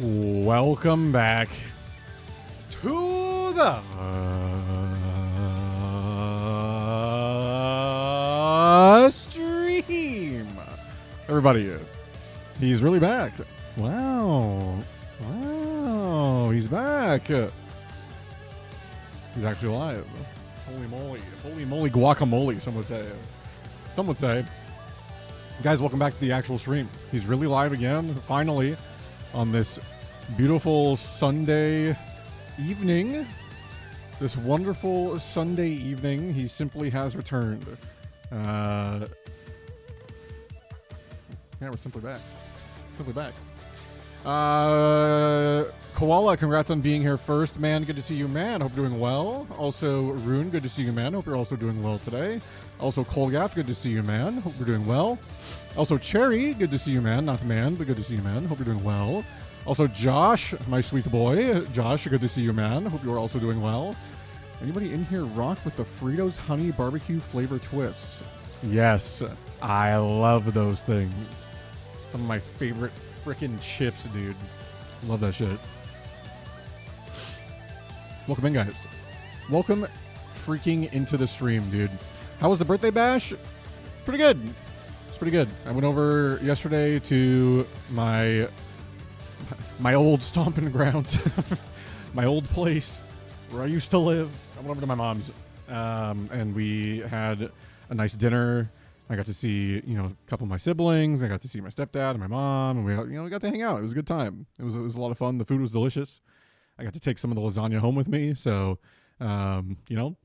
Welcome back to the stream. Everybody, he's really back. Wow. Wow, he's back. He's actually alive. Holy moly. Holy moly guacamole, some would say. Some would say. Guys, welcome back to the actual stream. He's really live again, finally. On this beautiful Sunday evening, this wonderful Sunday evening, he simply has returned. Yeah, we're simply back. Simply back. Koala, congrats on being here first, man. Good to see you, man. Hope you're doing well. Also, Rune, good to see you, man. Hope you're also doing well today. Also, Colgaff, good to see you, man. Hope you're doing well. Also, Cherry, good to see you, man. Not the man, but good to see you, man. Hope you're doing well. Also, Josh, my sweet boy. Josh, good to see you, man. Hope you are also doing well. Anybody in here rock with the Fritos honey barbecue flavor twists? Yes, I love those things. Some of my favorite freaking chips, dude. Love that shit. Welcome in, guys. Welcome freaking into the stream, dude. How was the birthday bash? Pretty good. It's pretty good. I went over yesterday to my old stomping grounds, my old place where I used to live. I went over to my mom's, and we had a nice dinner. I got to see, a couple of my siblings. I got to see my stepdad and my mom, and we got to hang out. It was a good time. It was a lot of fun. The food was delicious. I got to take some of the lasagna home with me, so good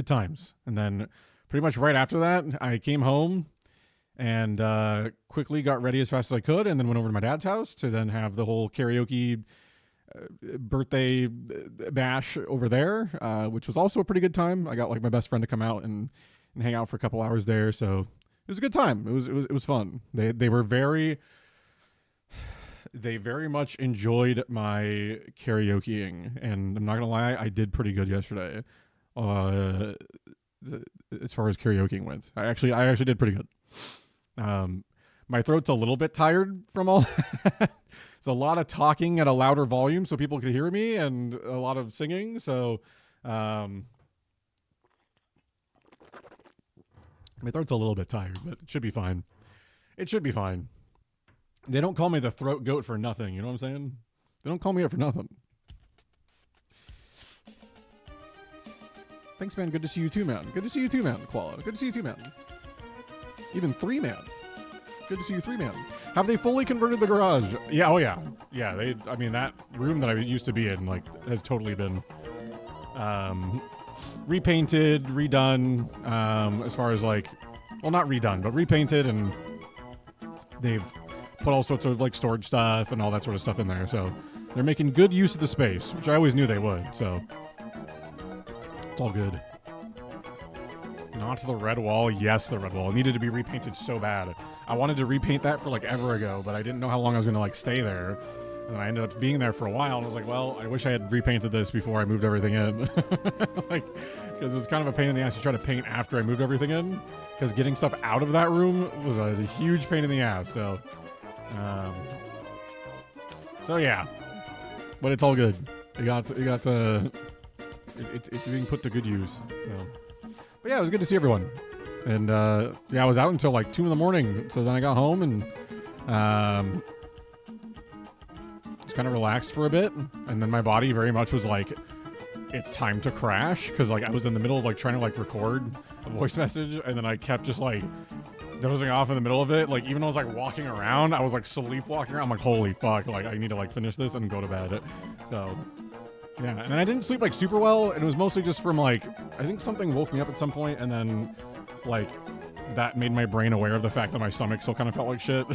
times. And then pretty much right after that, I came home and quickly got ready as fast as I could, and then went over to my dad's house to then have the whole karaoke birthday bash over there, which was also a pretty good time. I got my best friend to come out and hang out for a couple hours there, so it was a good time. It was fun. They very much enjoyed my karaokeing, and I'm not gonna lie, I did pretty good yesterday. As far as karaokeing went, I actually did pretty good. My throat's a little bit tired from all that. It's a lot of talking at a louder volume so people could hear me, and a lot of singing. So, my throat's a little bit tired, but it should be fine. It should be fine. They don't call me the throat goat for nothing. You know what I'm saying? They don't call me it for nothing. Thanks, man. Good to see you too, man. Good to see you too, man. Koala. Good to see you too, man. Even 3 man. Good to see you 3 man. Have they fully converted the garage? Yeah. Oh yeah. Yeah. That room that I used to be in has totally been repainted, redone. As far as well, not redone, but repainted, and they've put all sorts of like storage stuff and all that sort of stuff in there. So they're making good use of the space, which I always knew they would. So it's all good. Not the red wall. Yes, the red wall. It needed to be repainted so bad. I wanted to repaint that for like ever ago, but I didn't know how long I was going to like stay there. And I ended up being there for a while, and I was like, well, I wish I had repainted this before I moved everything in. Like, because it was kind of a pain in the ass to try to paint after I moved everything in, because getting stuff out of that room was a huge pain in the ass. So yeah, but it's all good. It's being put to good use. So. But yeah, it was good to see everyone. And yeah, I was out until like 2 in the morning. So then I got home and just kind of relaxed for a bit. And then my body very much was like, it's time to crash. Because like I was in the middle of like trying to like record a voice message. And then I kept just like dozing off in the middle of it. Like even though I was like walking around, I was like sleepwalking around. I'm like, holy fuck. Like I need to like finish this and go to bed. So... yeah, and then I didn't sleep like super well, and it was mostly just from like, I think something woke me up at some point, and then like that made my brain aware of the fact that my stomach still kind of felt like shit.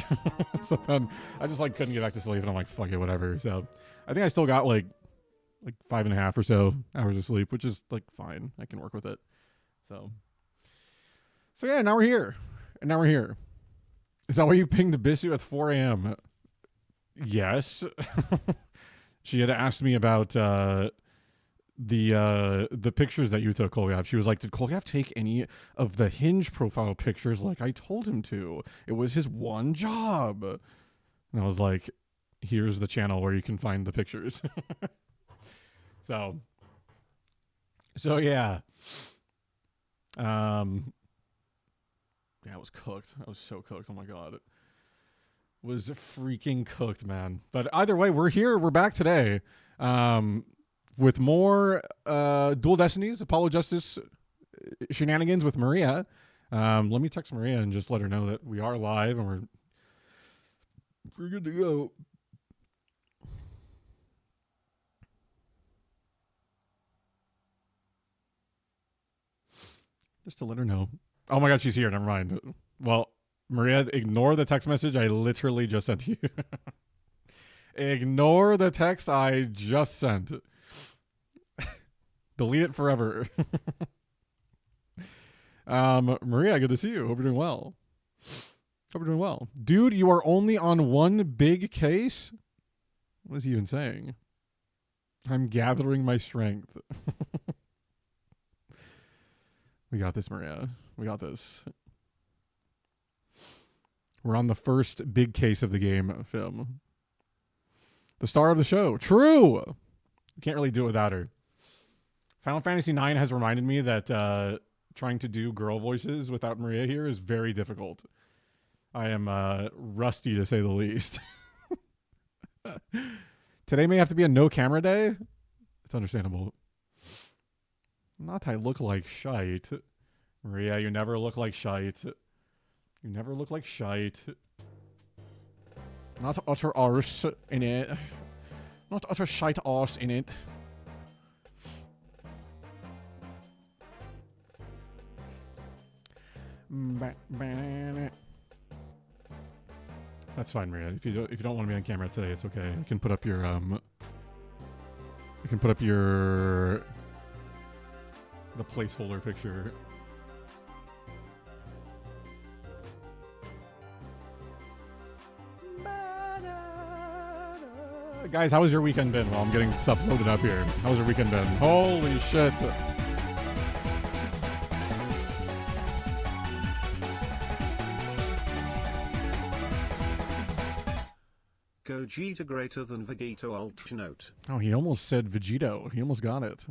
So then I just like couldn't get back to sleep, and I'm like, fuck it, whatever. So I think I still got like 5.5 or so hours of sleep, which is like fine. I can work with it. So yeah, now we're here. And now we're here. Is that why you pinged Bissu at 4 a.m.? Yes. She had asked me about the pictures that you took, Kolgav. She was like, did Kolgav take any of the Hinge profile pictures like I told him to? It was his one job. And I was like, here's the channel where you can find the pictures. So yeah. Yeah, I was cooked. I was so cooked. Oh my God. Was freaking cooked, man. But either way, we're here. We're back today with more Dual Destinies, Apollo Justice shenanigans with Maria. Let me text Maria and just let her know that we are live and we're good to go. Just to let her know. Oh my God, she's here. Never mind. Well, Maria, ignore the text message I literally just sent you. Ignore the text I just sent. Delete it forever. Maria, good to see you. Hope you're doing well. Hope you're doing well. Dude, you are only on one big case? What is he even saying? I'm gathering my strength. We got this, Maria. We got this. We're on the first big case of the game, film. The star of the show. True! Can't really do it without her. Final Fantasy IX has reminded me that trying to do girl voices without Maria here is very difficult. I am rusty, to say the least. Today may have to be a no camera day. It's understandable. Not I look like shite. Maria, you never look like shite. You never look like shite. Not utter arse in it. Not utter shite arse in it. That's fine, Maria. If you don't want to be on camera today, it's okay. I can put up your the placeholder picture. Guys, how has your weekend been? Well, I'm getting stuff loaded up here. How's your weekend been? Holy shit. Gogeta greater than Vegito alt note. Oh, he almost said Vegito. He almost got it.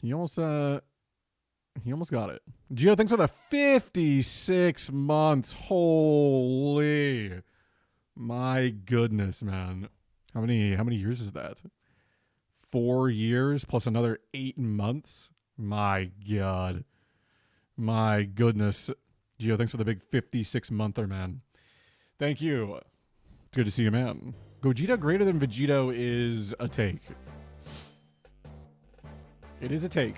He almost got it. Gio, thanks for the 56 months. Holy. My goodness, man. How many years is that? 4 years plus another 8 months? My God. My goodness. Gio, thanks for the big 56-monther, man. Thank you. It's good to see you, man. Gogeta greater than Vegito is a take. It is a take.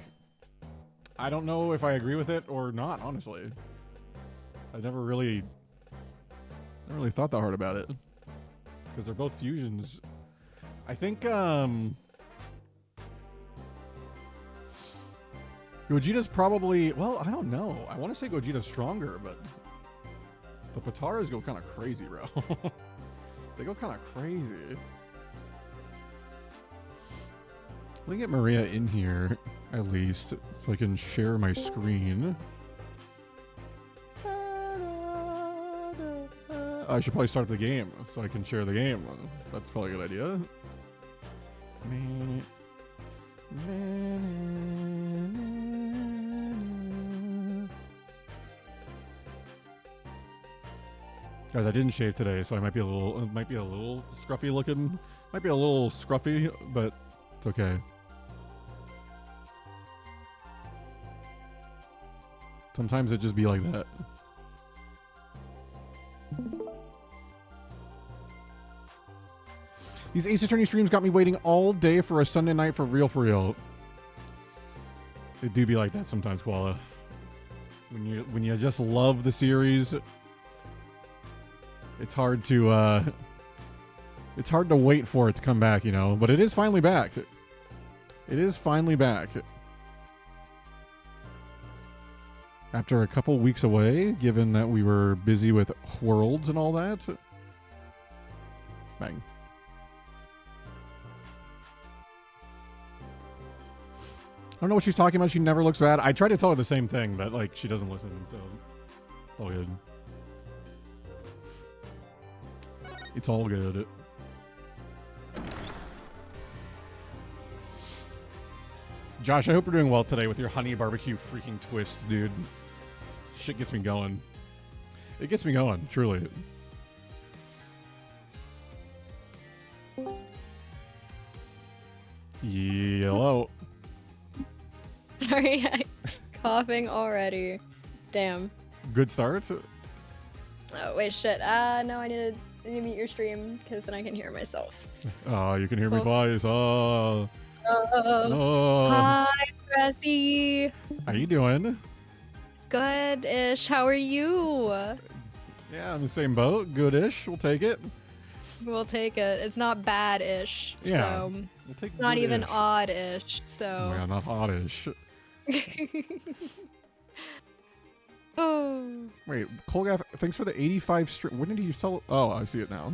I don't know if I agree with it or not, honestly. I never really thought that hard about it because they're both fusions. I think Gogeta's probably, well, I don't know. I want to say Gogeta's stronger, but the Pataras go kind of crazy, bro. They go kind of crazy. Let me get Maria in here, at least, so I can share my screen. I should probably start the game, so I can share the game. That's probably a good idea. Guys, I didn't shave today, so I might be a little scruffy looking. Might be a little scruffy, but it's okay. Sometimes it just be like that. These Ace Attorney streams got me waiting all day for a Sunday night for real, for real. They do be like that sometimes, Koala. When you just love the series, it's hard to wait for it to come back, you know. But it is finally back. It is finally back. After a couple weeks away, given that we were busy with Worlds and all that. Bang. I don't know what she's talking about. She never looks bad. I tried to tell her the same thing, but like she doesn't listen, so it's all good. It's all good. Josh, I hope you're doing well today with your honey barbecue freaking twists, dude. Shit gets me going. It gets me going, truly. Hello. Sorry, I'm coughing already. Damn. Good start. Oh, wait, shit. No, I need to mute your stream because then I can hear myself. Oh, you can hear me twice. Oh. Oh. Hi, Brassy. How you doing? Good-ish. How are you? Yeah, in the same boat. Good-ish. We'll take it. We'll take it. It's not bad-ish. Yeah. So We'll take not even good-ish. odd-ish. So. Oh my god, not oddish. Oh. Wait, Colgaff, thanks for the 85 stream. When did you sell? Oh, I see it now.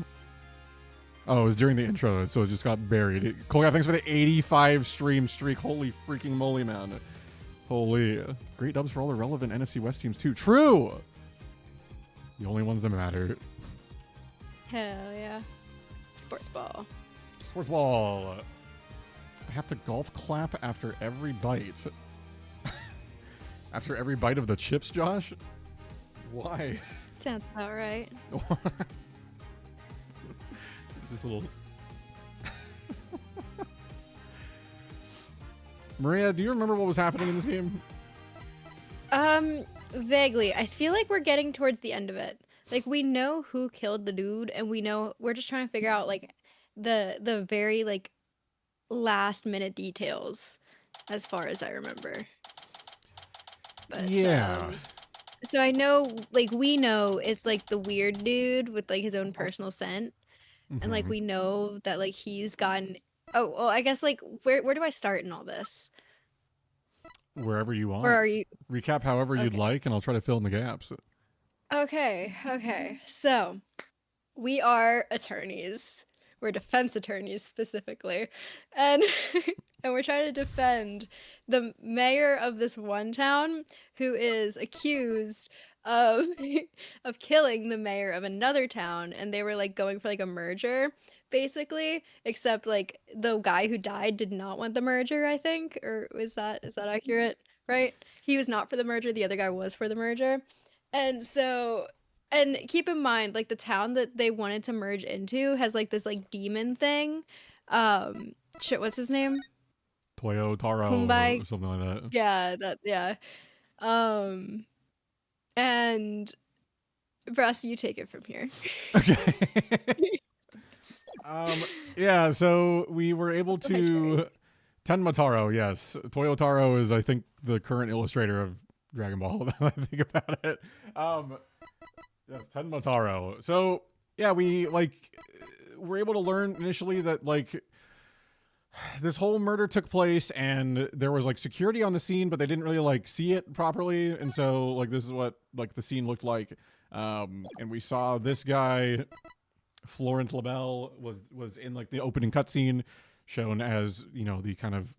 Oh, it was during the intro, so it just got buried. Colgaff, thanks for the 85 stream streak. Holy freaking moly, man. Holy. Great dubs for all the relevant NFC West teams, too. True! The only ones that matter. Hell yeah. Sports ball. Sports ball. I have to golf clap after every bite. After every bite of the chips, Josh? Why? Sounds about right. Just a little. Maria, do you remember what was happening in this game? Vaguely. I feel like we're getting towards the end of it. Like, we know who killed the dude, and we're just trying to figure out, like, the very, like, last minute details, as far as I remember. But, yeah. So I know, like, we know it's, like, the weird dude with, like, his own personal scent. And, like, we know that, like, he's gotten... Oh, well, I guess, like, where do I start in all this? Wherever you want. Where are you? Recap however you'd like, and I'll try to fill in the gaps. Okay. So, we are attorneys. We're defense attorneys, specifically. And and we're trying to defend the mayor of this one town who is accused of killing the mayor of another town, and they were like going for like a merger basically, except like the guy who died did not want the merger, I think, or is that accurate? Right? He was not for the merger, the other guy was for the merger. And so, and keep in mind, like, the town that they wanted to merge into has like this like demon thing. Shit, what's his name? Toyo Taro Kumbai. or something like that. Yeah. And Brass, you take it from here. Okay. Yeah, so we were able to Tenma Taro, yes. Toyo Taro is, I think, the current illustrator of Dragon Ball, now that I think about it. Yes, Tenma Taro. So yeah, we were able to learn initially that this whole murder took place and there was security on the scene, but they didn't really see it properly, and so this is what the scene looked like. And we saw this guy, Florent Labelle, was in the opening cutscene, shown as the kind of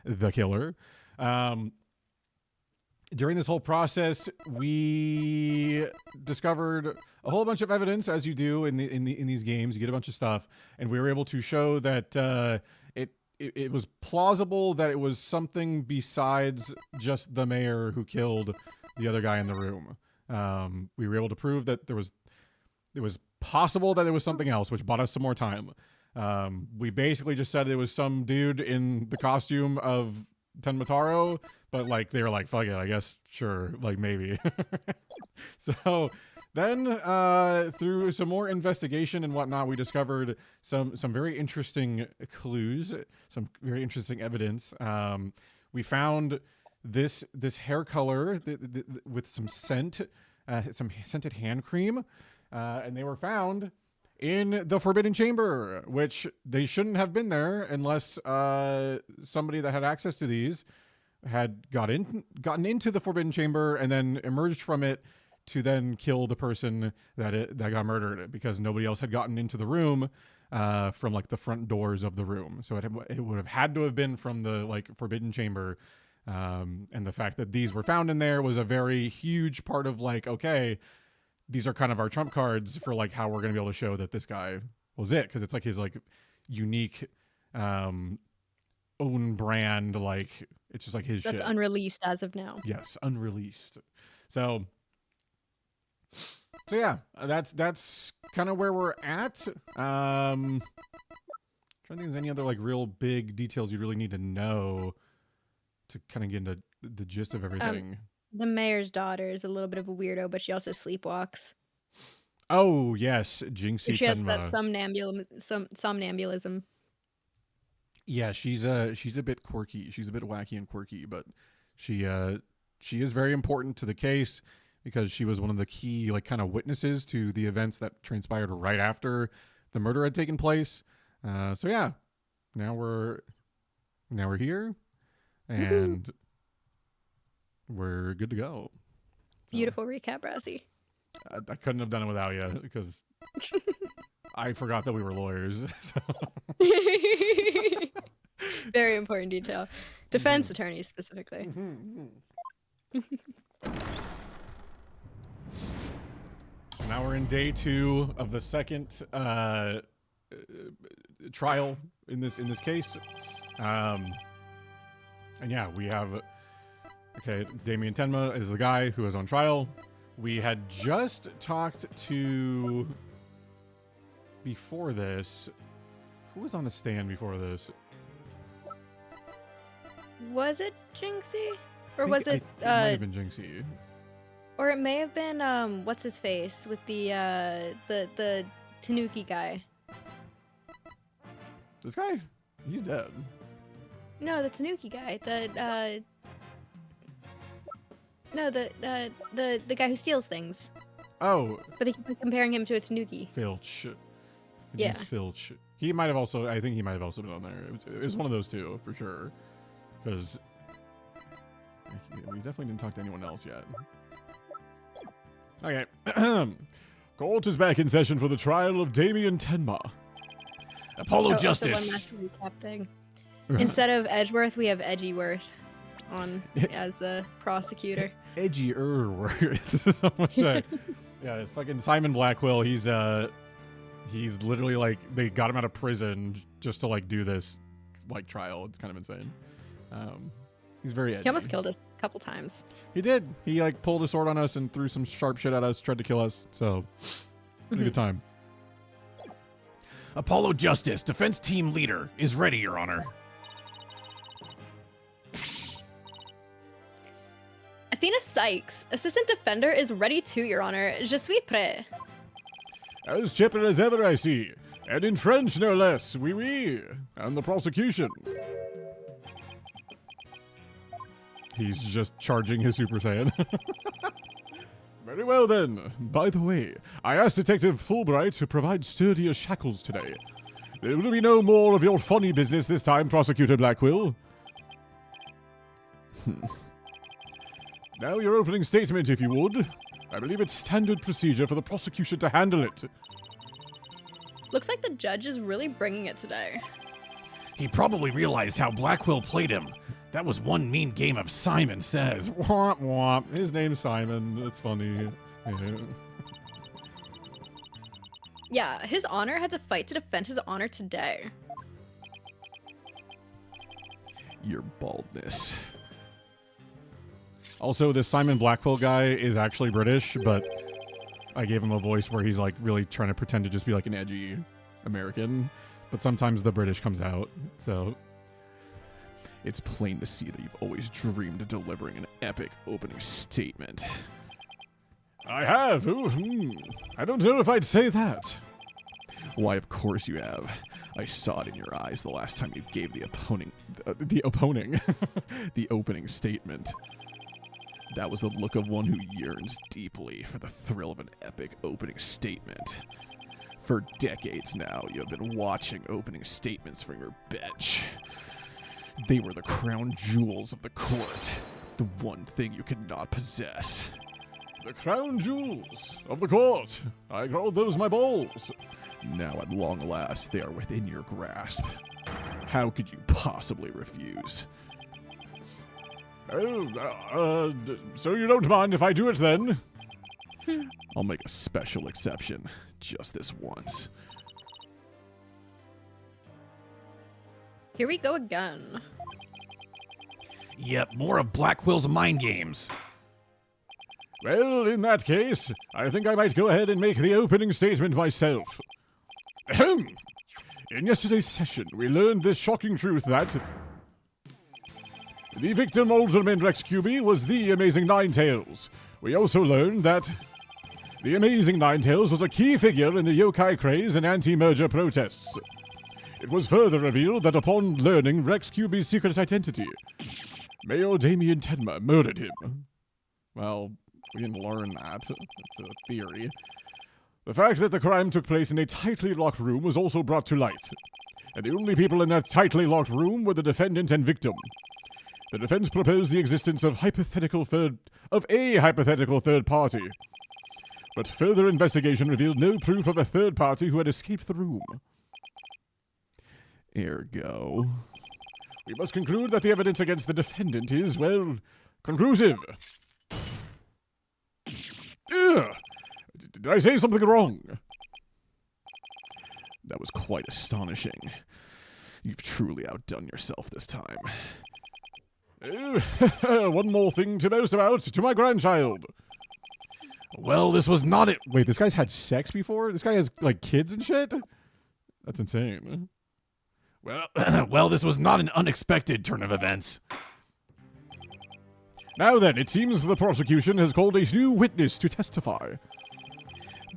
the killer. During this whole process, we discovered a whole bunch of evidence, as you do in these games. You get a bunch of stuff, and we were able to show that it was plausible that it was something besides just the mayor who killed the other guy in the room. We were able to prove that it was possible that there was something else, which bought us some more time. We basically just said it was some dude in the costume of Tenmataro, but they were like, fuck it, I guess, sure, maybe. So then through some more investigation and whatnot, we discovered some very interesting clues, some very interesting evidence. We found this hair color with some scent, some scented hand cream, and they were found in the Forbidden Chamber, which they shouldn't have been there unless somebody that had access to these had gotten into the Forbidden Chamber and then emerged from it to then kill the person that got murdered, because nobody else had gotten into the room from the front doors of the room. So it would have had to have been from the Forbidden Chamber, and the fact that these were found in there was a very huge part of okay, these are kind of our trump cards for how we're going to be able to show that this guy was it, because it's his unique own brand, it's just his That's shit. unreleased as of now. Yes, unreleased. So yeah, that's kind of where we're at. Trying to think if there's any other real big details you really need to know to kind of get into the gist of everything. The mayor's daughter is a little bit of a weirdo, but she also sleepwalks. Oh yes, Jinxie She has Tenma. that somnambulism. Yeah, she's a bit quirky. She's a bit wacky and quirky, but she is very important to the case because she was one of the key kind of witnesses to the events that transpired right after the murder had taken place. So yeah, now we're here, and we're good to go. So, beautiful recap, Brassy. I couldn't have done it without you because I forgot that we were lawyers. So. Very important detail. Defense attorneys specifically. So now we're in day 2 of the second trial in this case. And yeah, we have Damien Tenma is the guy who is on trial. We had just talked to, before this, who was on the stand before this? Was it Jinxie? Or was it it might have been Jinxie. Or it may have been what's his face with the Tanuki guy. This guy? He's dead. No, the Tanuki guy. The guy who steals things. Oh. But they keep comparing him to a Tanuki. Filch. Yeah. Filch. He might have also, I think he might have also been on there. It was one of those two, for sure. Because we definitely didn't talk to anyone else yet. Okay. Court is back in session for the trial of Damien Tenma. Apollo Justice. Also one last recap thing. Instead of Edgeworth, we have Edgyworth on as the prosecutor. Edgyworth. So much yeah, it's fucking Simon Blackwell. He's literally they got him out of prison just to do this trial. It's kind of insane. He's very edgy. He almost killed us a couple times. He did. He pulled a sword on us and threw some sharp shit at us, tried to kill us. So, had a good time. Apollo Justice, defense team leader, is ready, Your Honor. Athena Sykes, assistant defender, is ready too, Your Honor. Je suis prêt. As chipper as ever, I see. And in French, no less. Oui, oui. And the prosecution. He's just charging his Super Saiyan. Very well then. By the way, I asked Detective Fulbright to provide sturdier shackles today. There will be no more of your funny business this time, Prosecutor Blackwell. Now your opening statement, if you would. I believe it's standard procedure for the prosecution to handle it. Looks like the judge is really bringing it today. He probably realized how Blackwell played him. That was one mean game of Simon Says. Womp womp. His name's Simon. It's funny. Yeah. Yeah, his honor had to fight to defend his honor today. Your baldness. Also, this Simon Blackwell guy is actually British, but I gave him a voice where he's like really trying to pretend to just be like an edgy American. But sometimes the British comes out, so... It's plain to see that you've always dreamed of delivering an epic opening statement. I have? I don't know if I'd say that. Why, of course you have. I saw it in your eyes the last time you gave the opening statement. That was the look of one who yearns deeply for the thrill of an epic opening statement. For decades now, you have been watching opening statements from your bench. They were the crown jewels of the court, the one thing you could not possess. The crown jewels of the court. I called those my balls. Now at long last, they are within your grasp. How could you possibly refuse? Oh, so you don't mind if I do it then? I'll make a special exception, just this once. Here we go again. Yep, more of Blackwell's mind games. Well, in that case, I think I might go ahead and make the opening statement myself. Ahem. In yesterday's session, we learned this shocking truth that the victim Alderman Rex QB was the Amazing Ninetales. We also learned that the Amazing Ninetales was a key figure in the yokai craze and anti-merger protests. It was further revealed that upon learning Rex QB's secret identity, Mayor Damien Tenma murdered him. Well, we didn't learn that. It's a theory. The fact that the crime took place in a tightly locked room was also brought to light. And the only people in that tightly locked room were the defendant and victim. The defense proposed the existence of a hypothetical third party. But further investigation revealed no proof of a third party who had escaped the room. Ergo, we must conclude that the evidence against the defendant is, well, conclusive. Ugh! Did I say something wrong? That was quite astonishing. You've truly outdone yourself this time. One more thing to boast about to my grandchild. Well, this was not it. Wait, this guy's had sex before? This guy has, like, kids and shit? That's insane. Well, this was not an unexpected turn of events. Now then, it seems the prosecution has called a new witness to testify.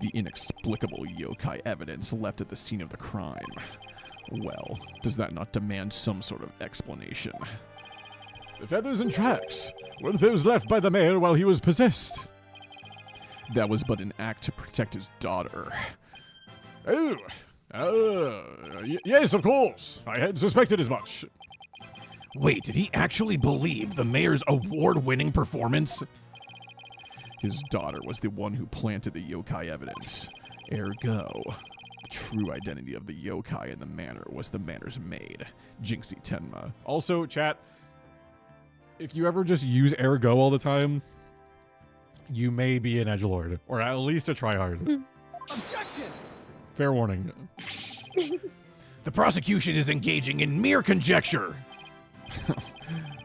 The inexplicable yokai evidence left at the scene of the crime. Well, does that not demand some sort of explanation? The feathers and tracks, weren't those left by the mayor while he was possessed? That was but an act to protect his daughter. Yes, of course. I had suspected as much. Wait, did he actually believe the mayor's award-winning performance? His daughter was the one who planted the yokai evidence. Ergo, the true identity of the yokai in the manor was the manor's maid, Jinxie Tenma. Also, chat, if you ever just use ergo all the time, you may be an edgelord, or at least a tryhard. Objection! Fair warning. The prosecution is engaging in mere conjecture.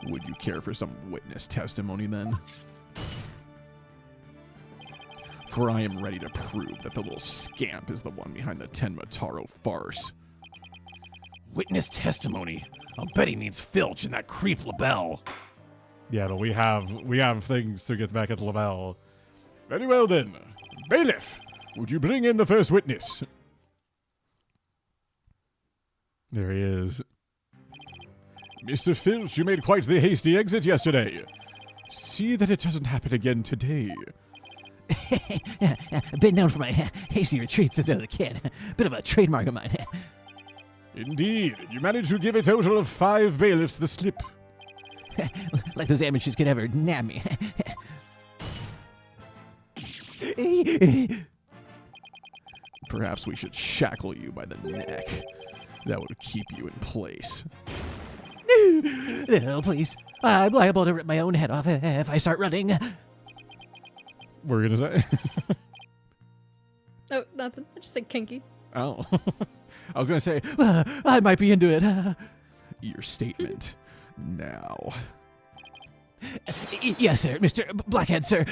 Would you care for some witness testimony then? For I am ready to prove that the little scamp is the one behind the Tenma Taro farce. Witness testimony? I'll bet he means Filch and that creep LaBelle. Yeah, but we have things to get back at LaBelle. Very well then. Bailiff, would you bring in the first witness? There he is. Mr. Filch, you made quite the hasty exit yesterday. See that it doesn't happen again today. Been known for my hasty retreats since I was a kid. Bit of a trademark of mine. Indeed, you managed to give a total of 5 bailiffs the slip. Like those amateurs could ever nab me. Perhaps we should shackle you by the neck. That would keep you in place. Oh, please. I'm liable to rip my own head off if I start running. What were you gonna say? Oh, nothing. I just said kinky. Oh. I was gonna say, I might be into it. your statement now. Yes, sir, Mr. Blackhead, sir.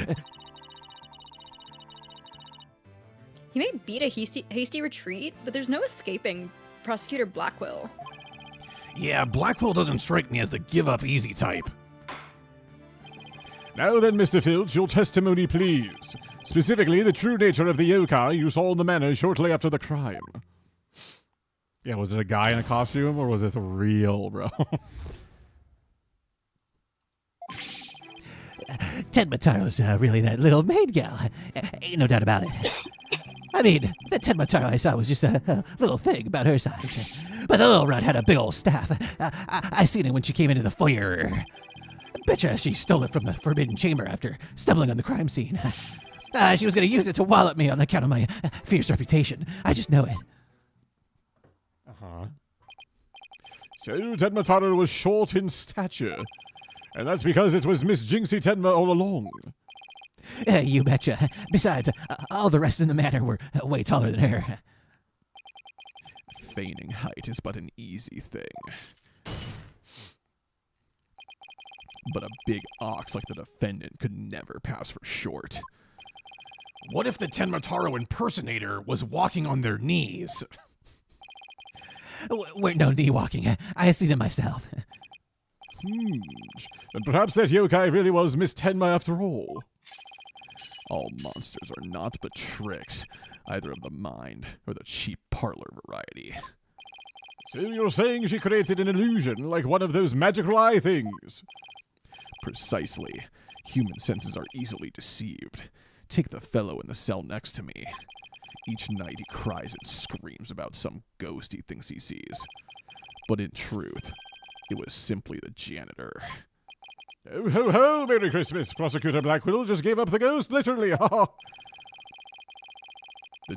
He may beat a hasty retreat, but there's no escaping Prosecutor Blackwell. Yeah, Blackwell doesn't strike me as the give-up easy type. Now then, Mr. Filch, your testimony, please. Specifically, the true nature of the yokai you saw in the manor shortly after the crime. Yeah, was it a guy in a costume, or was it real, bro? Ted Mataro's really that little maid gal. Ain't no doubt about it. I mean, the Ted Mataro I saw was just a little thing about her size. But the little rat had a big old staff. I seen it when she came into the foyer. Betcha she stole it from the forbidden chamber after stumbling on the crime scene. She was going to use it to wallop me on account of my fierce reputation. I just know it. Uh-huh. So, Ted Mataro was short in stature. And that's because it was Miss Jinxie Tenma all along. You betcha. Besides, all the rest in the manor were way taller than her. Feigning height is but an easy thing. But a big ox like the defendant could never pass for short. What if the Tenmataro impersonator was walking on their knees? We're no knee walking. I seen it myself. Then perhaps that yokai really was Miss Tenma after all. All monsters are naught but tricks, either of the mind or the cheap parlor variety. So you're saying she created an illusion like one of those magical eye things? Precisely. Human senses are easily deceived. Take the fellow in the cell next to me. Each night he cries and screams about some ghost he thinks he sees. But in truth, it was simply the janitor. Oh, ho, ho! Merry Christmas! Prosecutor Blackwell just gave up the ghost, literally! The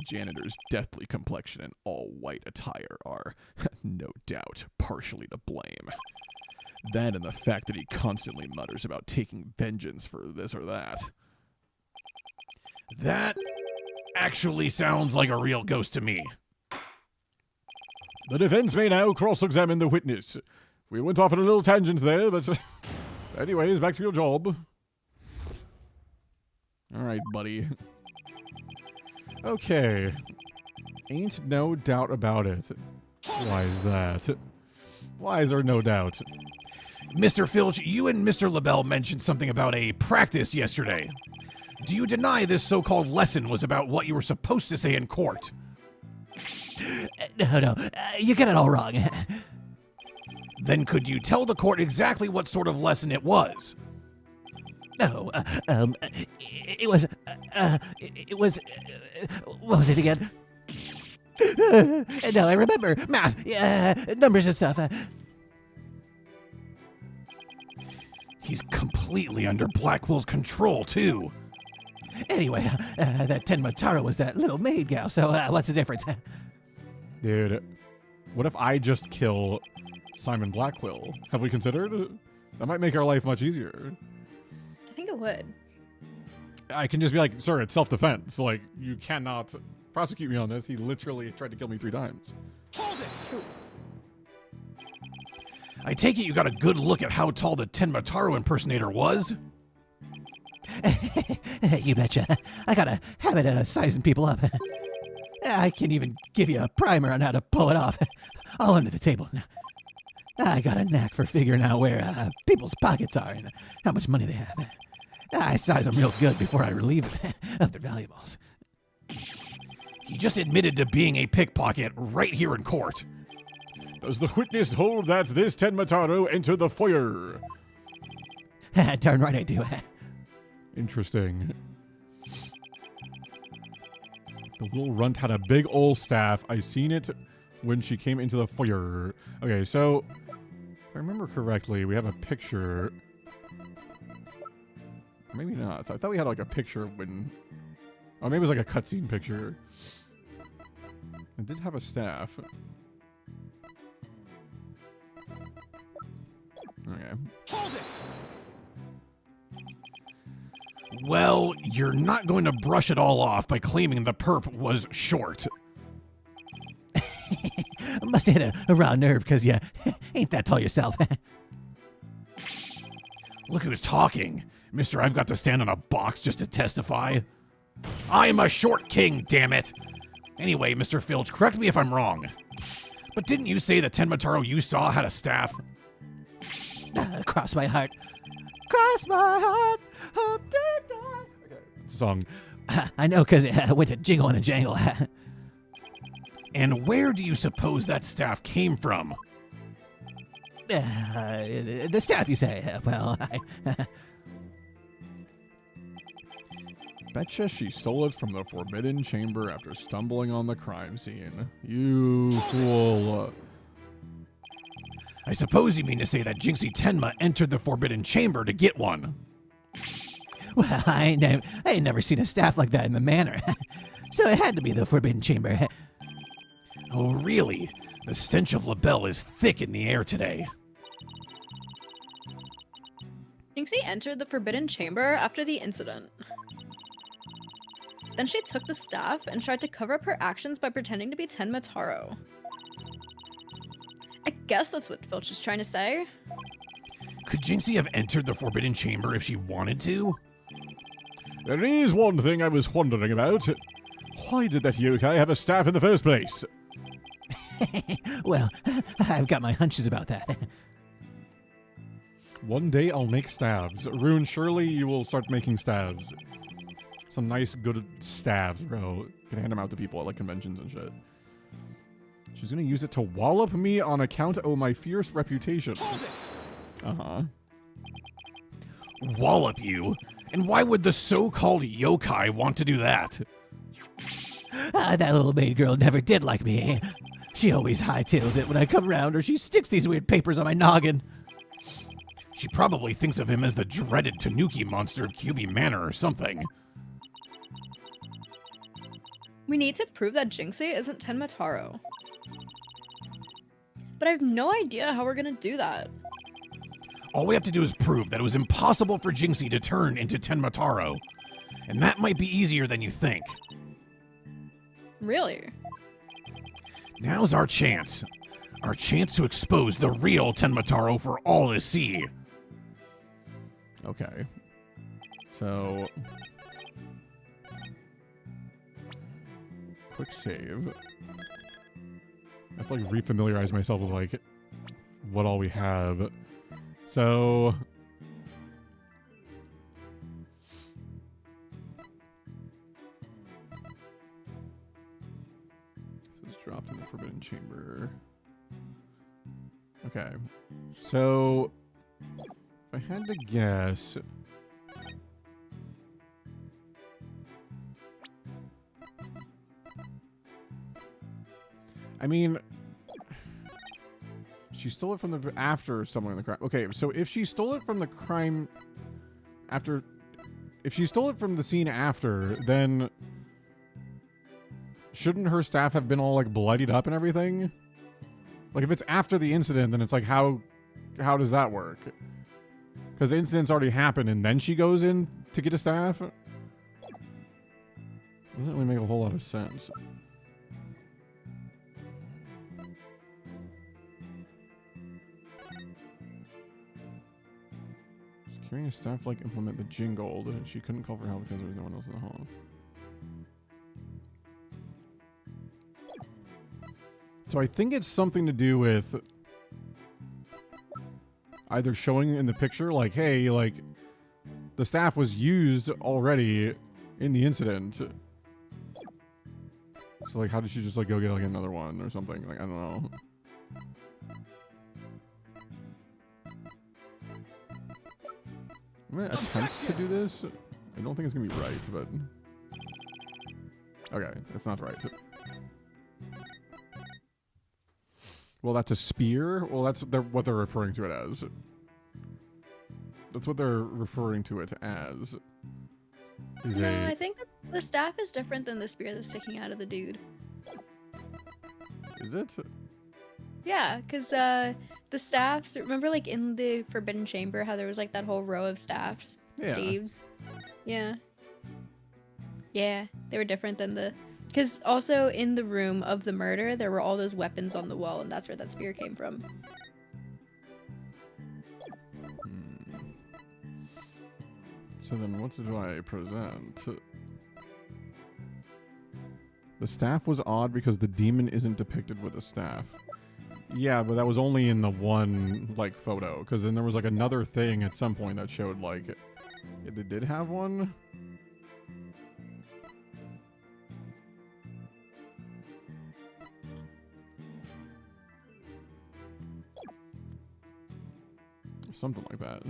janitor's deathly complexion and all-white attire are, no doubt, partially to blame. That and the fact that he constantly mutters about taking vengeance for this or that. That actually sounds like a real ghost to me. The defense may now cross-examine the witness. We went off on a little tangent there, but... anyways, back to your job. Alright, buddy. Okay. Ain't no doubt about it. Why is that? Why is there no doubt? Mr. Filch, you and Mr. LaBelle mentioned something about a practice yesterday. Do you deny this so-called lesson was about what you were supposed to say in court? No, you get it all wrong. Then could you tell the court exactly what sort of lesson it was? No, it was, what was it again? No, I remember. Math, numbers and stuff. He's completely under Blackwell's control, too. Anyway, that Tenmataro was that little maid gal, so what's the difference? Dude, what if I just kill Simon Blackwell? Have we considered? That might make our life much easier. I think it would. I can just be like, sir, it's self-defense. Like, you cannot prosecute me on this. He literally tried to kill me 3 times. Hold it! I take it you got a good look at how tall the Tenmataro impersonator was? You betcha. I got a habit of sizing people up. I can even give you a primer on how to pull it off. All under the table. I got a knack for figuring out where people's pockets are and how much money they have. I size them real good before I relieve them of their valuables. He just admitted to being a pickpocket right here in court. Does the witness hold that this Tenmataro entered the foyer? Darn right I do. Interesting. The little runt had a big old staff. I seen it when she came into the foyer. Okay, so if I remember correctly, we have a picture. Maybe not. I thought we had like a picture when. Oh, maybe it was like a cutscene picture. It did have a staff. Okay. Hold it! Well, you're not going to brush it all off by claiming the perp was short. Must have hit a raw nerve because you ain't that tall yourself. Look who's talking. Mister, I've got to stand on a box just to testify. I'm a short king, damn it. Anyway, Mr. Filch, correct me if I'm wrong. But didn't you say the Tenmataro you saw had a staff? Cross my heart. Cross my heart. Up, It's a song. I know because it went to jingle and a jangle. And where do you suppose that staff came from? The staff, you say? Well, Betcha she stole it from the Forbidden Chamber after stumbling on the crime scene. You fool. I suppose you mean to say that Jinxie Tenma entered the Forbidden Chamber to get one. well, I ain't never seen a staff like that in the manor. So it had to be the Forbidden Chamber. Oh, really? The stench of LaBelle is thick in the air today. Jinxie entered the Forbidden Chamber after the incident. Then she took the staff and tried to cover up her actions by pretending to be Tenmataro. I guess that's what Filch is trying to say. Could Jinxie have entered the Forbidden Chamber if she wanted to? There is one thing I was wondering about. Why did that yokai have a staff in the first place? Well, I've got my hunches about that. One day I'll make staves. Rune, surely you will start making staves. Some nice, good staves, bro. Can hand them out to people at like conventions and shit. She's gonna use it to wallop me on account of my fierce reputation. Uh-huh. Wallop you? And why would the so-called yokai want to do that? That little maid girl never did like me. She always hightails it when I come around, or she sticks these weird papers on my noggin. She probably thinks of him as the dreaded Tanuki monster of QB Manor or something. We need to prove that Jinxie isn't Tenmataro. But I have no idea how we're gonna do that. All we have to do is prove that it was impossible for Jinxie to turn into Tenmataro. And that might be easier than you think. Really? Now's our chance. Our chance to expose the real Tenmataro for all to see. Okay. So... quick save. I have to like refamiliarize myself with like what all we have. So it's dropped in the Forbidden Chamber. Okay. So if I had to guess, I mean, she stole it from the after someone in the crime. Okay, so if she stole it from the crime after, if she stole it from the scene after, then shouldn't her staff have been all like bloodied up and everything? Like if it's after the incident, then it's like how does that work? Because the incident's already happened and then she goes in to get a staff. Doesn't really make a whole lot of sense. Carrying a staff like implement the jingled. She couldn't call for help because there was no one else in the hall. So I think it's something to do with either showing in the picture like, hey, like the staff was used already in the incident. So like how did she just like go get like another one or something? Like I don't know. I'm gonna attempt to do this. I don't think it's gonna be right, but Okay, that's not right. Well, that's a spear? Well, that's what they're referring to it as. That's what they're referring to it as. No, I think that the staff is different than the spear that's sticking out of the dude. Is it? Yeah, because the staffs, remember like in the Forbidden Chamber how there was like that whole row of staffs? Yeah. Staves? Yeah. Yeah, they were different than the... Because also in the room of the murder, there were all those weapons on the wall, and that's where that spear came from. So then what do I present? The staff was odd because the demon isn't depicted with a staff. Yeah, but that was only in the one, like, photo. Because then there was, like, another thing at some point that showed, like, it did have one. Something like that.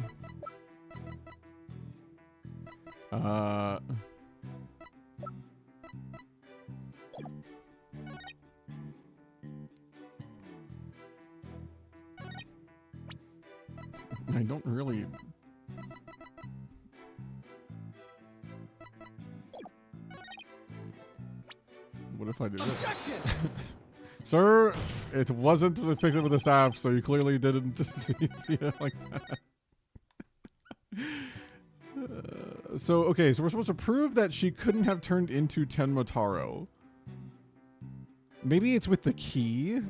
I don't really... What if I did this? Sir, it wasn't depicted with a staff, so you clearly didn't see it like that. So we're supposed to prove that she couldn't have turned into Tenma Taro. Maybe it's with the key?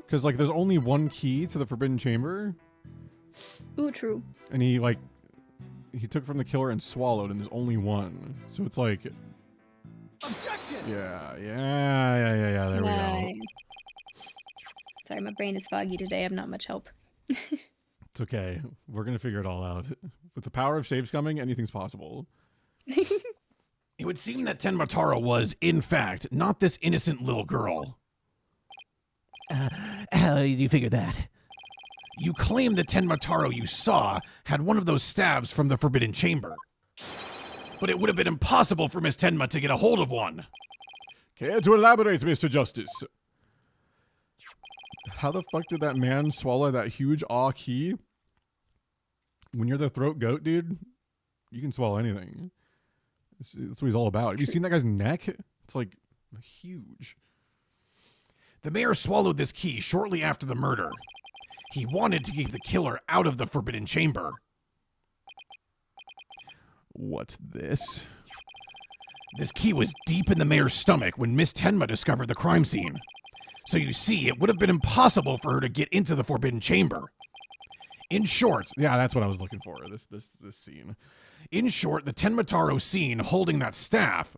Because, like, there's only one key to the Forbidden Chamber. Ooh, true. And he took from the killer and swallowed, and there's only one. So it's like... Objection! Yeah, there we go. Sorry, my brain is foggy today. I'm not much help. It's okay. We're going to figure it all out. With the power of shapes coming, anything's possible. It would seem that Tenma Taro was, in fact, not this innocent little girl. How did you figure that? You claim the Tenma Taro you saw had one of those staves from the Forbidden Chamber. But it would have been impossible for Miss Tenma to get a hold of one. Care to elaborate, Mr. Justice? How the fuck did that man swallow that huge awe key? When you're the throat goat, dude, you can swallow anything. That's what he's all about. Have you seen that guy's neck? It's like huge. The mayor swallowed this key shortly after the murder. He wanted to keep the killer out of the Forbidden Chamber. What's this? This key was deep in the mayor's stomach when Miss Tenma discovered the crime scene. So you see, it would have been impossible for her to get into the Forbidden Chamber. In short, Yeah, that's what I was looking for. This scene. in short, the Tenma Taro seen holding that staff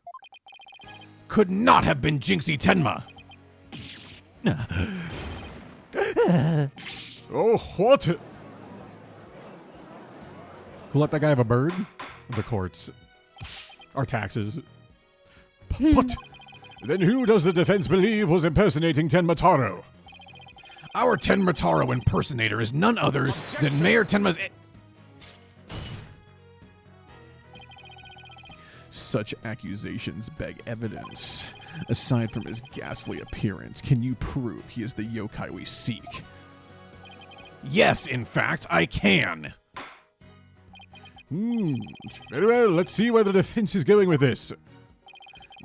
could not have been Jinxie Tenma. Oh, what? Who let that guy have a bird? The courts. Our taxes. But then who does the defense believe was impersonating Tenma Taro? Our Tenma Taro impersonator is none other than Mayor Tenma's... Such accusations beg evidence. Aside from his ghastly appearance, can you prove he is the yokai we seek? Yes, in fact, I can. Very well, let's see where the defense is going with this.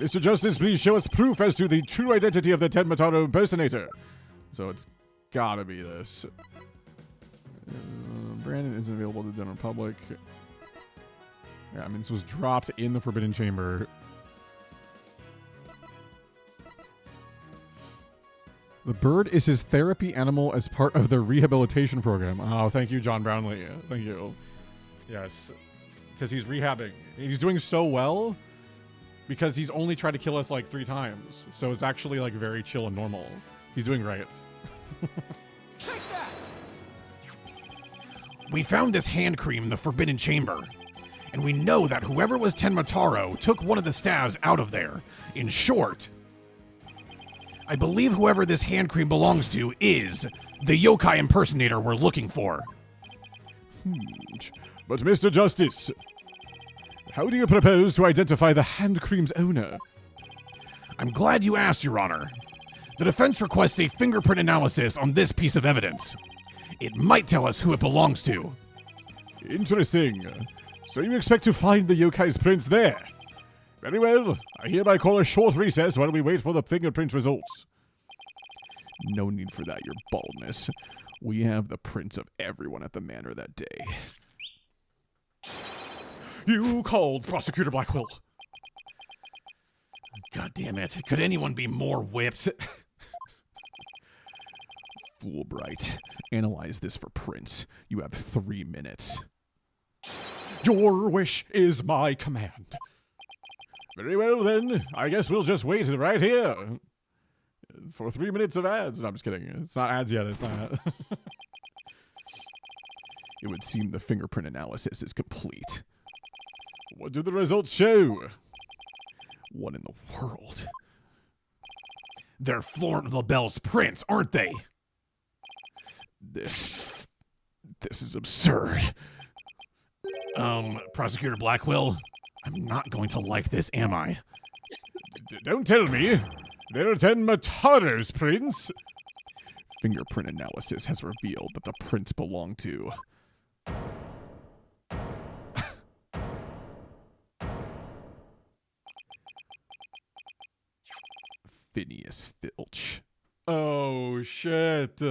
Mr. Justice, please show us proof as to the true identity of the Tenma Taro impersonator. So it's gotta be this. Brandon isn't available to the general public. Yeah, I mean, this was dropped in the Forbidden Chamber. The bird is his therapy animal as part of the rehabilitation program. Oh, thank you, John Brownlee. Thank you. Yes. Because he's rehabbing. He's doing so well because he's only tried to kill us like 3 times. So it's actually like very chill and normal. He's doing great. Take that! We found this hand cream in the Forbidden Chamber. And we know that whoever was Tenma Taro took one of the staves out of there. In short, I believe whoever this hand cream belongs to is the yokai impersonator we're looking for. But Mr. Justice, How do you propose to identify the hand cream's owner? I'm glad you asked, Your Honor. The defense requests a fingerprint analysis on this piece of evidence. It might tell us who it belongs to. Interesting. So you expect to find the yokai's prints there? Very well. I hereby call a short recess while we wait for the fingerprint results. No need for that, your baldness. We have the prints of everyone at the manor that day. You called Prosecutor Blackwell. God damn it. Could anyone be more whipped? Fulbright, analyze this for prints. You have 3 minutes. Your wish is my command. Very well, then. I guess we'll just wait right here. For 3 minutes of ads. No, I'm just kidding. It's not ads yet. It's not. It would seem the fingerprint analysis is complete. What do the results show? What in the world? They're Florent LaBelle's prints, aren't they? This is absurd. Prosecutor Blackwell, I'm not going to like this, am I? Don't tell me. They're 10 Mataro's prints. Fingerprint analysis has revealed that the prints belong to... Phineas Filch. Oh, shit.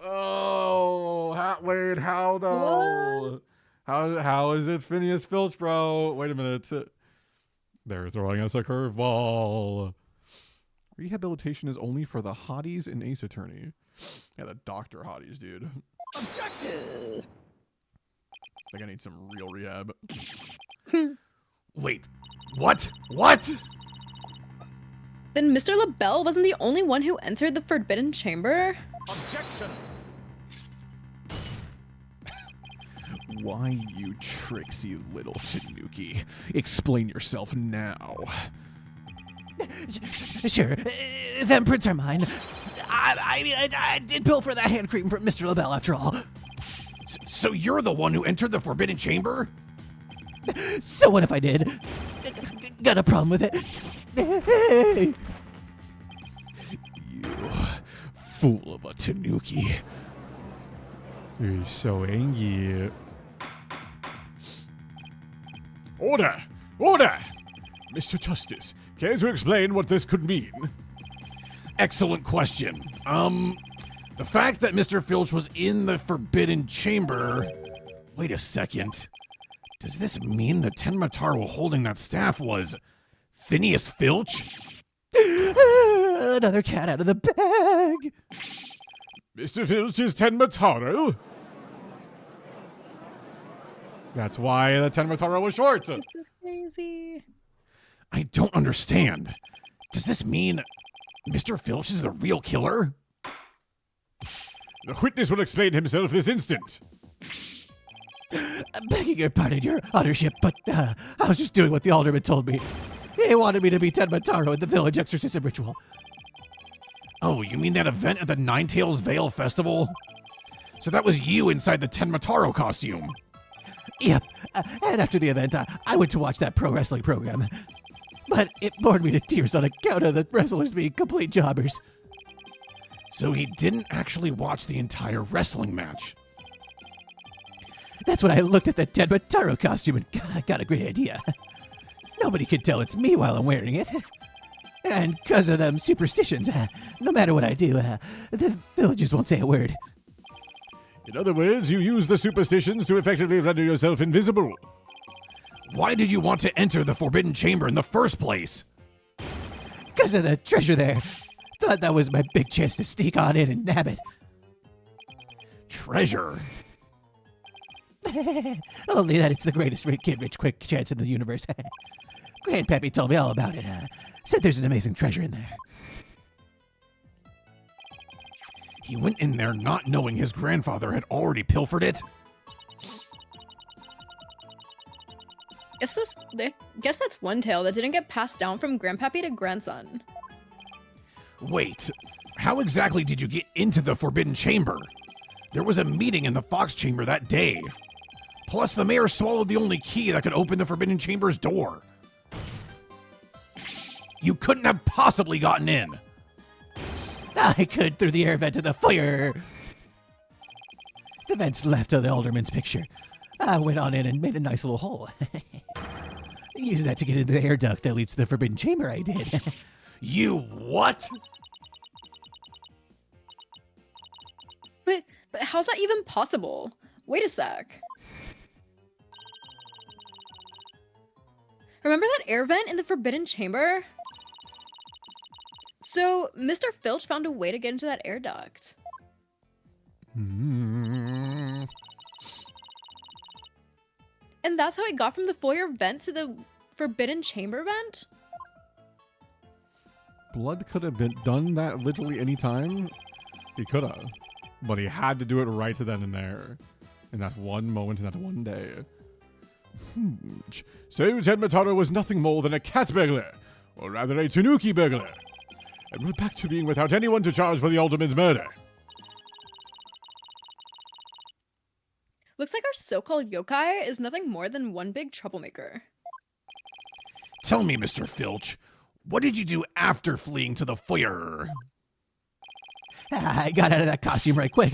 Oh, wait, how though? How is it Phineas Filch, bro? Wait a minute. They're throwing us a curveball. Rehabilitation is only for the hotties in Ace Attorney. Yeah, the doctor hotties, dude. Objection! I think I need some real rehab. Wait, what? What? Then Mr. LaBelle wasn't the only one who entered the Forbidden Chamber? Objection! Why, you tricksy little Tanuki? Explain yourself now. Sure, them prints are mine. I did bill for that hand cream from Mr. LaBelle after all. So you're the one who entered the Forbidden Chamber? So what if I did? Got a problem with it? Hey! You fool of a Tanuki. You're so angry. Order! Order! Mr. Justice, care to explain what this could mean? Excellent question. The fact that Mr. Filch was in the Forbidden Chamber... Wait a second. Does this mean the Tenmataro holding that staff was Phineas Filch? Another cat out of the bag. Mr. Filch is Tenmataro? That's why the Tenmataro was short. This is crazy. I don't understand. Does this mean Mr. Filch is the real killer? The witness will explain himself this instant. I'm begging your pardon, your honorship, but I was just doing what the alderman told me. He wanted me to be Tenmataro at the village exorcism ritual. Oh, you mean that event at the Nine Tails Vale Festival? So that was you inside the Tenmataro costume? Yep, and after the event, I went to watch that pro wrestling program. But it bored me to tears on account of the wrestlers being complete jobbers. So he didn't actually watch the entire wrestling match? That's when I looked at the Tenmataro costume and got a great idea. Nobody can tell it's me while I'm wearing it. And because of them superstitions, no matter what I do, the villagers won't say a word. In other words, you use the superstitions to effectively render yourself invisible. Why did you want to enter the Forbidden Chamber in the first place? Because of the treasure there. Thought that was my big chance to sneak on in and nab it. Treasure? Only that it's the greatest get rich quick chance in the universe. Grandpappy told me all about it. Said there's an amazing treasure in there. He went in there not knowing his grandfather had already pilfered it? Guess that's one tale that didn't get passed down from grandpappy to grandson. Wait, how exactly did you get into the Forbidden Chamber? There was a meeting in the Fox Chamber that day. Plus, the mayor swallowed the only key that could open the Forbidden Chamber's door. You couldn't have possibly gotten in. I could through the air vent to the foyer. The vent's left of the alderman's picture. I went on in and made a nice little hole. Use that to get into the air duct that leads to the Forbidden Chamber, I did. You what? But how's that even possible? Wait a sec. Remember that air vent in the Forbidden Chamber? So, Mr. Filch found a way to get into that air duct. Mm. And that's how he got from the foyer vent to the Forbidden Chamber vent? Blood could have been done that literally any time. He could have. But he had to do it right then and there. In that one moment, in that one day. So Ted Mataro was nothing more than a cat burglar. Or rather a tanuki burglar. And we're back to being without anyone to charge for the alderman's murder. Looks like our so-called yokai is nothing more than one big troublemaker. Tell me, Mr. Filch, what did you do after fleeing to the foyer? I got out of that costume right quick.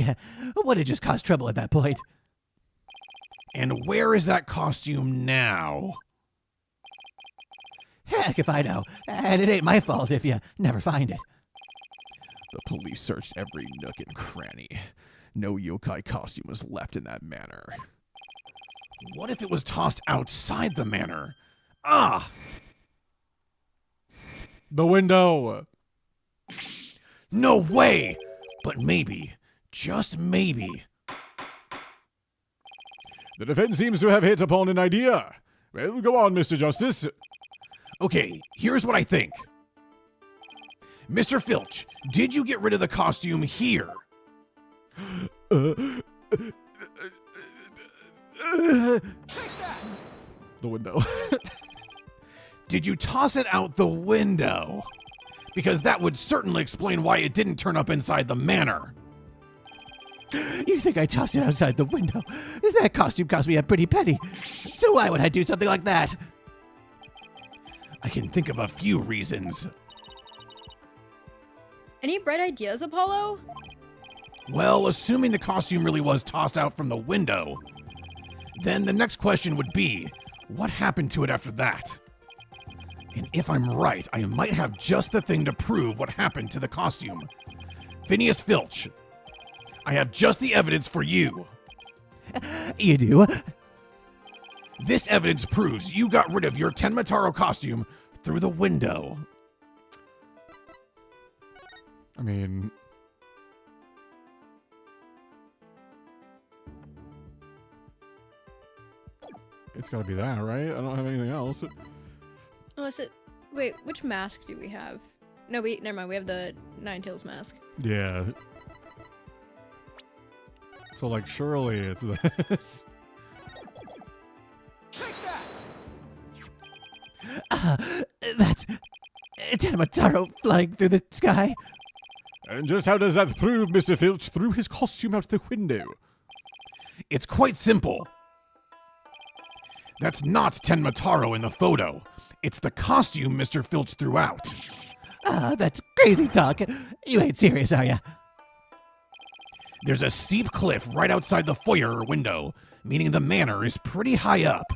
Would have just caused trouble at that point. And where is that costume now? Heck if I know. And it ain't my fault if you never find it. The police searched every nook and cranny. No yokai costume was left in that manor. What if it was tossed outside the manor? Ah! The window! No way! But maybe, just maybe. The defense seems to have hit upon an idea. Well, go on, Mr. Justice. Okay, here's what I think. Mr. Filch, did you get rid of the costume here? Take that! The window. Did you toss it out the window? Because that would certainly explain why it didn't turn up inside the manor. You think I tossed it outside the window? That costume cost me a pretty penny. So why would I do something like that? I can think of a few reasons. Any bright ideas, Apollo? Well, assuming the costume really was tossed out from the window, then the next question would be, what happened to it after that? And if I'm right, I might have just the thing to prove what happened to the costume. Phineas Filch, I have just the evidence for you. You do? This evidence proves you got rid of your Tenmataro costume through the window. I mean... It's gotta be that, right? I don't have anything else. Oh, is it? Wait, which mask do we have? No, never mind. We have the Ninetales mask. Yeah. So, like, surely it's this. Take that! That's Tenmataro flying through the sky. And just how does that prove Mr. Filch threw his costume out the window? It's quite simple. That's not Tenmataro in the photo. It's the costume Mr. Filch threw out. That's crazy talk. You ain't serious, are ya? There's a steep cliff right outside the foyer window, meaning the manor is pretty high up.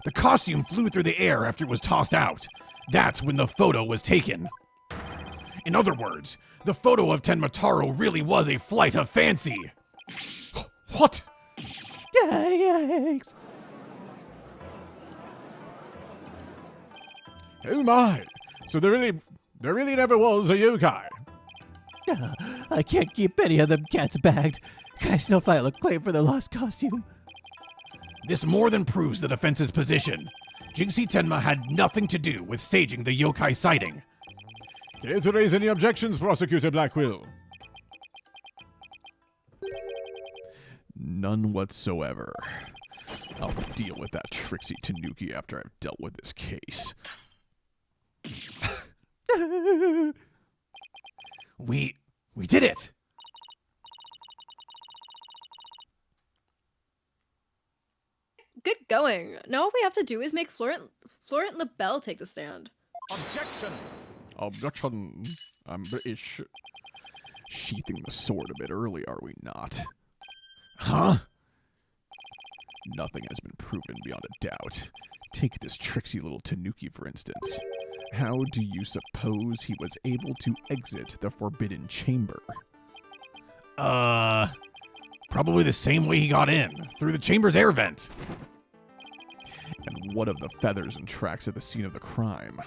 The costume flew through the air after it was tossed out. That's when the photo was taken. In other words, the photo of Tenmataro really was a flight of fancy. What? Yikes. Oh my! So there really never was a yokai. I can't keep any of them cats bagged. Can I still file a claim for the lost costume? This more than proves the defense's position. Jinxie Tenma had nothing to do with staging the yokai sighting. Care to raise any objections, Prosecutor Blackwill? None whatsoever. I'll deal with that tricksy Tanuki after I've dealt with this case. We did it! Good going. Now all we have to do is make Florent LaBelle take the stand. Objection! Objection. I'm British. Sheathing the sword a bit early, are we not? Huh? Nothing has been proven beyond a doubt. Take this tricksy little Tanuki, for instance. How do you suppose he was able to exit the Forbidden Chamber? Probably the same way he got in, through the chamber's air vent. And what of the feathers and tracks at the scene of the crime?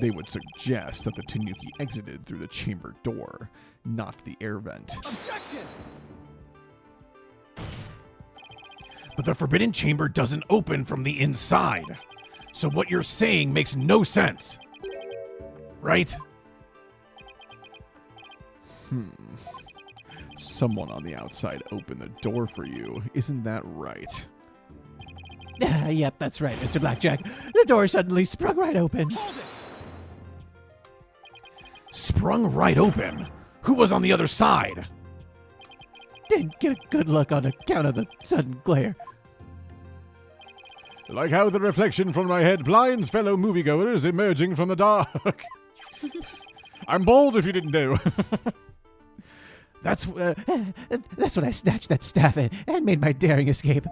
They would suggest that the Tanuki exited through the chamber door, not the air vent. Objection! But the Forbidden Chamber doesn't open from the inside. So what you're saying makes no sense. Right? Someone on the outside opened the door for you, isn't that right? Yep, that's right, Mr. Blackjack. The door suddenly sprung right open. Hold it! Sprung right open. Who was on the other side? Didn't get a good look on account of the sudden glare. Like how the reflection from my head blinds fellow moviegoers emerging from the dark. I'm bold if you didn't know. That's when I snatched that staff and made my daring escape.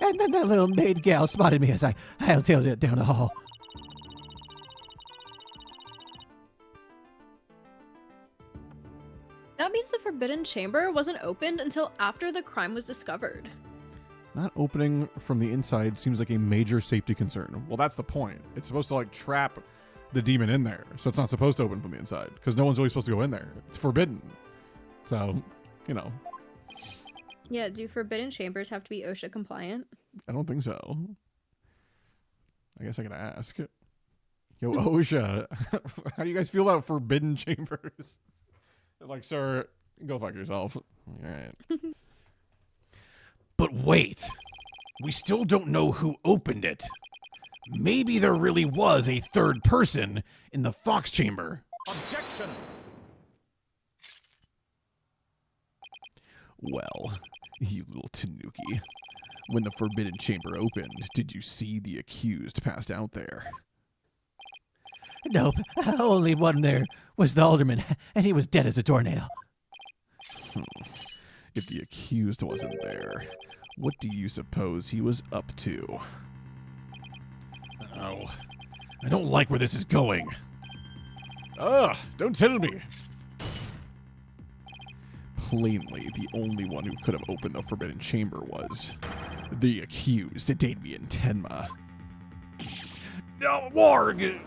And then that little maid gal spotted me as I hightailed it down the hall. That means the Forbidden Chamber wasn't opened until after the crime was discovered. Not opening from the inside seems like a major safety concern. Well, that's the point. It's supposed to, like, trap the demon in there. So it's not supposed to open from the inside. Because no one's always supposed to go in there. It's forbidden. So, you know. Yeah, do Forbidden Chambers have to be OSHA compliant? I don't think so. I guess I could ask. Yo, OSHA, how do you guys feel about Forbidden Chambers? Like, sir, go fuck yourself. All right. But wait. We still don't know who opened it. Maybe there really was a third person in the Fox Chamber. Objection! Well, you little Tanuki. When the Forbidden Chamber opened, did you see the accused passed out there? Nope, only one there was the alderman, and he was dead as a doornail. If the accused wasn't there, what do you suppose he was up to? Oh, I don't like where this is going. Ugh, don't tell me! Plainly, the only one who could have opened the Forbidden Chamber was the accused, Damien Tenma. No, Warg!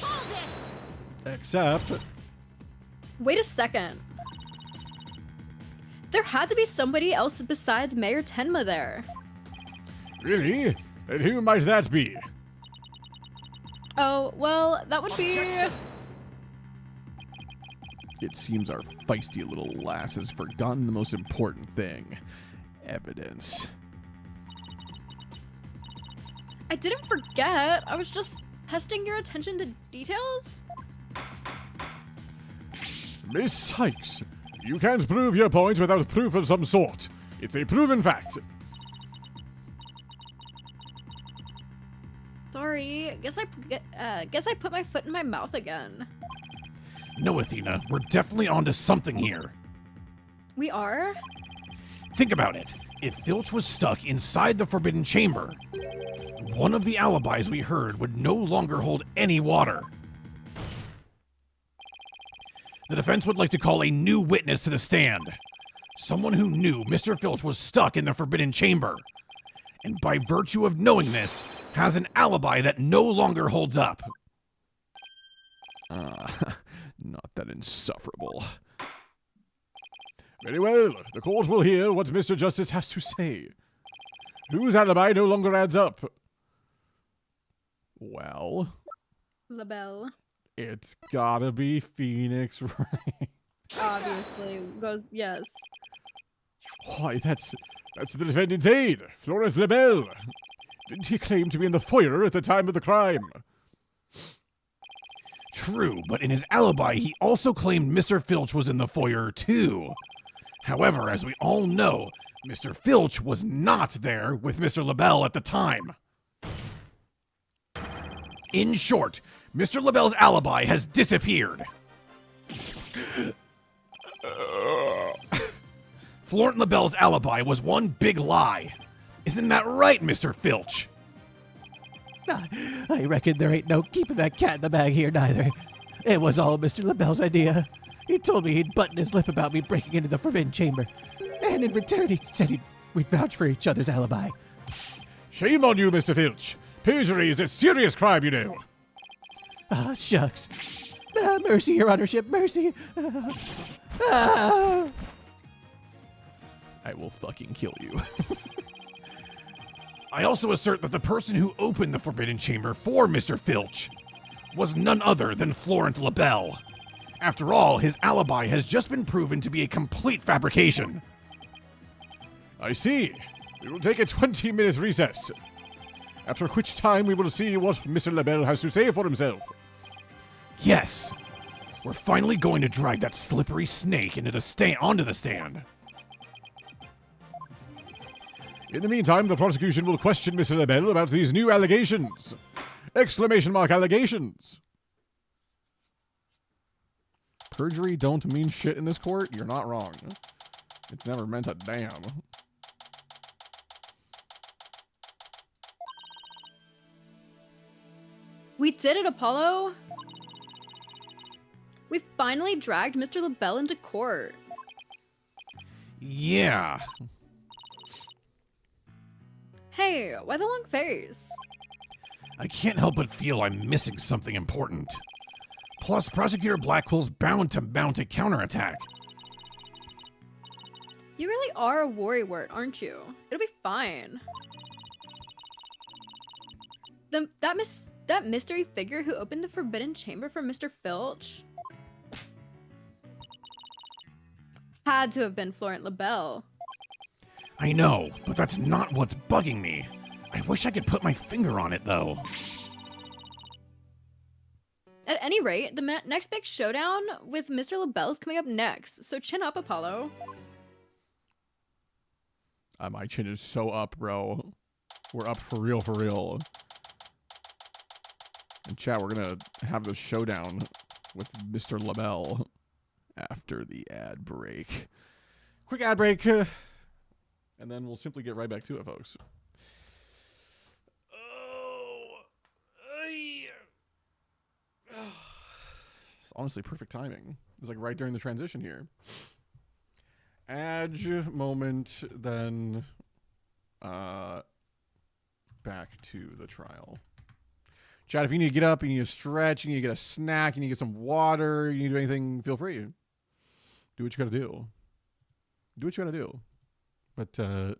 Hold it! Except, Wait a second. There had to be somebody else besides Mayor Tenma there. really? And who might that be? Oh, well, that would be... Objection! It seems our feisty little lass has forgotten the most important thing. Evidence. I didn't forget. I was just testing your attention to details. Miss Sykes, you can't prove your point without proof of some sort. It's a proven fact. Sorry. Guess I put my foot in my mouth again. No, Athena, we're definitely onto something here. We are? Think about it. If Filch was stuck inside the Forbidden Chamber, one of the alibis we heard would no longer hold any water. The defense would like to call a new witness to the stand. Someone who knew Mr. Filch was stuck in the Forbidden Chamber. And by virtue of knowing this, has an alibi that no longer holds up. Not that insufferable. Very well, the court will hear what Mr. Justice has to say. Whose alibi no longer adds up? Well, LaBelle. it's gotta be Phoenix Wright. Obviously. Goes, yes. Why, that's the defendant's aide, Florence LaBelle. Didn't he claim to be in the foyer at the time of the crime? True, but in his alibi, he also claimed Mr. Filch was in the foyer, too. However, as we all know, Mr. Filch was not there with Mr. LaBelle at the time. In short, Mr. LaBelle's alibi has disappeared. Florent LaBelle's alibi was one big lie. Isn't that right, Mr. Filch? I reckon there ain't no keeping that cat in the bag here neither. It was all Mr. LaBelle's idea. He told me he'd button his lip about me breaking into the forbidden chamber. And in return, he said we'd vouch for each other's alibi. Shame on you, Mr. Filch. Perjury is a serious crime, you know. Ah, shucks. Mercy, your honorship, mercy. I will fucking kill you. I also assert that the person who opened the Forbidden Chamber for Mr. Filch was none other than Florent LaBelle. After all, his alibi has just been proven to be a complete fabrication. I see. We will take a 20-minute recess. After which time we will see what Mr. LaBelle has to say for himself. Yes, we're finally going to drag that slippery snake onto the stand. In the meantime, the prosecution will question Mr. LaBelle about these new allegations. Exclamation mark allegations. Perjury don't mean shit in this court? You're not wrong. It's never meant a damn. We did it, Apollo! We finally dragged Mr. LaBelle into court. Yeah. Hey, why the long face? I can't help but feel I'm missing something important. Plus, Prosecutor Blackwell's bound to mount a counterattack. You really are a worrywart, aren't you? It'll be fine. That mystery figure who opened the Forbidden Chamber for Mr. Filch had to have been Florent LaBelle. I know, but that's not what's bugging me. I wish I could put my finger on it, though. At any rate, the next big showdown with Mr. LaBelle is coming up next, so chin up, Apollo. My chin is so up, bro. We're up for real, for real. And chat, we're gonna have the showdown with Mr. LaBelle after the ad break. Quick ad break, and then we'll simply get right back to it, folks. It's honestly perfect timing. It's like right during the transition here. Edge moment, then back to the trial. Chat, if you need to get up, you need to stretch, you need to get a snack, you need to get some water, you need to do anything, feel free. Do what you gotta do. Do what you gotta do. But we're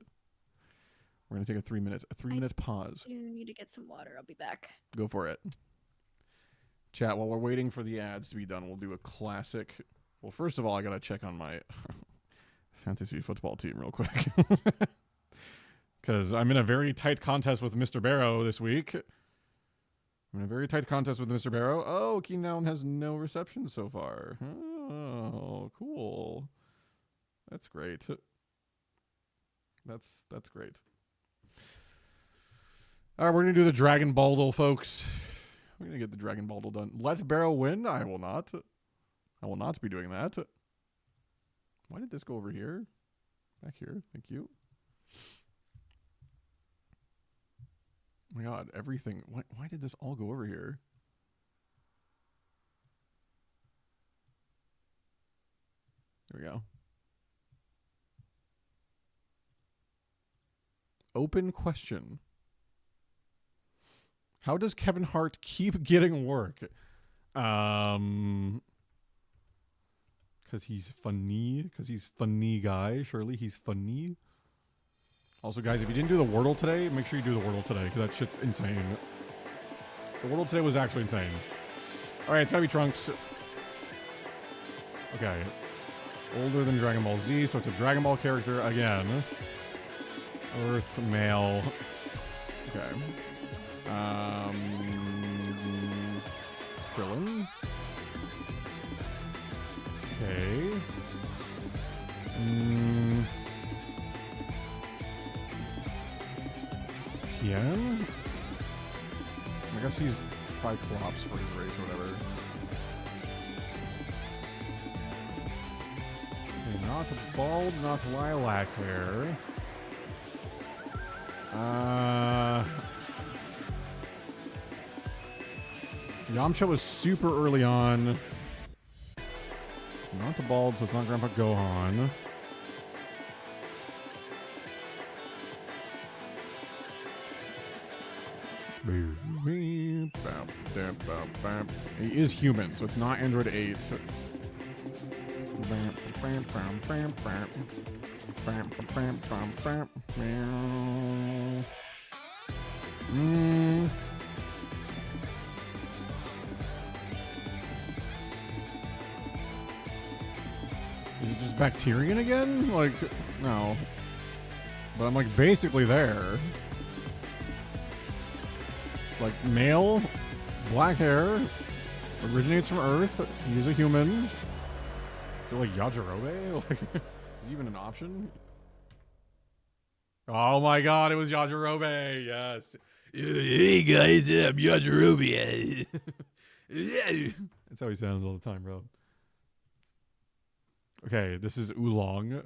gonna take a 3 minute pause. You need to get some water. I'll be back. Go for it. Chat, while we're waiting for the ads to be done, we'll do a classic. Well, first of all, I gotta check on my fantasy football team real quick. Because I'm in a very tight contest with Mr. Barrow this week. I'm in a very tight contest with Mr. Barrow. Oh, Keenan has no reception so far. Oh, cool. That's great. That's great. All right, we're going to do the Dragon Baldle, folks. We're going to get the Dragon Baldle done. Let Barrow win? I will not. I will not be doing that. Why did this go over here? Back here. Thank you. Oh my god, everything. Why did this all go over here? There we go. Open question. How does Kevin Hart keep getting work? Because he's funny. Because he's funny guy. Surely he's funny. Also, guys, if you didn't do the Wordle today, make sure you do the Wordle today, because that shit's insane. The Wordle today was actually insane. All right, it's gotta be Trunks. Okay. Older than Dragon Ball Z, so it's a Dragon Ball character again. Earth, male. Okay. Krillin. Okay. guess he's Cyclops for his race or whatever. Okay, not bald, not lilac hair. Yamcha was super early on. Not the bald, so it's not Grandpa Gohan. He is human, so it's not Android 8. Is it just Bacterian again? Like, no. But I'm like basically there. Like male, black hair, originates from Earth. He's a human. Feel like Yajirobe? Like, is he even an option? Oh my god, it was Yajirobe. Yes. Hey guys, I'm Yajirobe. That's how he sounds all the time, bro. Okay, this is Oolong.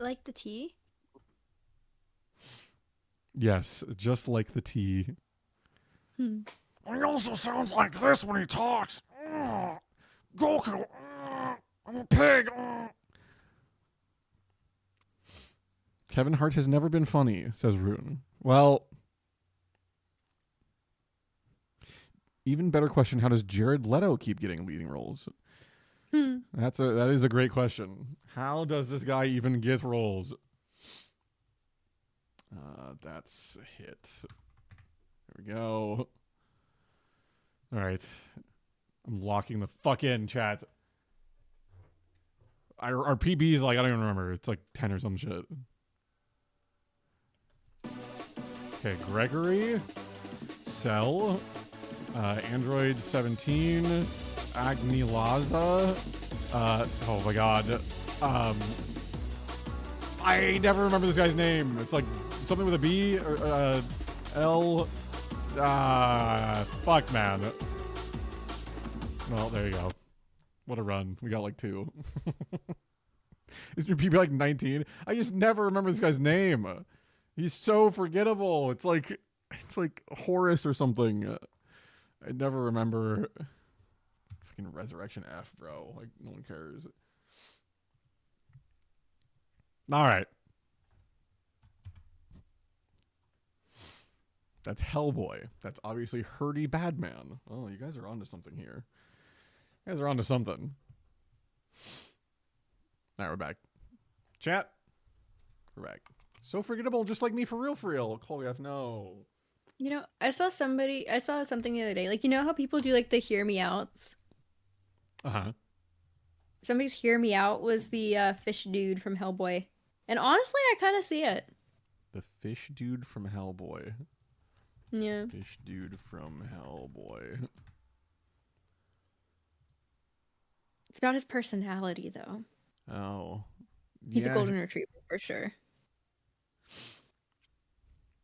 Like the tea? Yes, just like the tea. He also sounds like this when he talks. Goku, I'm a pig. Kevin Hart has never been funny, says Rune. Well, even better question, how does Jared Leto keep getting leading roles? That is a great question. How does this guy even get roles? That's a hit. There we go. All right. I'm locking the fuck in, chat. Our PB is like, I don't even remember. It's like 10 or some shit. Okay, Gregory. Cell. Android 17. Agni Laza. Oh my god. I never remember this guy's name. It's like something with a B or L. Fuck, man. Well, there you go. What a run. We got like 2. Is your PB like 19? I just never remember this guy's name. He's so forgettable. It's like Horace or something. I never remember. Fucking Resurrection F, bro. Like, no one cares. All right. That's Hellboy. That's obviously Hurdy Badman. Oh, you guys are onto something here. You guys are onto something. All right, we're back. Chat. We're back. So forgettable, just like me for real. Kolyev, no. You know, I saw something the other day. Like, you know how people do like the hear me outs? Uh-huh. Somebody's hear me out was the fish dude from Hellboy. And honestly, I kind of see it. The fish dude from Hellboy. Yeah. Fish dude from Hellboy. It's about his personality, though. Oh. He's a golden retriever, for sure.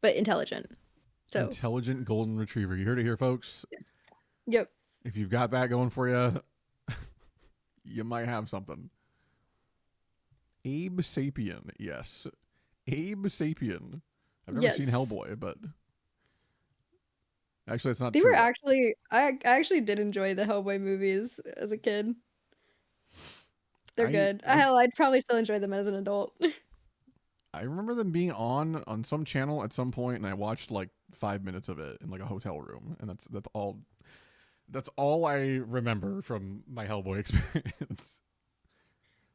But intelligent. So. Intelligent golden retriever. You heard it here, folks. Yep. If you've got that going for you, you might have something. Abe Sapien. Yes. Abe Sapien. I've never seen Hellboy, but actually, it's not they true. were actually, I actually did enjoy the Hellboy movies as a kid. They're good. Hell, I'd probably still enjoy them as an adult. I remember them being on some channel at some point, and I watched like 5 minutes of it in like a hotel room, and that's all. That's all I remember from my Hellboy experience.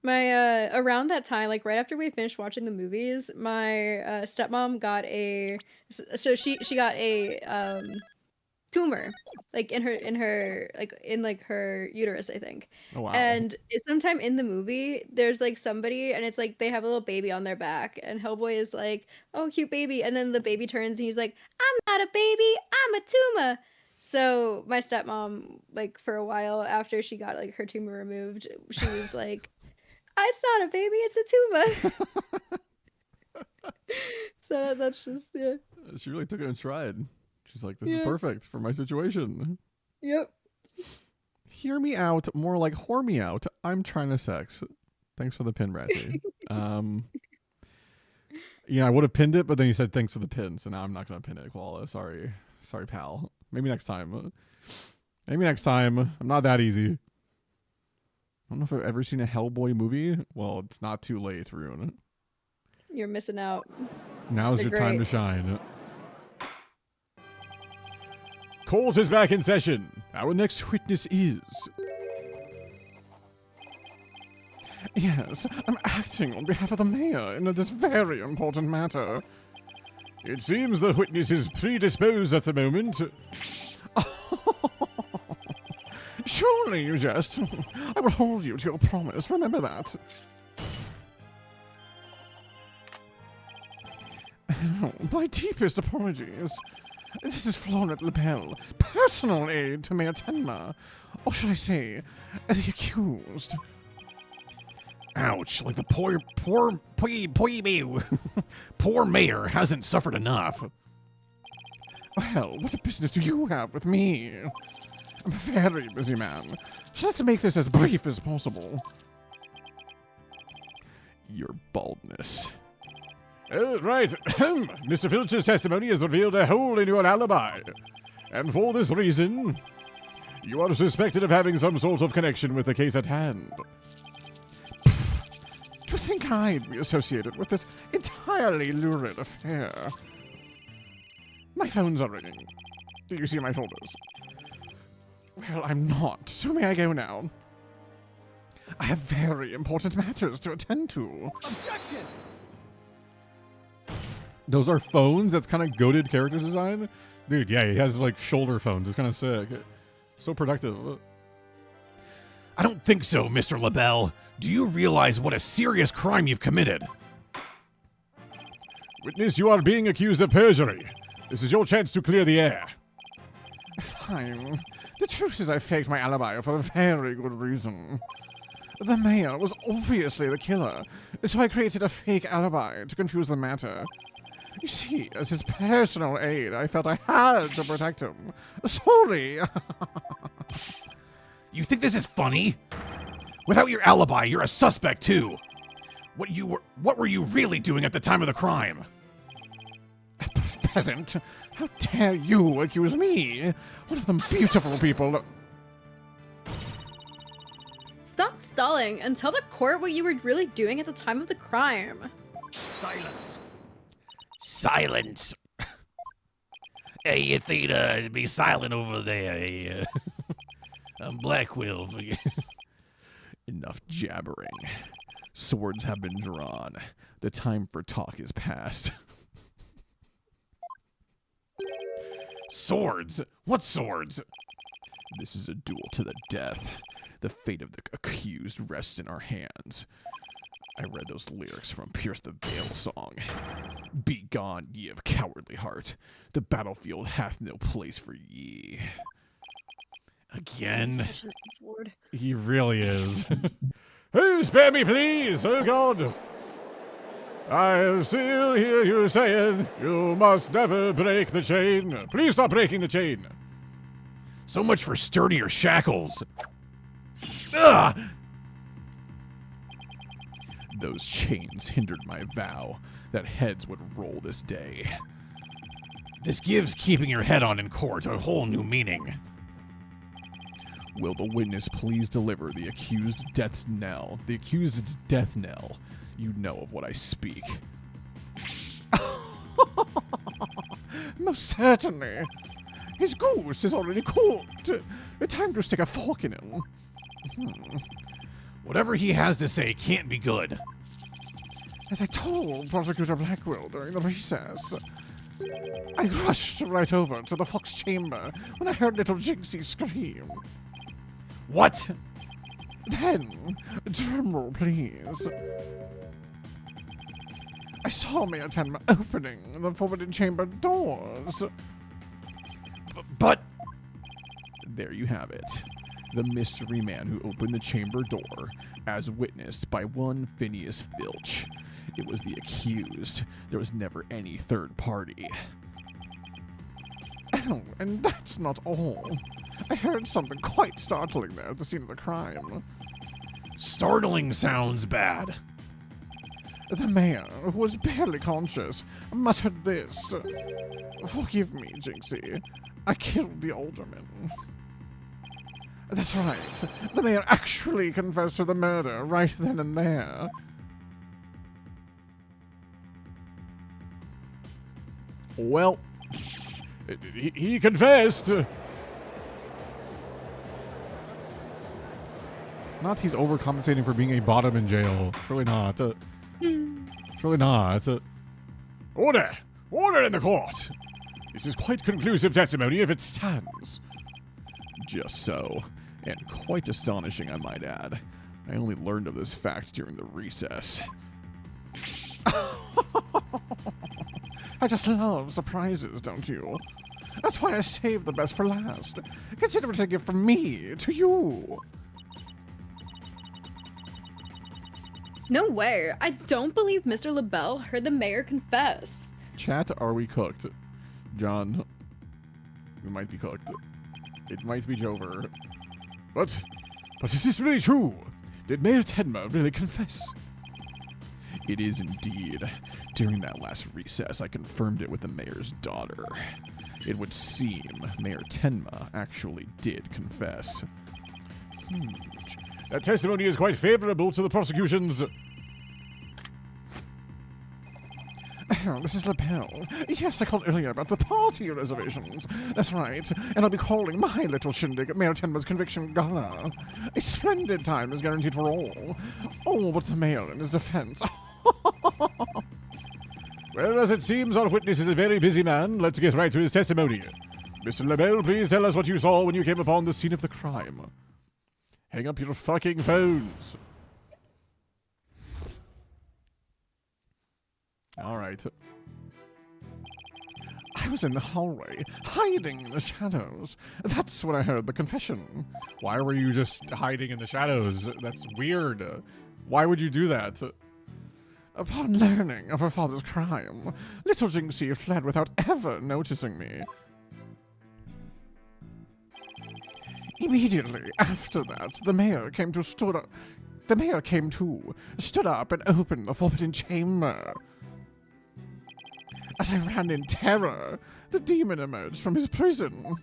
My around that time, like right after we finished watching the movies, my stepmom got she got a tumor, like in her her uterus, I think. Oh wow! And it's sometime in the movie, there's like somebody, and it's like they have a little baby on their back, and Hellboy is like, "Oh, cute baby," and then the baby turns, and he's like, "I'm not a baby, I'm a tumor." So my stepmom, like for a while after she got like her tumor removed, she was like, "It's not a baby, it's a tumor." So that's just, yeah. She really took it in stride. She's like, this is Yeah. perfect for my situation. Yep. Hear me out, more like whore me out. I'm trying to sex. Thanks for the pin, Brassy. Yeah, I would have pinned it, but then you said thanks for the pin, so now I'm not going to pin it, Koala. Sorry, pal. Maybe next time. I'm not that easy. I don't know if I've ever seen a Hellboy movie. Well, it's not too late, Rune. You're missing out. Now's They're your time to great. shine. Court is back in session. Our next witness is... Yes, I'm acting on behalf of the mayor in this very important matter. It seems the witness is predisposed at the moment. Surely you jest. I will hold you to your promise, remember that. Oh, my deepest apologies. This is Florent Lebel, personal aide to Mayor Tenma. Or should I say, the accused. Ouch, like the poor mayor hasn't suffered enough. Well, what business do you have with me? I'm a very busy man, so let's make this as brief as possible. Your baldness. Right. Mr. Filch's testimony has revealed a hole in your alibi. And for this reason, you are suspected of having some sort of connection with the case at hand. Pfft. To think I'd be associated with this entirely lurid affair. My phones are ringing. Do you see my folders? Well, I'm not, so may I go now? I have very important matters to attend to. Objection! Those are phones? That's kind of goated character design? Dude, yeah, he has like shoulder phones. It's kind of sick. So productive. I don't think so, Mr. LaBelle. Do you realize what a serious crime you've committed? Witness, you are being accused of perjury. This is your chance to clear the air. Fine. The truth is I faked my alibi for a very good reason. The mayor was obviously the killer, so I created a fake alibi to confuse the matter. You see, as his personal aide, I felt I had to protect him. Sorry. You think this is funny? Without your alibi, you're a suspect too. What were you really doing at the time of the crime? Peasant, how dare you accuse me, one of them beautiful people. Stop stalling and tell the court what you were really doing at the time of the crime. Silence! Silence. Hey, Athena, be silent over there. Hey, I'm Black Quill. Enough jabbering. Swords have been drawn. The time for talk is past. Swords? What swords? This is a duel to the death. The fate of the accused rests in our hands. I read those lyrics from Pierce the Veil song. Be gone, ye of cowardly heart. The battlefield hath no place for ye. Again? Such an F-word. He really is. Hey, spare me, please! Oh, God! I still hear you saying, you must never break the chain. Please stop breaking the chain. So much for sturdier shackles. Ugh! Those chains hindered my vow that heads would roll this day. This gives keeping your head on in court a whole new meaning. Will the witness please deliver the accused's death knell? The accused's death knell. You know of what I speak. Most certainly. His goose is already cooked. Time to stick a fork in him. Whatever he has to say can't be good. As I told Prosecutor Blackwell during the recess, I rushed right over to the Fox chamber when I heard little Jinxie scream. What? Then, drumroll please, I saw Mayor Tenma opening the forbidden chamber doors. But There you have it. The mystery man who opened the chamber door, as witnessed by one Phineas Filch. It was the accused. There was never any third party. Oh, and that's not all. I heard something quite startling there at the scene of the crime. Startling sounds bad. The mayor, who was barely conscious, muttered this. Forgive me, Jinxie. I killed the alderman. That's right. The mayor actually confessed to the murder right then and there. Well, he confessed. Not he's overcompensating for being a bottom in jail. Surely not. Surely not. Order! Order in the court! This is quite conclusive testimony if it stands. Just so. And quite astonishing, I might add. I only learned of this fact during the recess. I just love surprises, don't you? That's why I saved the best for last. Consider it a gift from me to you. No way. I don't believe Mr. LaBelle heard the mayor confess. Chat, are we cooked? John, we might be cooked. It might be Jover. But is this really true? Did Mayor Tenma really confess? It is indeed. During that last recess, I confirmed it with the mayor's daughter. It would seem Mayor Tenma actually did confess. That testimony is quite favorable to the prosecution's... This is LaBelle. Yes, I called earlier about the party reservations. That's right. And I'll be calling my little shindig at Mayor Tenma's conviction gala. A splendid time is guaranteed for all. All but the mayor in his defense. Well, as it seems our witness is a very busy man, let's get right to his testimony. Mr. LaBelle, please tell us what you saw when you came upon the scene of the crime. Hang up your fucking phones. All right. I was in the hallway, hiding in the shadows. That's when I heard the confession. Why were you just hiding in the shadows? That's weird. Why would you do that? Upon learning of her father's crime, little Jinxie fled without ever noticing me. Immediately after that, the mayor came to, stood up and opened the forbidden chamber. As I ran in terror, the demon emerged from his prison.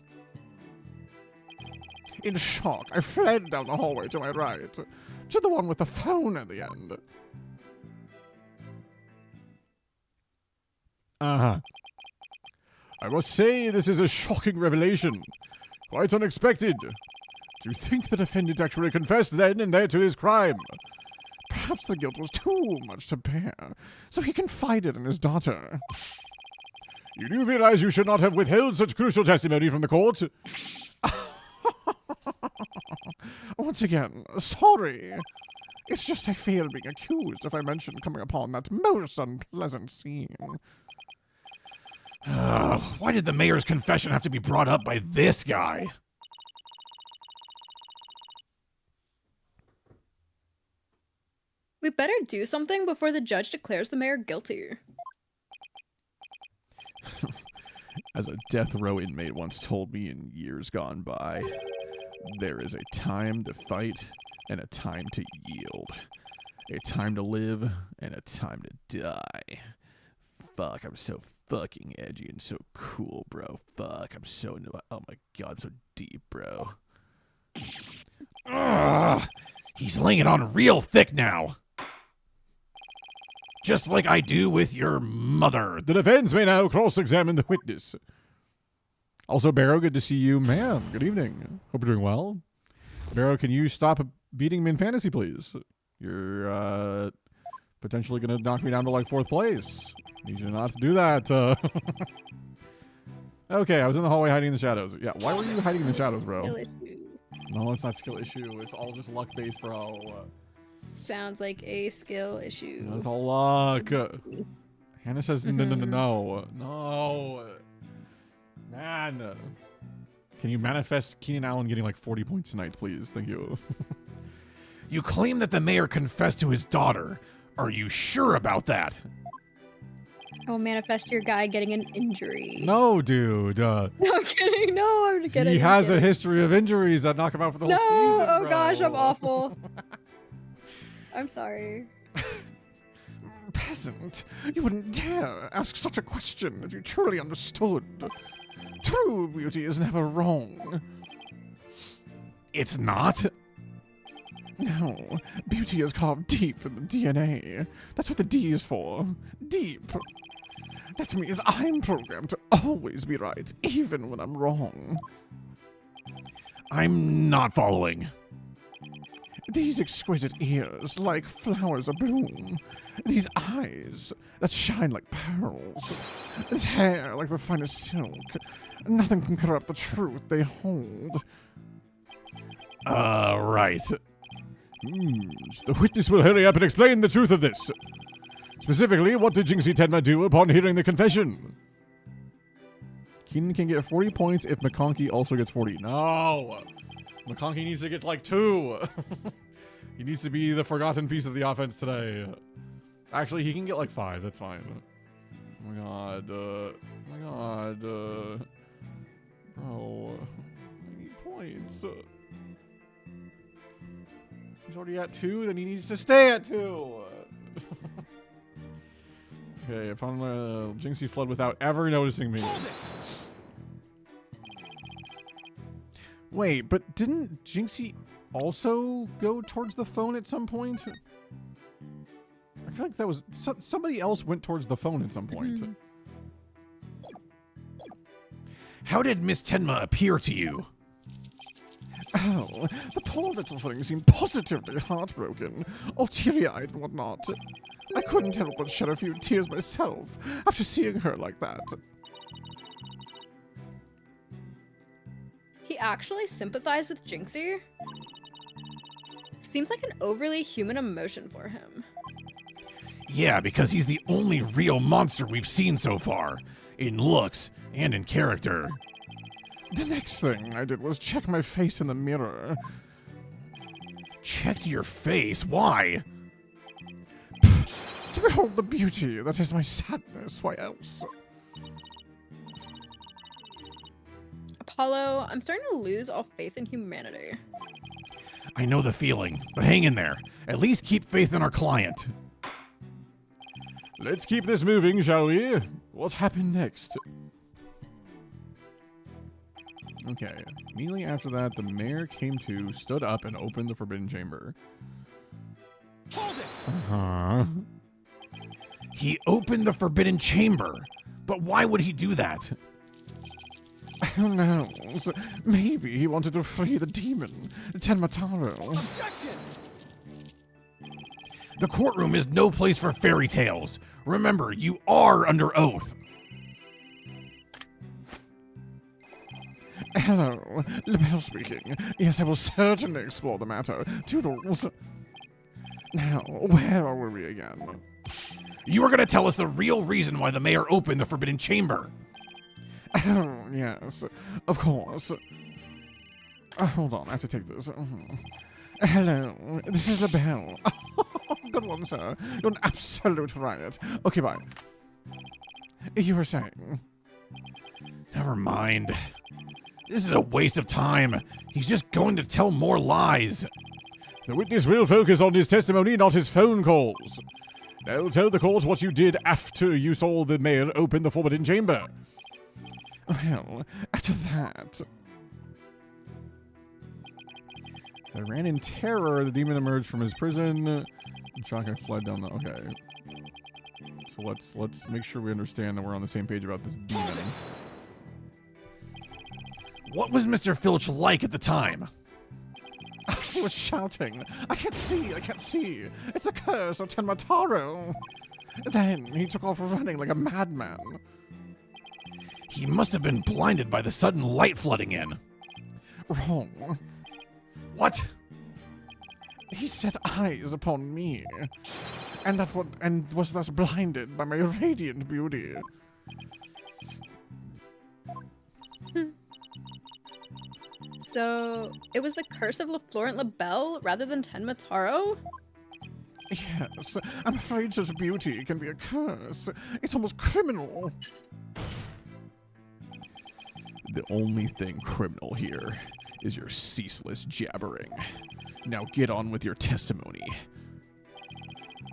In shock, I fled down the hallway to my right, to the one with the phone at the end. Uh-huh. I must say, this is a shocking revelation. Quite unexpected. Do you think the defendant actually confessed then and there to his crime? Perhaps the guilt was too much to bear, so he confided in his daughter. You do realize you should not have withheld such crucial testimony from the court? Once again, sorry. It's just I fear being accused if I mention coming upon that most unpleasant scene. Why did the mayor's confession have to be brought up by this guy? We better do something before the judge declares the mayor guilty. As a death row inmate once told me in years gone by, there is a time to fight and a time to yield. A time to live and a time to die. Fuck, I'm so fucking edgy and so cool, bro. Fuck, I'm so oh my god, I'm so deep, bro. Ugh, he's laying it on real thick now. Just like I do with your mother. The defense may now cross-examine the witness. Also, Barrow, good to see you. Ma'am, good evening. Hope you're doing well. Barrow, can you stop beating me in fantasy, please? You're potentially going to knock me down to like 4th place. Need you not to do that. Okay, I was in the hallway hiding in the shadows. Yeah, why were you hiding in the shadows, bro? No, it's not skill issue. It's all just luck-based, bro. Sounds like a skill issue. That's all luck. Hannah says no. Man. Can you manifest Keenan Allen getting like 40 points tonight, please? Thank you. You claim that the mayor confessed to his daughter, Are you sure about that? I will manifest your guy getting an injury. No, dude. No, I'm kidding. No, I'm kidding. He I'm has a kidding. history of injuries that knock him out for the No, whole season. oh gosh, I'm bro. awful. I'm sorry. Peasant, you wouldn't dare ask such a question if you truly understood. True beauty is never wrong. It's not. No, beauty is carved deep in the DNA. That's what the D is for. Deep. That means I'm programmed to always be right, even when I'm wrong. I'm not following. These exquisite ears, like flowers abloom. These eyes that shine like pearls. This hair like the finest silk. Nothing can corrupt the truth they hold. Right. The witness will hurry up and explain the truth of this. Specifically, what did Jinxie Tenma do upon hearing the confession? Keenan can get 40 points if McConkey also gets 40. No! McConkey needs to get like 2. He needs to be the forgotten piece of the offense today. Actually, he can get like 5. That's fine. Oh my god. Oh my god. Bro. I need points. He's already at 2, then he needs to stay at 2. Okay, upon Jinxie fled without ever noticing me. Wait, but didn't Jinxie also go towards the phone at some point? I feel like that was somebody else went towards the phone at some point. How did Miss Tenma appear to you? Oh, the poor little thing seemed positively heartbroken, all teary-eyed and whatnot. I couldn't help but shed a few tears myself after seeing her like that. He actually sympathized with Jinxie? Seems like an overly human emotion for him. Yeah, because he's the only real monster we've seen so far, in looks and in character. The next thing I did was check my face in the mirror. Checked your face? Why? To behold the beauty that is my sadness, why else? Apollo, I'm starting to lose all faith in humanity. I know the feeling, but hang in there. At least keep faith in our client. Let's keep this moving, shall we? What happened next? Okay, immediately after that, the mayor came to, stood up, and opened the forbidden chamber. Hold it! Uh-huh. He opened the forbidden chamber, but why would he do that? Who knows? Maybe he wanted to free the demon, Tenmataro. Objection! The courtroom is no place for fairy tales. Remember, you are under oath. Hello, Lebel speaking. Yes, I will certainly explore the matter. Toodles. Now, where are we again? You are going to tell us the real reason why the mayor opened the forbidden chamber. Oh, yes, of course. Hold on, I have to take this. Hello, this is Lebel. Good one, sir. You're an absolute riot. Okay, bye. You were saying? Never mind. This is a waste of time. He's just going to tell more lies. The witness will focus on his testimony, not his phone calls. Now tell the court what you did after you saw the mayor open the forbidden chamber. Well, after that... I ran in terror. The demon emerged from his prison. And Shaka fled down the... Okay. So let's make sure we understand that we're on the same page about this demon. What was Mr. Filch like at the time? He was shouting, I can't see! It's a curse of Tenmataro! Then he took off running like a madman. He must have been blinded by the sudden light flooding in. Wrong. What? He set eyes upon me, and was thus blinded by my radiant beauty. So, it was the curse of Florent Lebel rather than Tenmataro? Yes, I'm afraid such beauty can be a curse. It's almost criminal. The only thing criminal here is your ceaseless jabbering. Now get on with your testimony.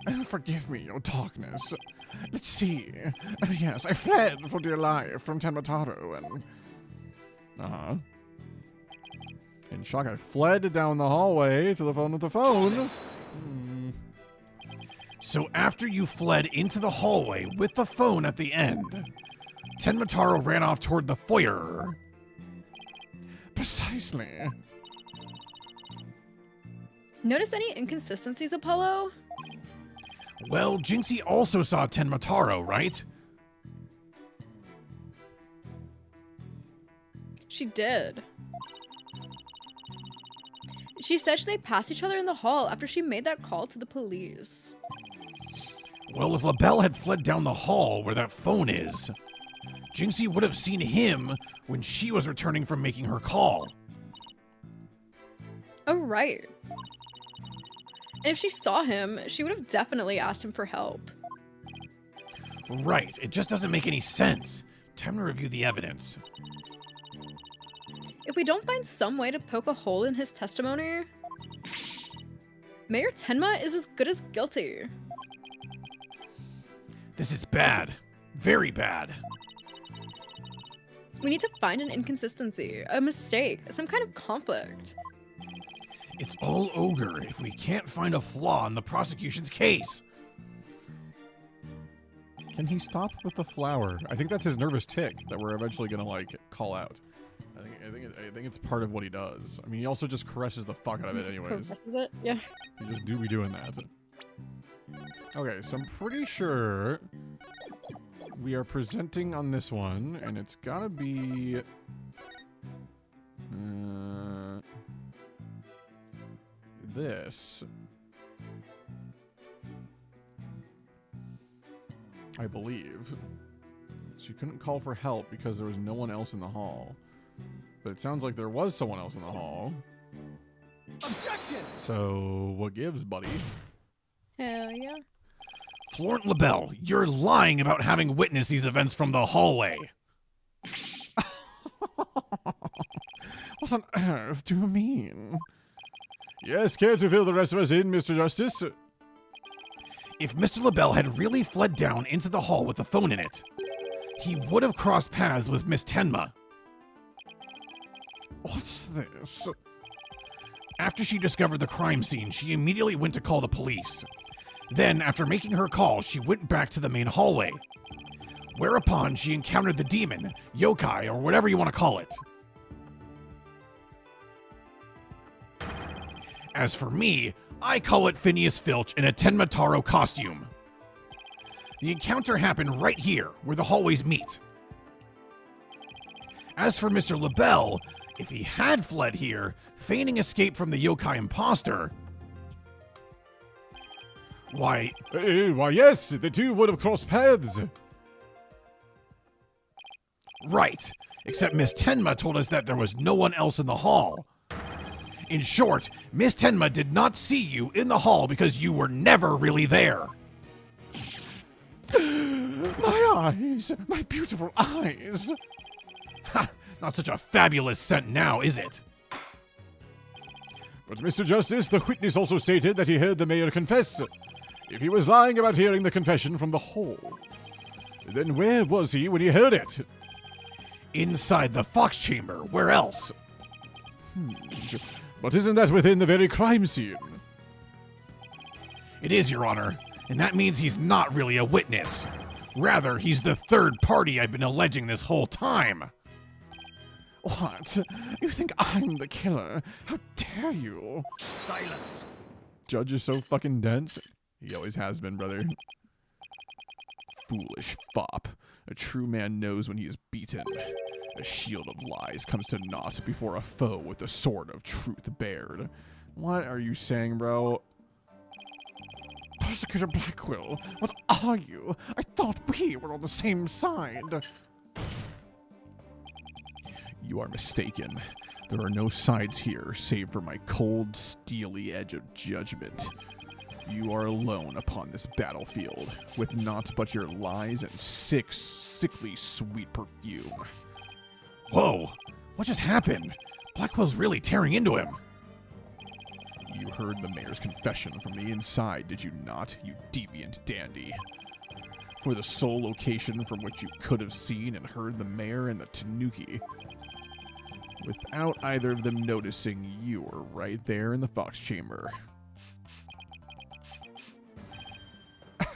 Oh, forgive me, your darkness. Let's see. Oh, yes, I fled for dear life from Tenmataro and... Uh-huh. In shock, I fled down the hallway to the phone with the phone. So after you fled into the hallway with the phone at the end, Tenmataro ran off toward the foyer. Precisely. Notice any inconsistencies, Apollo? Well, Jinxie also saw Tenmataro, right? She did. She said they passed each other in the hall after she made that call to the police. Well, if LaBelle had fled down the hall where that phone is, Jinxie would have seen him when she was returning from making her call. Oh, right. And if she saw him, she would have definitely asked him for help. Right, it just doesn't make any sense. Time to review the evidence. If we don't find some way to poke a hole in his testimony, Mayor Tenma is as good as guilty. This is bad. Very bad. We need to find an inconsistency, a mistake, some kind of conflict. It's all ogre if we can't find a flaw in the prosecution's case. Can he stop with the flower? I think that's his nervous tick that we're eventually gonna like call out. I think it's part of what he does. I mean, he also just caresses the fuck out of it anyways. Caresses it? Yeah. You just do be doing that. Okay, so I'm pretty sure we are presenting on this one, and it's gotta be... this. I believe. She couldn't call for help because there was no one else in the hall. But it sounds like there was someone else in the hall. Objection! So, what gives, buddy? Hell yeah. Florent LaBelle, you're lying about having witnessed these events from the hallway. What on earth do you mean? Yes, care to fill the rest of us in, Mr. Justice? If Mr. LaBelle had really fled down into the hall with the phone in it, he would have crossed paths with Miss Tenma. What's this? After she discovered the crime scene, she immediately went to call the police. Then, after making her call, she went back to the main hallway. Whereupon she encountered the demon, yokai, or whatever you want to call it. As for me, I call it Phineas Filch in a Tenmataro costume. The encounter happened right here, where the hallways meet. As for Mr. LaBelle, if he had fled here, feigning escape from the yokai imposter... Why, yes, the two would have crossed paths. right. Except Miss Tenma told us that there was no one else in the hall. In short, Miss Tenma did not see you in the hall because you were never really there. My eyes, my beautiful eyes. Ha! Not such a fabulous scent now, is it? But, Mr. Justice, the witness also stated that he heard the mayor confess. If he was lying about hearing the confession from the hall, then where was he when he heard it? Inside the Fox Chamber. Where else? But isn't that within the very crime scene? It is, Your Honor, and that means he's not really a witness. Rather, he's the third party I've been alleging this whole time. What? You think I'm the killer? How dare you? Silence! Judge is so fucking dense. He always has been, brother. Foolish fop. A true man knows when he is beaten. A shield of lies comes to naught before a foe with the sword of truth bared. What are you saying, bro? Prosecutor Blackwell, what are you? I thought we were on the same side. You are mistaken. There are no sides here, save for my cold, steely edge of judgment. You are alone upon this battlefield, with naught but your lies and sickly sweet perfume. Whoa! What just happened? Blackwell's really tearing into him. You heard the mayor's confession from the inside, did you not, you deviant dandy? For the sole location from which you could have seen and heard the mayor and the Tanuki. Without either of them noticing, you were right there in the Fox Chamber.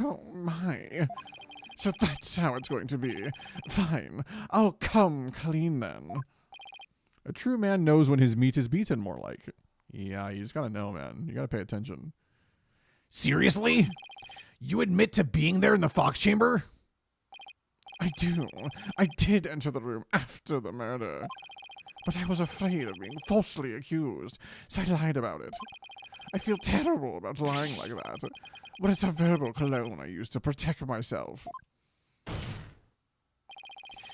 Oh my. So that's how it's going to be. Fine. I'll come clean then. A true man knows when his meat is beaten, more like. Yeah, you just gotta know, man. You gotta pay attention. Seriously? You admit to being there in the Fox Chamber? I do. I did enter the room after the murder. But I was afraid of being falsely accused, so I lied about it. I feel terrible about lying like that. But it's a verbal cologne I use to protect myself.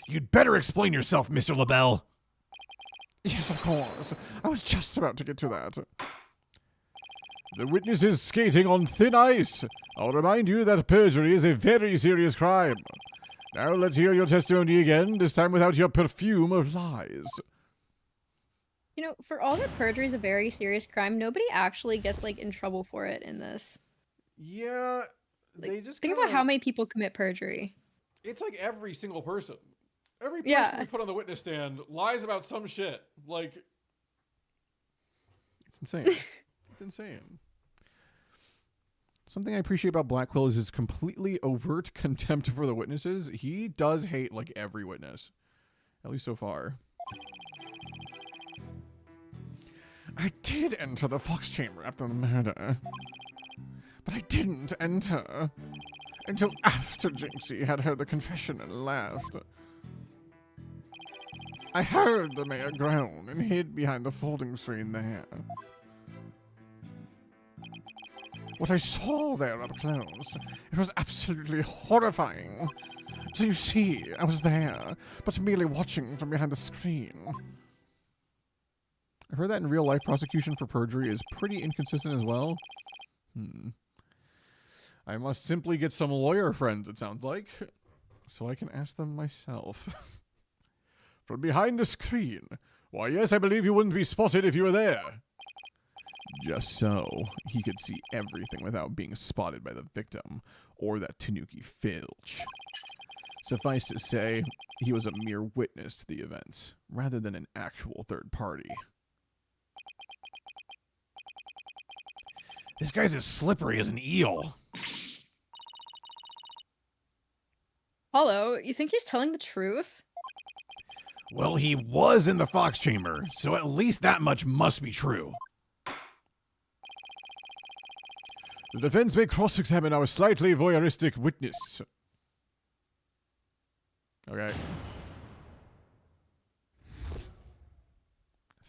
You'd better explain yourself, Mr. LaBelle. Yes, of course. I was just about to get to that. The witness is skating on thin ice. I'll remind you that perjury is a very serious crime. Now let's hear your testimony again, this time without your perfume of lies. You know, for all that perjury is a very serious crime, nobody actually gets, like, in trouble for it in this. Yeah, Like, they just think about how many people commit perjury. It's like every single person. Every person Yeah. we put on the witness stand lies about some shit. Like, it's insane. It's insane. Something I appreciate about Blackwell is his completely overt contempt for the witnesses. He does hate, like, every witness. At least so far. I did enter the Fox Chamber after the murder. But I didn't enter until after Jinxie had heard the confession and left. I heard the mayor groan and hid behind the folding screen there. What I saw there up close, it was absolutely horrifying. So you see, I was there, but merely watching from behind the screen. I've heard that in real life prosecution for perjury is pretty inconsistent as well. I must simply get some lawyer friends, it sounds like, so I can ask them myself. From behind the screen. Why, yes, I believe you wouldn't be spotted if you were there. Just so he could see everything without being spotted by the victim or that Tanuki Filch. Suffice to say, he was a mere witness to the events, rather than an actual third party. This guy's as slippery as an eel. Hollow, you think he's telling the truth? Well, he was in the Fox Chamber, so at least that much must be true. The defense may cross-examine our slightly voyeuristic witness. Okay.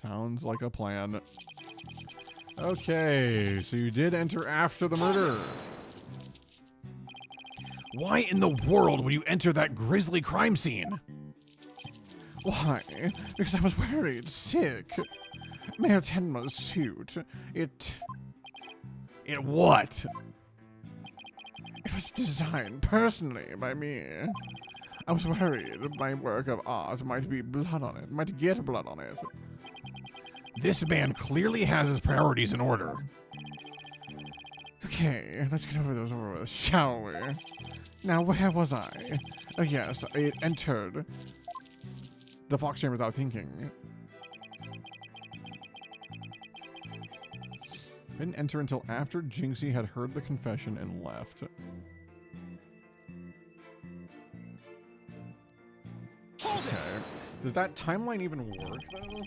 Sounds like a plan. Okay, so you did enter after the murder. Why in the world would you enter that grisly crime scene? Why? Because I was worried, sick. Mayor Tenma's suit, It what? it was designed personally by me. I was worried my work of art might be blood on it, might get blood on it. This man clearly has his priorities in order. Okay, let's get over with, shall we? Now, where was I? Oh yes, I entered the Fox Chamber without thinking. Didn't enter until after Jinxie had heard the confession and left. Okay. Does that timeline even work, though?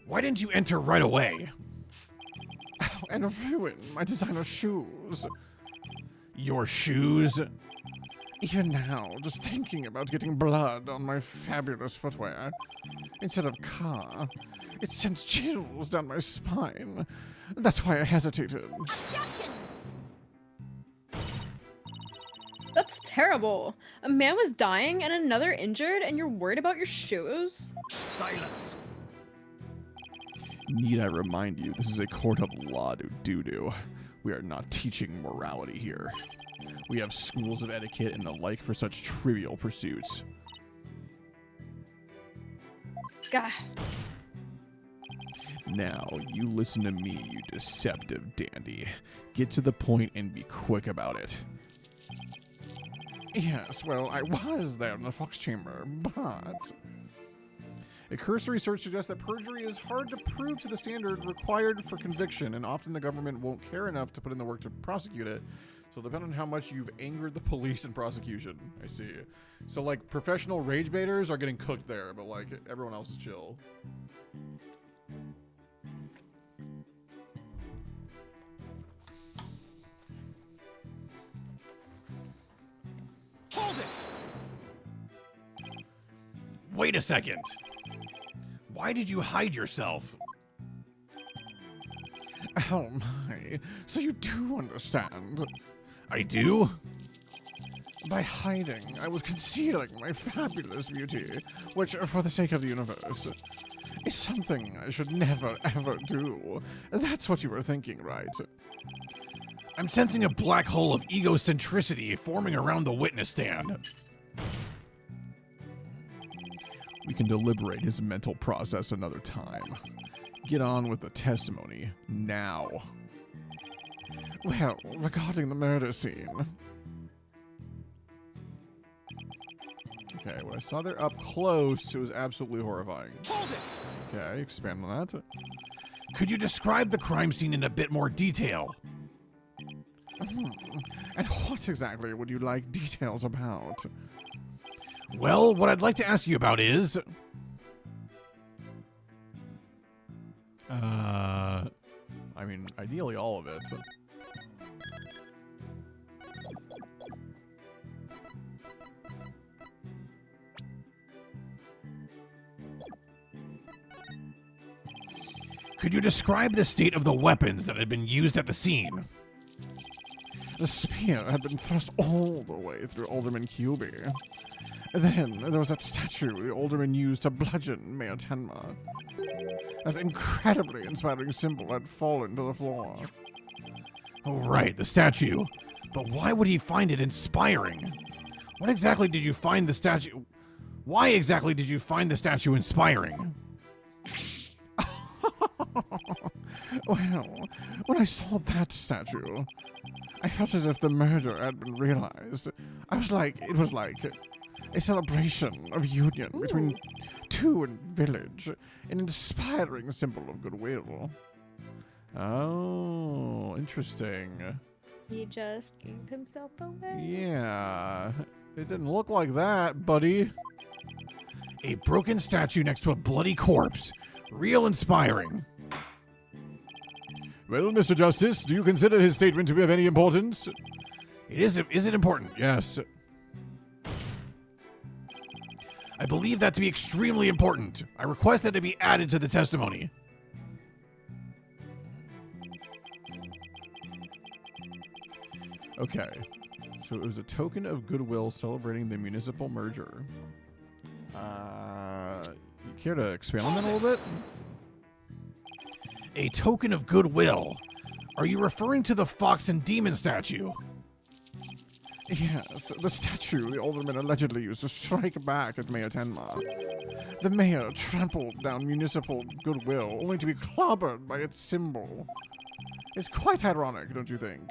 Why didn't you enter right away? Oh, and ruin my designer shoes. Your shoes? Even now, just thinking about getting blood on my fabulous footwear instead of car, it sends chills down my spine. That's why I hesitated. That's terrible. A man was dying and another injured, and you're worried about your shoes? Silence. Need I remind you, this is a court of law, doo-doo. We are not teaching morality here. We have schools of etiquette and the like for such trivial pursuits. Gah. Now, you listen to me, you deceptive dandy. Get to the point and be quick about it. Yes, well, I was there in the Fox Chamber, but... A cursory search suggests that perjury is hard to prove to the standard required for conviction, and often the government won't care enough to put in the work to prosecute it. So depending on how much you've angered the police and prosecution. I see. So, like, professional rage baiters are getting cooked there, but, like, everyone else is chill. Hold it! Wait a second. Why did you hide yourself? Oh my, so you do understand. I do? By hiding, I was concealing my fabulous beauty, which, for the sake of the universe, is something I should never, ever do. That's what you were thinking, right? I'm sensing a black hole of egocentricity forming around the witness stand. We can deliberate his mental process another time. Get on with the testimony, now. Well, regarding the murder scene... Okay, what I saw there up close, it was absolutely horrifying. Hold it! Okay, expand on that. Could you describe the crime scene in a bit more detail? And what exactly would you like details about? Well, what I'd like to ask you about is... I mean, ideally all of it. Could you describe the state of the weapons that had been used at the scene? The spear had been thrust all the way through Alderman Cuby. Then there was that statue the Alderman used to bludgeon Mayor Tenma. That incredibly inspiring symbol had fallen to the floor. Oh, right, the statue. But why would he find it inspiring? What exactly did you find the statue... Why exactly did you find the statue inspiring? Well, when I saw that statue, I felt as if the murder had been realized. It was like a celebration of union between two and village, an inspiring symbol of goodwill. Oh, interesting. He just gave himself away. Yeah, it didn't look like that, buddy. A broken statue next to a bloody corpse. Real inspiring. Well, Mr. Justice, do you consider his statement to be of any importance? Is it important? Yes. I believe that to be extremely important. I request that it be added to the testimony. Okay. So it was a token of goodwill celebrating the municipal merger. You care to expand on that a little bit? A token of goodwill. Are you referring to the fox and demon statue? Yes, the statue the alderman allegedly used to strike back at Mayor Tenma. The mayor trampled down municipal goodwill only to be clobbered by its symbol. It's quite ironic, don't you think?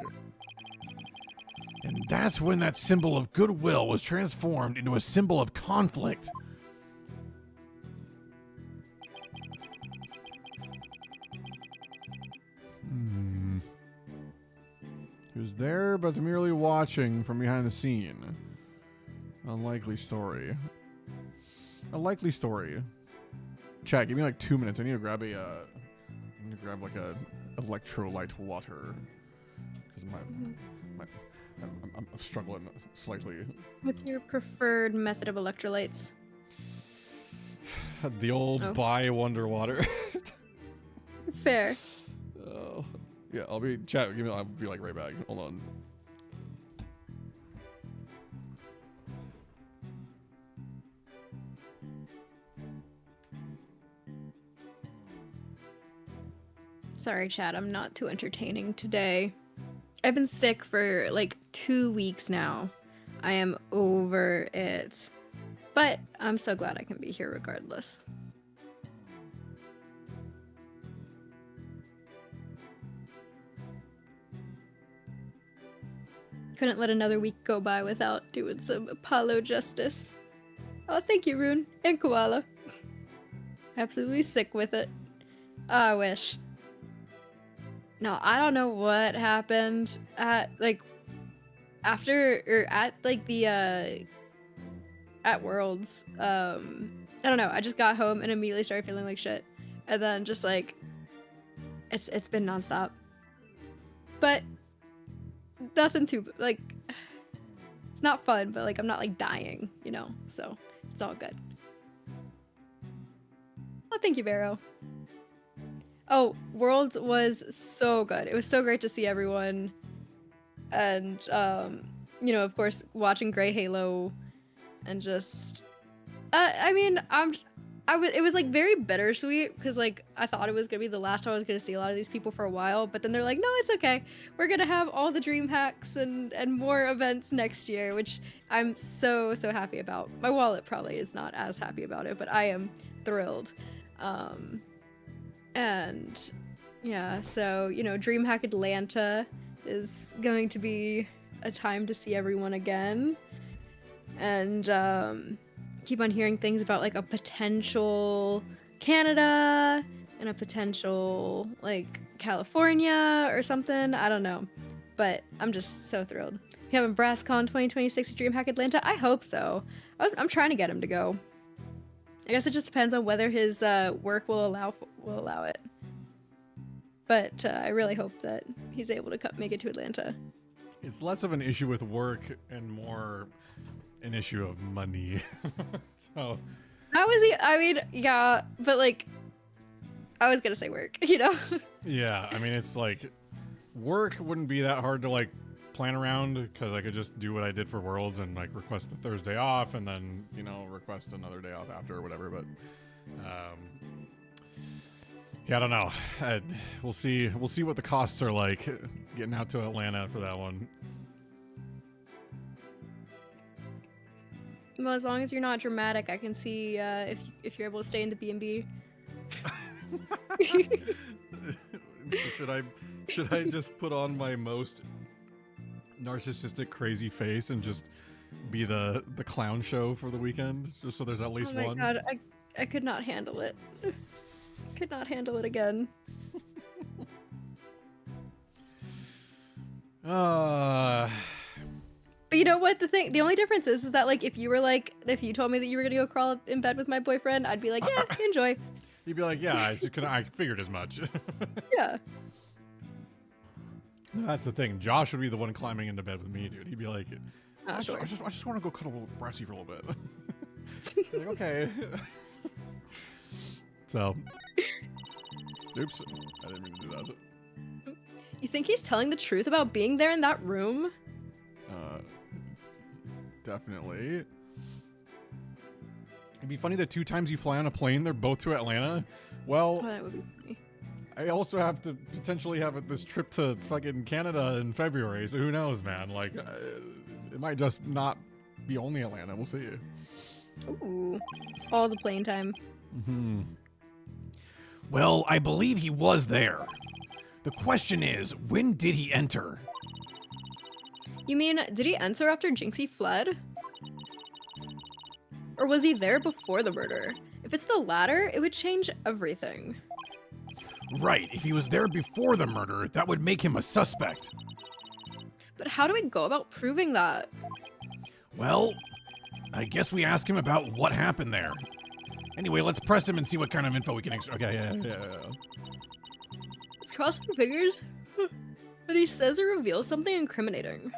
And that's when that symbol of goodwill was transformed into a symbol of conflict. He was there, but merely watching from behind the scene. Unlikely story. A likely story. Chat, give me like 2 minutes. I need to grab like a electrolyte water. Because I'm struggling slightly. What's your preferred method of electrolytes? The old buy Wonder Water. Fair. Oh. Yeah, I'll be like right back. Hold on. Sorry, Chad, I'm not too entertaining today. I've been sick for like 2 weeks now. I am over it. But I'm so glad I can be here regardless. Couldn't let another week go by without doing some Apollo justice. Oh, thank you, Rune. And Koala. Absolutely sick with it. Oh, I wish. No, I don't know what happened at, like, after, or at, like, the, at Worlds. I don't know. I just got home and immediately started feeling like shit. And then just, like, it's been nonstop. But nothing too, like, it's not fun, but, like, I'm not, like, dying, you know? So, it's all good. Oh, thank you, Vero. Oh, Worlds was so good. It was so great to see everyone. And, you know, of course, watching Grey Halo and just, I mean, it was like very bittersweet because like I thought it was gonna be the last time I was gonna see a lot of these people for a while, but then they're like, no, it's okay. We're gonna have all the dream hacks and more events next year, which I'm so happy about. My wallet probably is not as happy about it, but I am thrilled. And yeah, so you know, DreamHack Atlanta is going to be a time to see everyone again. And keep on hearing things about like a potential Canada and a potential like California or something. I don't know, but I'm just so thrilled. We have a BrassCon 2026 at DreamHack Atlanta. I hope so. I'm trying to get him to go. I guess it just depends on whether his work will allow it. But I really hope that he's able to make it to Atlanta. It's less of an issue with work and more an issue of money. So that was I mean, yeah, but like I was gonna say work, you know? yeah, I mean, it's like work wouldn't be that hard to like plan around because I could just do what I did for Worlds and like request the Thursday off and then, you know, request another day off after or whatever. But yeah, I don't know. We'll see what the costs are like getting out to Atlanta for that one. Well, as long as you're not dramatic, I can see if you're able to stay in the B&B. Should I just put on my most narcissistic crazy face and just be the clown show for the weekend just so there's at least one? Oh my god, I could not handle it. Could not handle it again. But you know what? The only difference is that like if you told me that you were gonna go crawl in bed with my boyfriend, I'd be like, yeah, enjoy. You'd be like, yeah, I figured as much. Yeah. That's the thing. Josh would be the one climbing into bed with me, dude. He'd be like, Sure. I just want to go cuddle with Brassy for a little bit. Like, okay. So, oops, I didn't mean to do that. You think he's telling the truth about being there in that room? Definitely. It'd be funny that 2 times you fly on a plane, they're both to Atlanta. Well, Oh, that would be funny. I also have to potentially have this trip to fucking Canada in February, so who knows, man? Like, it might just not be only Atlanta. We'll see. Ooh, all the plane time. Mm-hmm. Well, I believe he was there. The question is, when did he enter? You mean, did he enter after Jinxie fled? Or was he there before the murder? If it's the latter, it would change everything. Right, if he was there before the murder, that would make him a suspect. But how do we go about proving that? Well, I guess we ask him about what happened there. Anyway, let's press him and see what kind of info we can Okay, yeah. Let's cross our fingers. But he says or reveals something incriminating.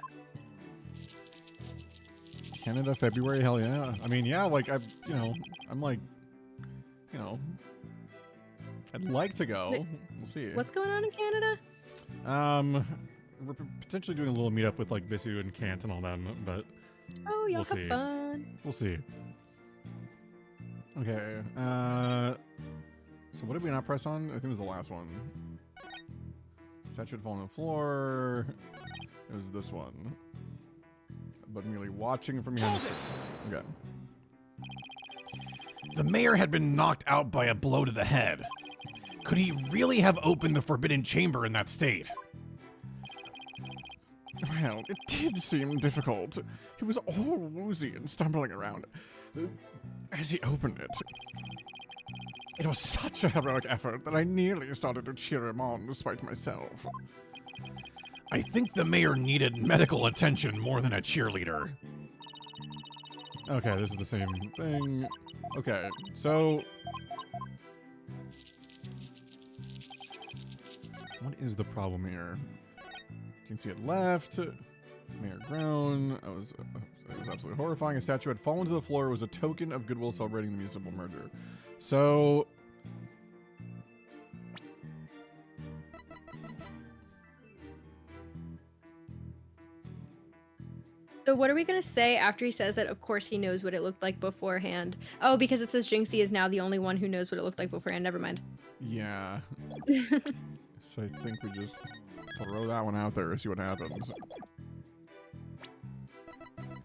Canada, February, hell yeah. I mean, yeah, like, I'm like, I'd like to go. Wait, we'll see. What's going on in Canada? We're potentially doing a little meetup with, like, Bissu and Kant and all them, but Oh, y'all we'll have see. fun. We'll see. Okay, so what did we not press on? I think it was the last one. Statue had fallen on the floor. It was this one. But merely watching from behind the screen. Okay. The mayor had been knocked out by a blow to the head. Could he really have opened the forbidden chamber in that state? Well, it did seem difficult. He was all woozy and stumbling around as he opened it. It was such a heroic effort that I nearly started to cheer him on despite myself. I think the mayor needed medical attention more than a cheerleader. Okay, this is the same thing. Okay, so... what is the problem here? You can see it left. Mayor grown. It was absolutely horrifying. A statue had fallen to the floor. It was a token of goodwill celebrating the municipal murder. So... So what are we going to say after he says that, of course, he knows what it looked like beforehand? Oh, because it says Jinxie is now the only one who knows what it looked like beforehand. Never mind. yeah. So I think we just throw that one out there and see what happens.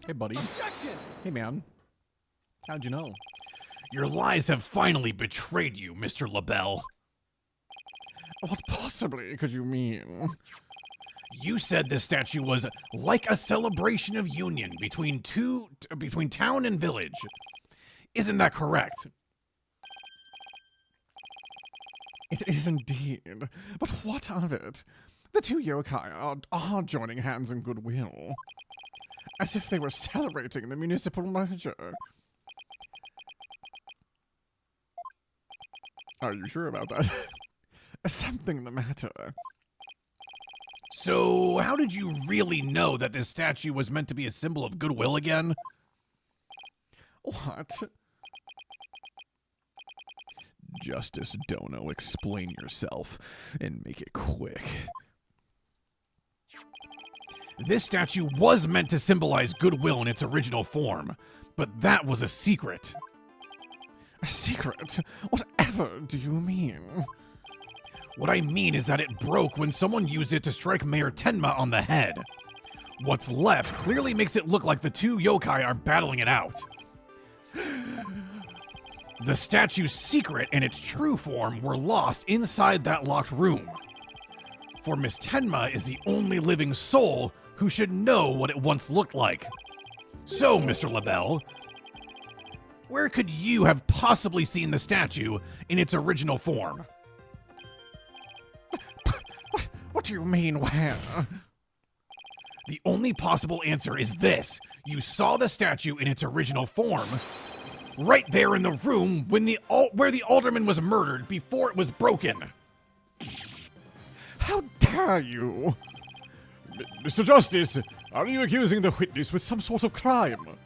Hey, buddy. Objection! Hey, man. How'd you know? Your lies have finally betrayed you, Mr. LaBelle. What possibly could you mean? You said this statue was like a celebration of union between between town and village. Isn't that correct? It is indeed. But what of it? The two yokai are joining hands in goodwill. As if they were celebrating the municipal merger. Are you sure about that? Something the matter. So, how did you really know that this statue was meant to be a symbol of goodwill again? What? Justice Dono, explain yourself, and make it quick. This statue was meant to symbolize goodwill in its original form, but that was a secret. A secret? Whatever do you mean? What I mean is that it broke when someone used it to strike Mayor Tenma on the head. What's left clearly makes it look like the two yokai are battling it out. The statue's secret and its true form were lost inside that locked room. For Miss Tenma is the only living soul who should know what it once looked like. So, Mr. LaBelle, where could you have possibly seen the statue in its original form? What do you mean, where? The only possible answer is this. You saw the statue in its original form, right there in the room when where the alderman was murdered before it was broken. How dare you? Mr. Justice, are you accusing the witness with some sort of crime?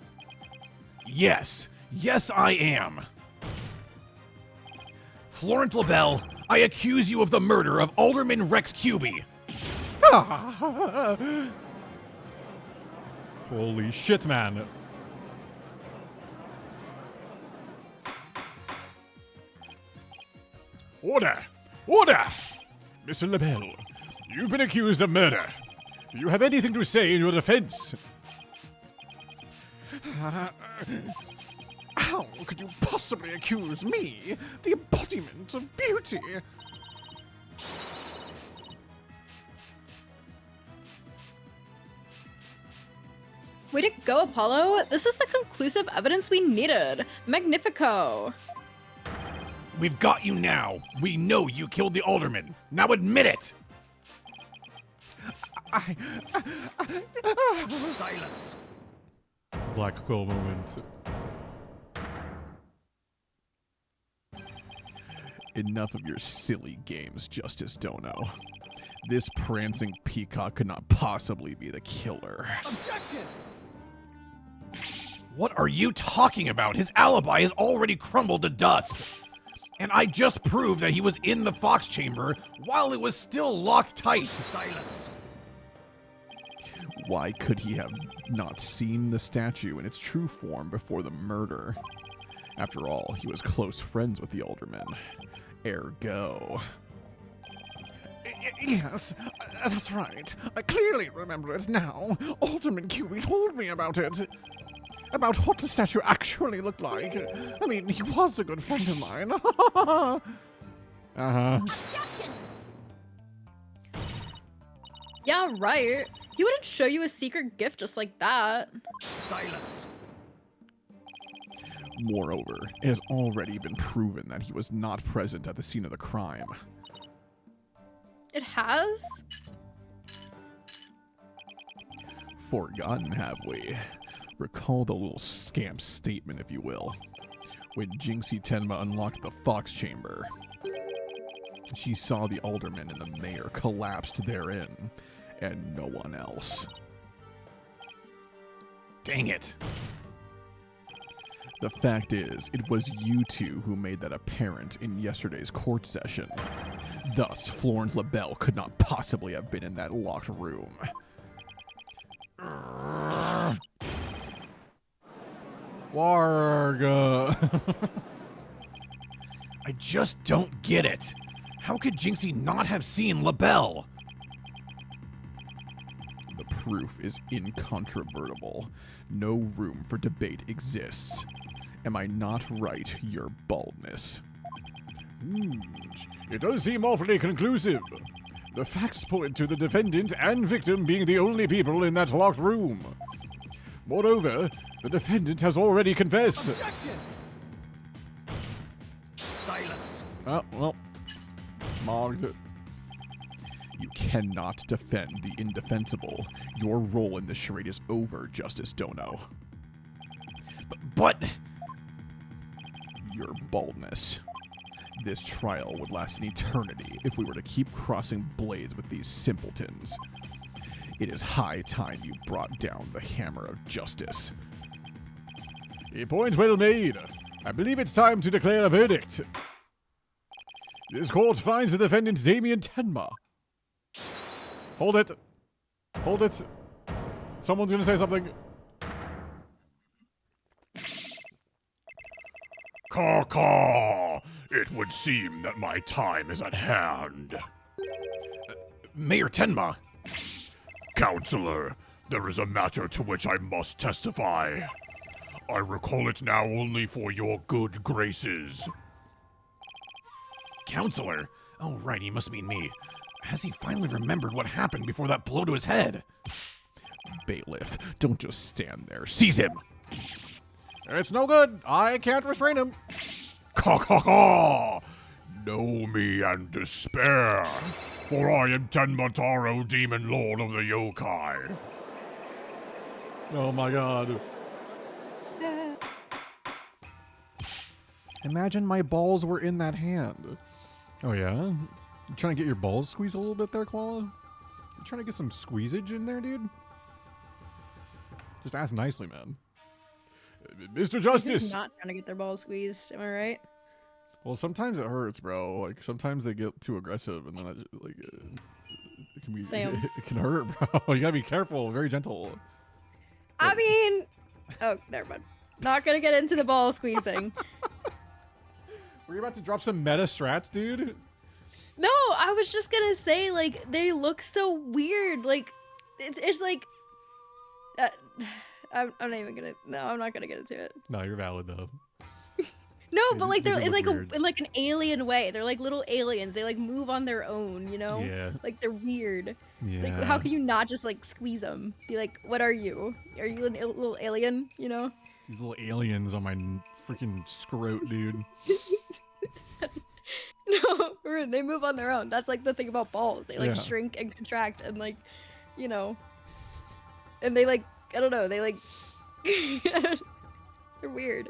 Yes. Yes, I am. Florent LaBelle, I accuse you of the murder of Alderman Rex Cuby. Holy shit, man. Order! Order! Mr. LaBelle, you've been accused of murder. Do you have anything to say in your defense? How could you possibly accuse me, the embodiment of beauty? Way to go, Apollo. This is the conclusive evidence we needed. Magnifico. We've got you now. We know you killed the alderman. Now admit it! Silence. Black Quill moment. Enough of your silly games, Justice Dono. This prancing peacock could not possibly be the killer. Objection! What are you talking about? His alibi has already crumbled to dust. And I just proved that he was in the Fox chamber while it was still locked tight. Silence. Why could he have not seen the statue in its true form before the murder? After all, he was close friends with the alderman. Ergo. Yes, that's right. I clearly remember it now. Alderman Cuey told me about it. About what the statue actually looked like. I mean, he was a good friend of mine. Uh-huh. Objection! Yeah, right. He wouldn't show you a secret gift just like that. Silence! Moreover, it has already been proven that he was not present at the scene of the crime. It has? Forgotten, have we? Recall the little scamp statement, if you will. When Jinxie Tenma unlocked the Fox Chamber, she saw the alderman and the mayor collapsed therein, and no one else. Dang it. The fact is, it was you two who made that apparent in yesterday's court session. Thus, Florence LaBelle could not possibly have been in that locked room. Warga. I just don't get it. How could Jinxie not have seen LaBelle? The proof is incontrovertible. No room for debate exists. Am I not right, your baldness? It does seem awfully conclusive. The facts point to the defendant and victim being the only people in that locked room. Moreover, the defendant has already confessed. Objection! Silence! Oh, well. Marked it. You cannot defend the indefensible. Your role in this charade is over, Justice Dono. But Your baldness. This trial would last an eternity if we were to keep crossing blades with these simpletons. It is high time you brought down the hammer of justice. A point well made. I believe it's time to declare a verdict. This court finds the defendant Damien Tenma. Hold it. Hold it. Someone's gonna say something. Caw-caw! It would seem that my time is at hand. Mayor Tenma, Counselor, there is a matter to which I must testify. I recall it now only for your good graces. Counselor? Oh, right, he must mean me. Has he finally remembered what happened before that blow to his head? Bailiff, don't just stand there. Seize him! It's no good. I can't restrain him. Caw-caw-caw! Know me and despair, for I am Tenmataro, Demon Lord of the Yokai. Oh my god. Imagine my balls were in that hand. Oh yeah? You trying to get your balls squeezed a little bit there, Koala? You trying to get some squeezage in there, dude? Just ask nicely, man. Mr. They're Justice! not trying to get their balls squeezed. Am I right? Well, sometimes it hurts, bro. Like, sometimes they get too aggressive, and then it can be... Damn. It can hurt, bro. You gotta be careful. Very gentle. I mean, oh, never mind. Not gonna get into the ball squeezing. Were you about to drop some meta strats, dude? No, I was just gonna say, like, they look so weird. Like, it's like, I'm not even gonna. No, I'm not gonna get into it. No, you're valid though. No, They but do- like they they're do in look like weird. in like an alien way. They're like little aliens. They like move on their own. You know? Yeah. Like they're weird. Yeah. Like how can you not just like squeeze them? Be like, what are you? Are you a little alien? You know? These little aliens on my freaking scrote, dude. No, Rude, they move on their own. That's like the thing about balls. They like Yeah. shrink and contract and like, you know, and they like I don't know. They like they're weird.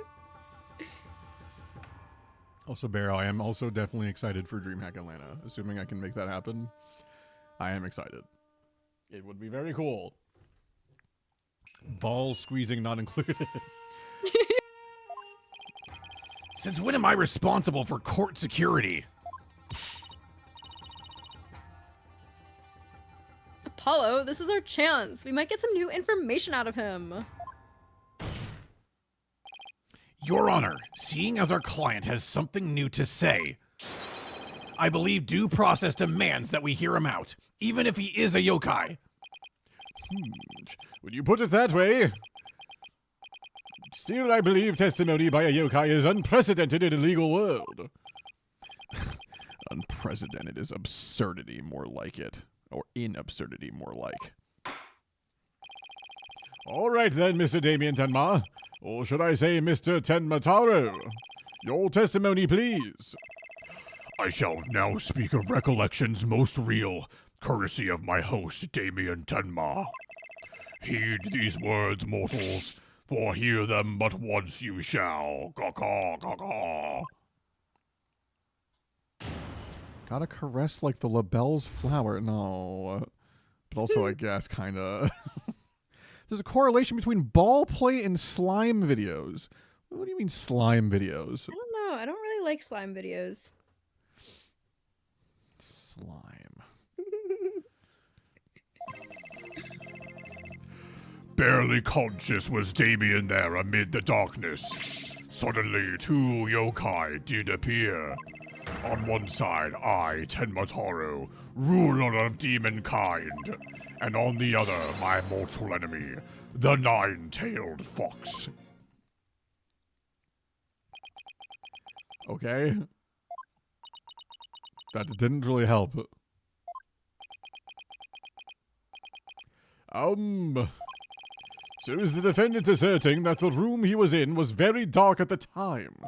Also, Barrow, I am also definitely excited for DreamHack Atlanta. Assuming I can make that happen, I am excited. It would be very cool. Ball squeezing not included. Since when am I responsible for court security? Apollo, this is our chance. We might get some new information out of him. Your Honor, seeing as our client has something new to say, I believe due process demands that we hear him out, even if he is a yokai. When you put it that way, still I believe testimony by a yokai is unprecedented in a legal world. Unprecedented is absurdity, more like it. Or inabsurdity, more like. All right then, Mr. Damien Tenma. Or should I say Mr. Tenmataro? Your testimony, please. I shall now speak of recollections most real, courtesy of my host, Damien Tenma. Heed these words, mortals, for hear them but once you shall. Caw-caw, caw-caw. Gotta caress like the labelle's flower. No. But also, I guess, kinda. There's a correlation between ball play and slime videos. What do you mean slime videos? I don't know. I don't really like slime videos. Slime. Barely conscious was Damien there amid the darkness. Suddenly, 2 yokai did appear. On one side, I, Tenmataro, ruler of demon kind, and on the other, my mortal enemy, the 9-tailed fox. Okay. That didn't really help. So is the defendant asserting that the room he was in was very dark at the time?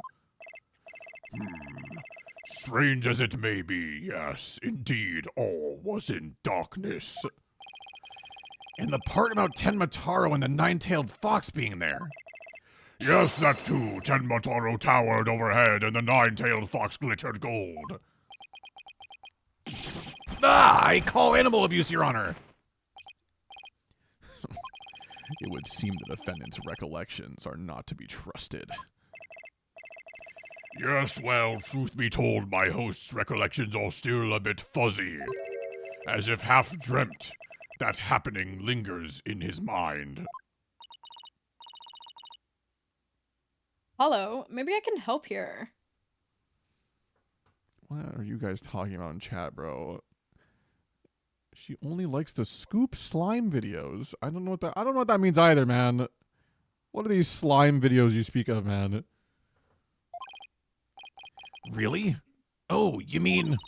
Strange as it may be, yes, indeed, all was in darkness. And the part about Tenmataro and the 9-tailed fox being there. Yes, that too. Tenmataro towered overhead, and the 9-tailed fox glittered gold. Ah, I call animal abuse, Your Honor. It would seem the defendant's recollections are not to be trusted. Yes, well, truth be told, my host's recollections are still a bit fuzzy. As if half dreamt, that happening lingers in his mind. Hello, maybe I can help here. What are you guys talking about in chat, bro? She only likes to scoop slime videos. I don't know what that means either, man. What are these slime videos you speak of, man? Really? Oh, you mean...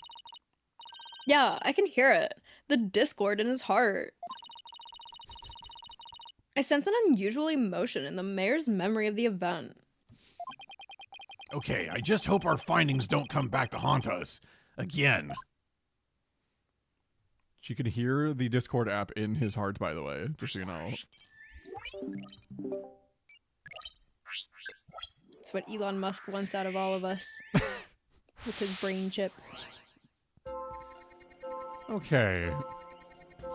Yeah, I can hear it. The discord in his heart. I sense an unusual emotion in the mayor's memory of the event. Okay, I just hope our findings don't come back to haunt us. Again. She could hear the Discord app in his heart, by the way, just so you know. It's what Elon Musk wants out of all of us. With his brain chips. Okay.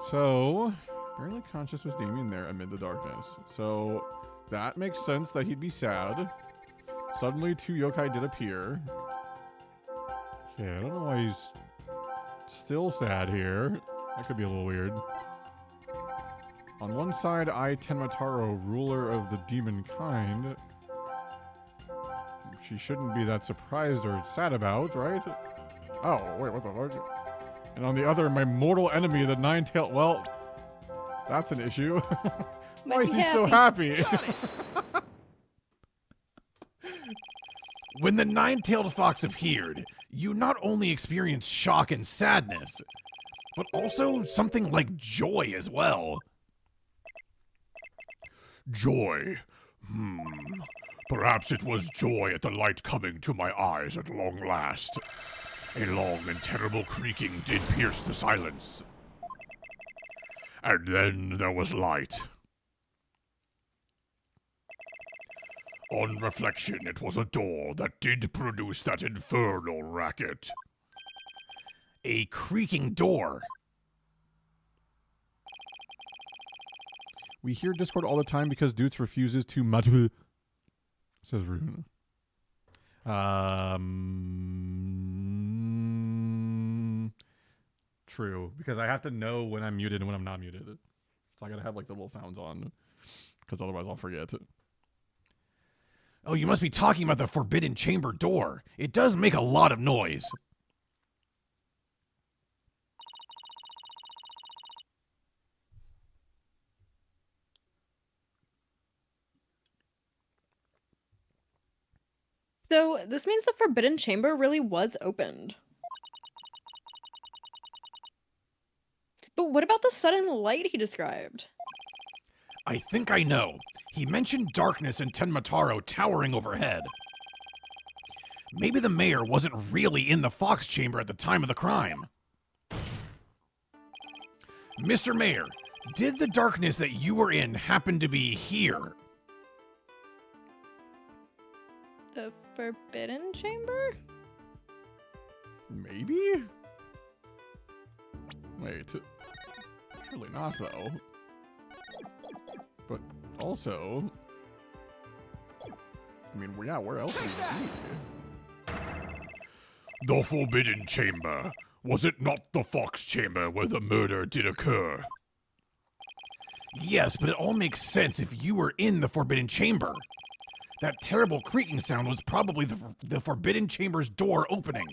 So, barely conscious was Damien there amid the darkness. So, that makes sense that he'd be sad. Suddenly, 2 yokai did appear. Okay, I don't know why he's still sad here. That could be a little weird. On one side, I, Tenmataro, ruler of the demon kind. She shouldn't be that surprised or sad about, right? Oh, wait, what the fuck? And on the other, my mortal enemy, the 9-tailed... Well, that's an issue. Why is he so happy? When the 9-tailed fox appeared, you not only experienced shock and sadness, but also something like joy as well. Joy. Perhaps it was joy at the light coming to my eyes at long last. A long and terrible creaking did pierce the silence. And then there was light. On reflection, it was a door that did produce that infernal racket. A creaking door. We hear Discord all the time because Doots refuses to matu. Says Rune. True, because I have to know when I'm muted and when I'm not muted. So I gotta have like the little sounds on, because otherwise I'll forget. Oh, you must be talking about the Forbidden Chamber door. It does make a lot of noise. So this means the Forbidden Chamber really was opened. But what about the sudden light he described? I think I know. He mentioned darkness and Tenmataro towering overhead. Maybe the mayor wasn't really in the Fox Chamber at the time of the crime. Mr. Mayor, did the darkness that you were in happen to be here? The Forbidden Chamber? Maybe? Wait. Surely not, though. But also... I mean, yeah, where else would he be? The Forbidden Chamber. Was it not the Fox Chamber where the murder did occur? Yes, but it all makes sense if you were in the Forbidden Chamber. That terrible creaking sound was probably the Forbidden Chamber's door opening.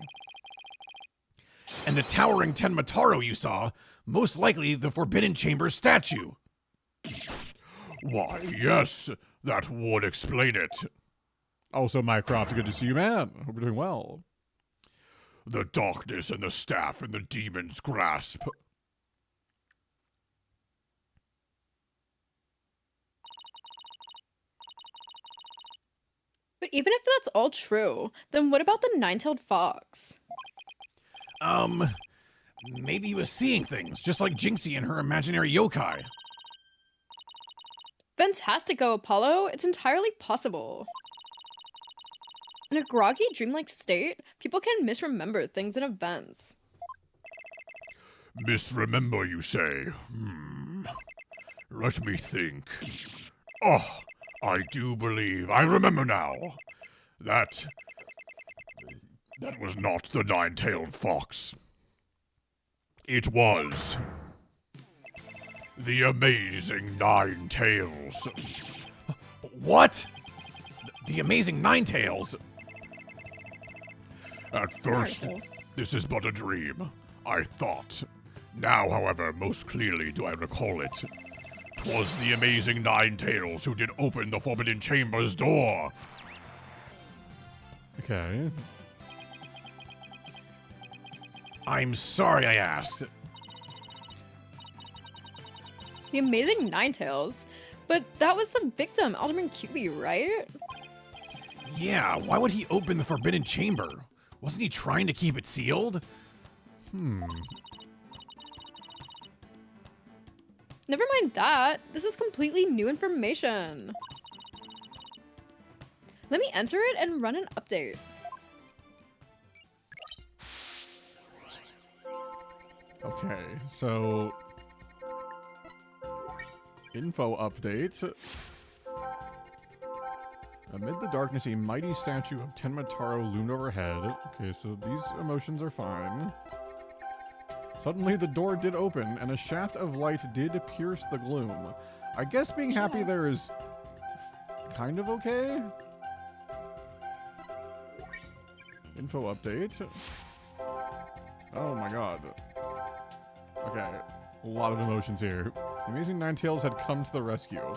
And the towering Tenmataro you saw, most likely the Forbidden Chamber's statue. Why, yes, that would explain it. Also, Mycroft, good to see you, man. Hope you're doing well. The darkness and the staff in the demon's grasp. But even if that's all true, then what about the nine-tailed fox? Maybe he was seeing things, just like Jinxie and her imaginary yokai. Fantastico, Apollo! It's entirely possible. In a groggy, dreamlike state, people can misremember things and events. Misremember, you say? Let me think. Oh, I do believe I remember now. That was not the nine-tailed fox. It was the amazing Nine Tails. What? The amazing Nine Tails? At first, this is but a dream, I thought. Now, however, most clearly do I recall it. 'Twas the amazing Nine Tails who did open the Forbidden Chamber's door. Okay. I'm sorry I asked. The amazing Ninetales. But that was the victim, Alderman Cubie, right? Yeah, why would he open the Forbidden Chamber? Wasn't he trying to keep it sealed? Never mind that. This is completely new information. Let me enter it and run an update. Okay, so... Info update. Amid the darkness, a mighty statue of Tenmataro loomed overhead. Okay, so these emotions are fine. Suddenly, the door did open, and a shaft of light did pierce the gloom. I guess being happy there is kind of okay? Info update. Oh my god. Okay, a lot of emotions here. The amazing Ninetales had come to the rescue.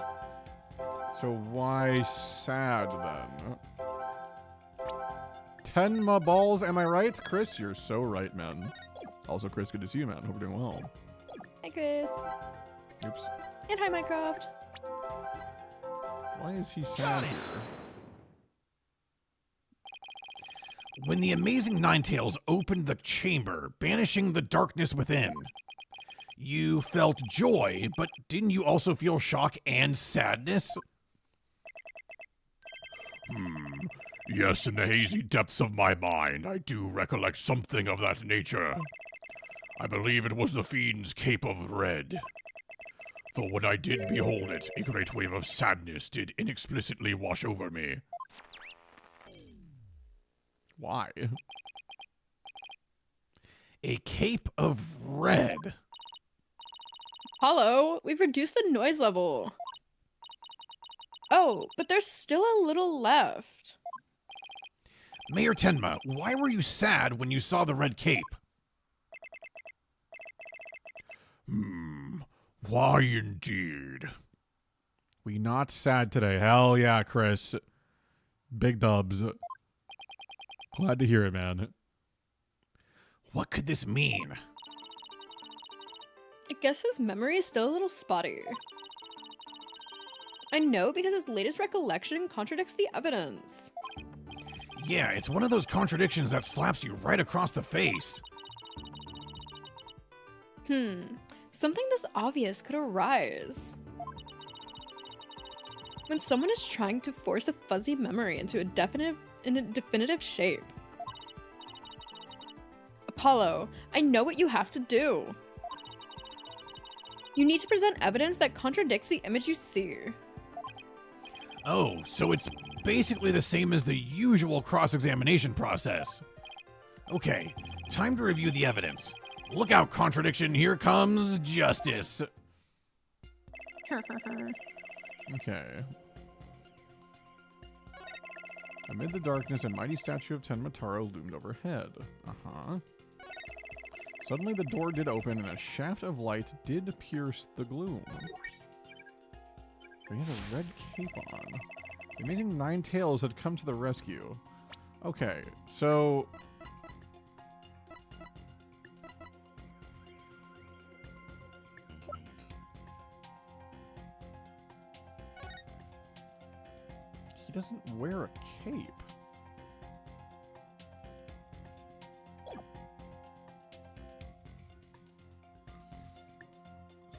So why sad then? Tenma balls, am I right? Chris, you're so right, man. Also, Chris, good to see you, man. Hope you're doing well. Hi, Chris. Oops. And hi, Minecraft. Why is he sad here? When the amazing Ninetales opened the chamber, banishing the darkness within, you felt joy, but didn't you also feel shock and sadness? Yes, in the hazy depths of my mind, I do recollect something of that nature. I believe it was the fiend's cape of red. For when I did behold it, a great wave of sadness did inexplicitly wash over me. Why? A cape of red. Apollo, we've reduced the noise level. Oh, but there's still a little left. Mayor Tenma, why were you sad when you saw the red cape? Why indeed? We not sad today. Hell yeah, Chris. Big dubs. Glad to hear it, man. What could this mean? I guess his memory is still a little spotty. I know because his latest recollection contradicts the evidence. Yeah, it's one of those contradictions that slaps you right across the face. Something this obvious could arise. When someone is trying to force a fuzzy memory into a definitive shape. Apollo, I know what you have to do. You need to present evidence that contradicts the image you see. Oh, so it's basically the same as the usual cross-examination process. Okay, time to review the evidence. Look out, contradiction, here comes justice. Okay. Amid the darkness, a mighty statue of Tenmataro loomed overhead. Uh-huh. Suddenly the door did open, and a shaft of light did pierce the gloom. He had a red cape on. The amazing Nine Tails had come to the rescue. Okay, so... he doesn't wear a cape.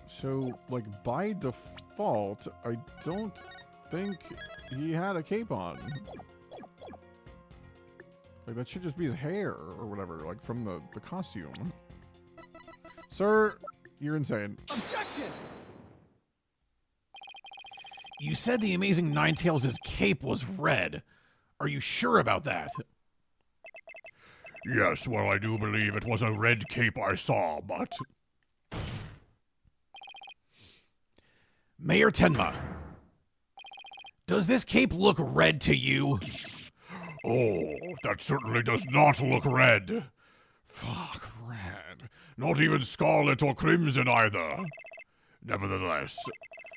So, like, by default, I don't think he had a cape on. Like, that should just be his hair or whatever, like, from the costume. Sir, you're insane. Objection! You said the amazing Ninetails' cape was red. Are you sure about that? Yes, well, I do believe it was a red cape I saw, but... Mayor Tenma, does this cape look red to you? Oh, that certainly does not look red. Fuck, red. Not even scarlet or crimson either. Nevertheless,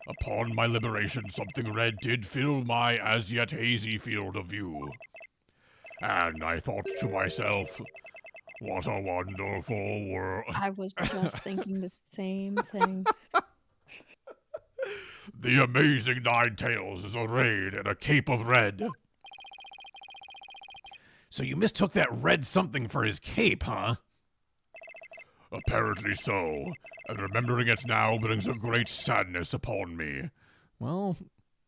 upon my liberation, something red did fill my as yet hazy field of view. And I thought to myself, what a wonderful world. I was just thinking the same thing. The amazing Ninetails is arrayed in a cape of red. So you mistook that red something for his cape, huh? Apparently so, and remembering it now brings a great sadness upon me. Well,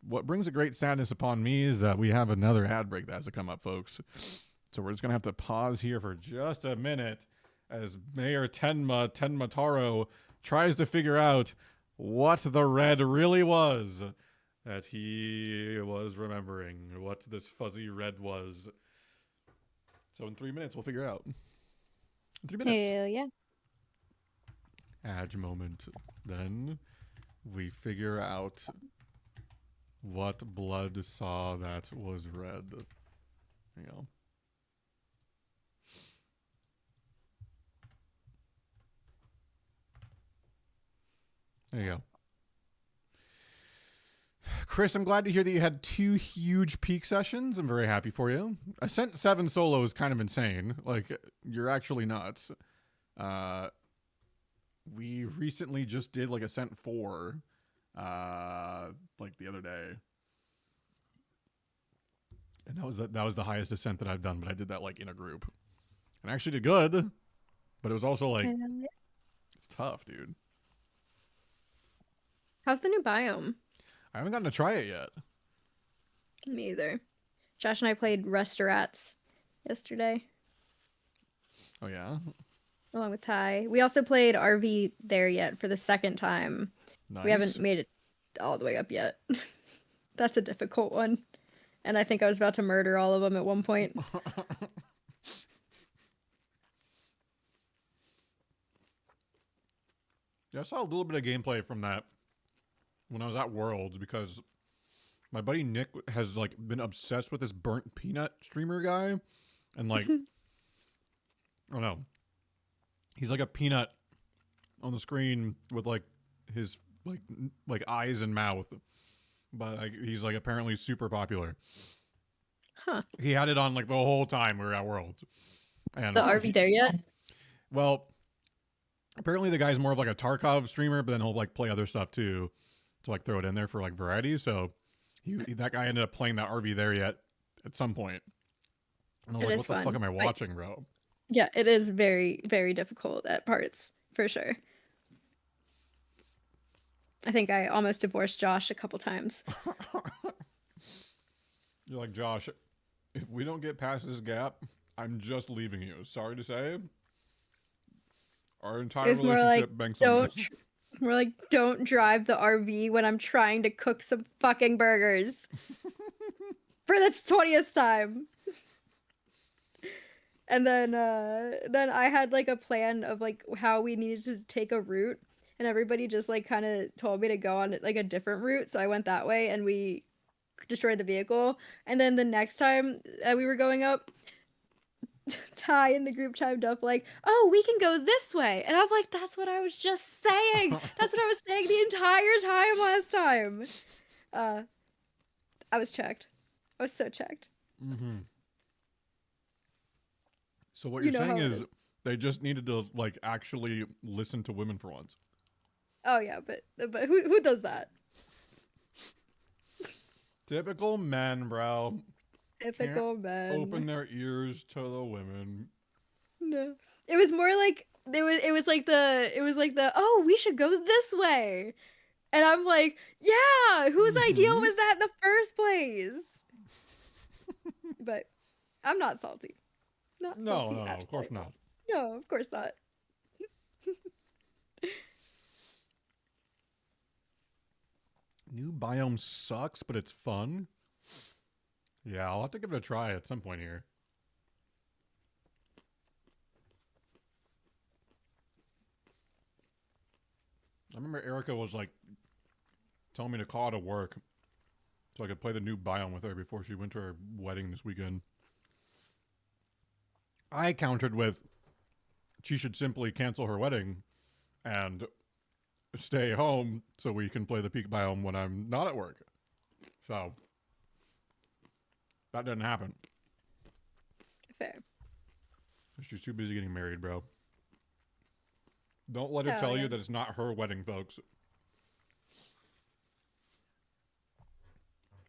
what brings a great sadness upon me is that we have another ad break that has to come up, folks. So we're just going to have to pause here for just a minute as Mayor Tenmataro tries to figure out what the red really was that he was remembering, what this fuzzy red was. So in 3 minutes, we'll figure out. In 3 minutes. Hell yeah. Adge moment. Then we figure out what blood saw that was red. There you go. There you go. Chris, I'm glad to hear that you had 2 huge peak sessions. I'm very happy for you. Ascent 7 solo is kind of insane. Like, you're actually nuts. We recently just did, like, Ascent 4, like, the other day. And that was the highest Ascent that I've done, but I did that, like, in a group. And I actually did good, but it was also, like, it's tough, dude. How's the new biome? I haven't gotten to try it yet. Me either. Josh and I played Restaurants yesterday, Oh, yeah? along with Ty. We also played RV there yet for the second time. Nice. We haven't made it all the way up yet. That's a difficult one. And I think I was about to murder all of them at one point. Yeah, I saw a little bit of gameplay from that when I was at Worlds because my buddy Nick has like been obsessed with this burnt peanut streamer guy, and like, I don't know, he's like a peanut on the screen with like his like eyes and mouth, but like, he's like apparently super popular. Huh. He had it on like the whole time we were at Worlds. And The RV there yet? well, apparently the guy's more of like a Tarkov streamer, but then he'll like play other stuff too, to like throw it in there for like variety. So that guy ended up playing that RV there yet at some point. And I was It like, is what the fun. fuck am I Like- watching, bro? Yeah, it is very, very difficult at parts, for sure. I think I almost divorced Josh a couple times. You're like, Josh, if we don't get past this gap, I'm just leaving you. Sorry to say. Our entire It's more relationship like, banks on don't. this. It's more like, don't drive the RV when I'm trying to cook some fucking burgers. For the 20th time. And then I had like a plan of like how we needed to take a route, and everybody just like kind of told me to go on like a different route, so I went that way and we destroyed the vehicle. And then the next time that we were going up, Ty in the group chimed up like, "Oh, we can go this way," and I'm like, "That's what I was just saying. That's what I was saying the entire time last time." I was checked. I was so checked. Mm-hmm. So what You you're know saying how it is they just needed to like actually listen to women for once. Oh yeah, but who does that? Typical men, bro. Typical men. Open their ears to the women. No. It was more like it was like the oh, we should go this way. And I'm like, yeah, whose idea Mhm. was that in the first place? But I'm not salty. Not No, salty. no, no, at of course all. not. No, of course not. New biome sucks, but it's fun. Yeah, I'll have to give it a try at some point here. I remember Erica was like telling me to call out of work so I could play the new biome with her before she went to her wedding this weekend. I countered with she should simply cancel her wedding and stay home so we can play the peak biome when I'm not at work. So that didn't happen. Fair. She's too busy getting married, bro. Don't let her Hell tell yeah. you that it's not her wedding, folks.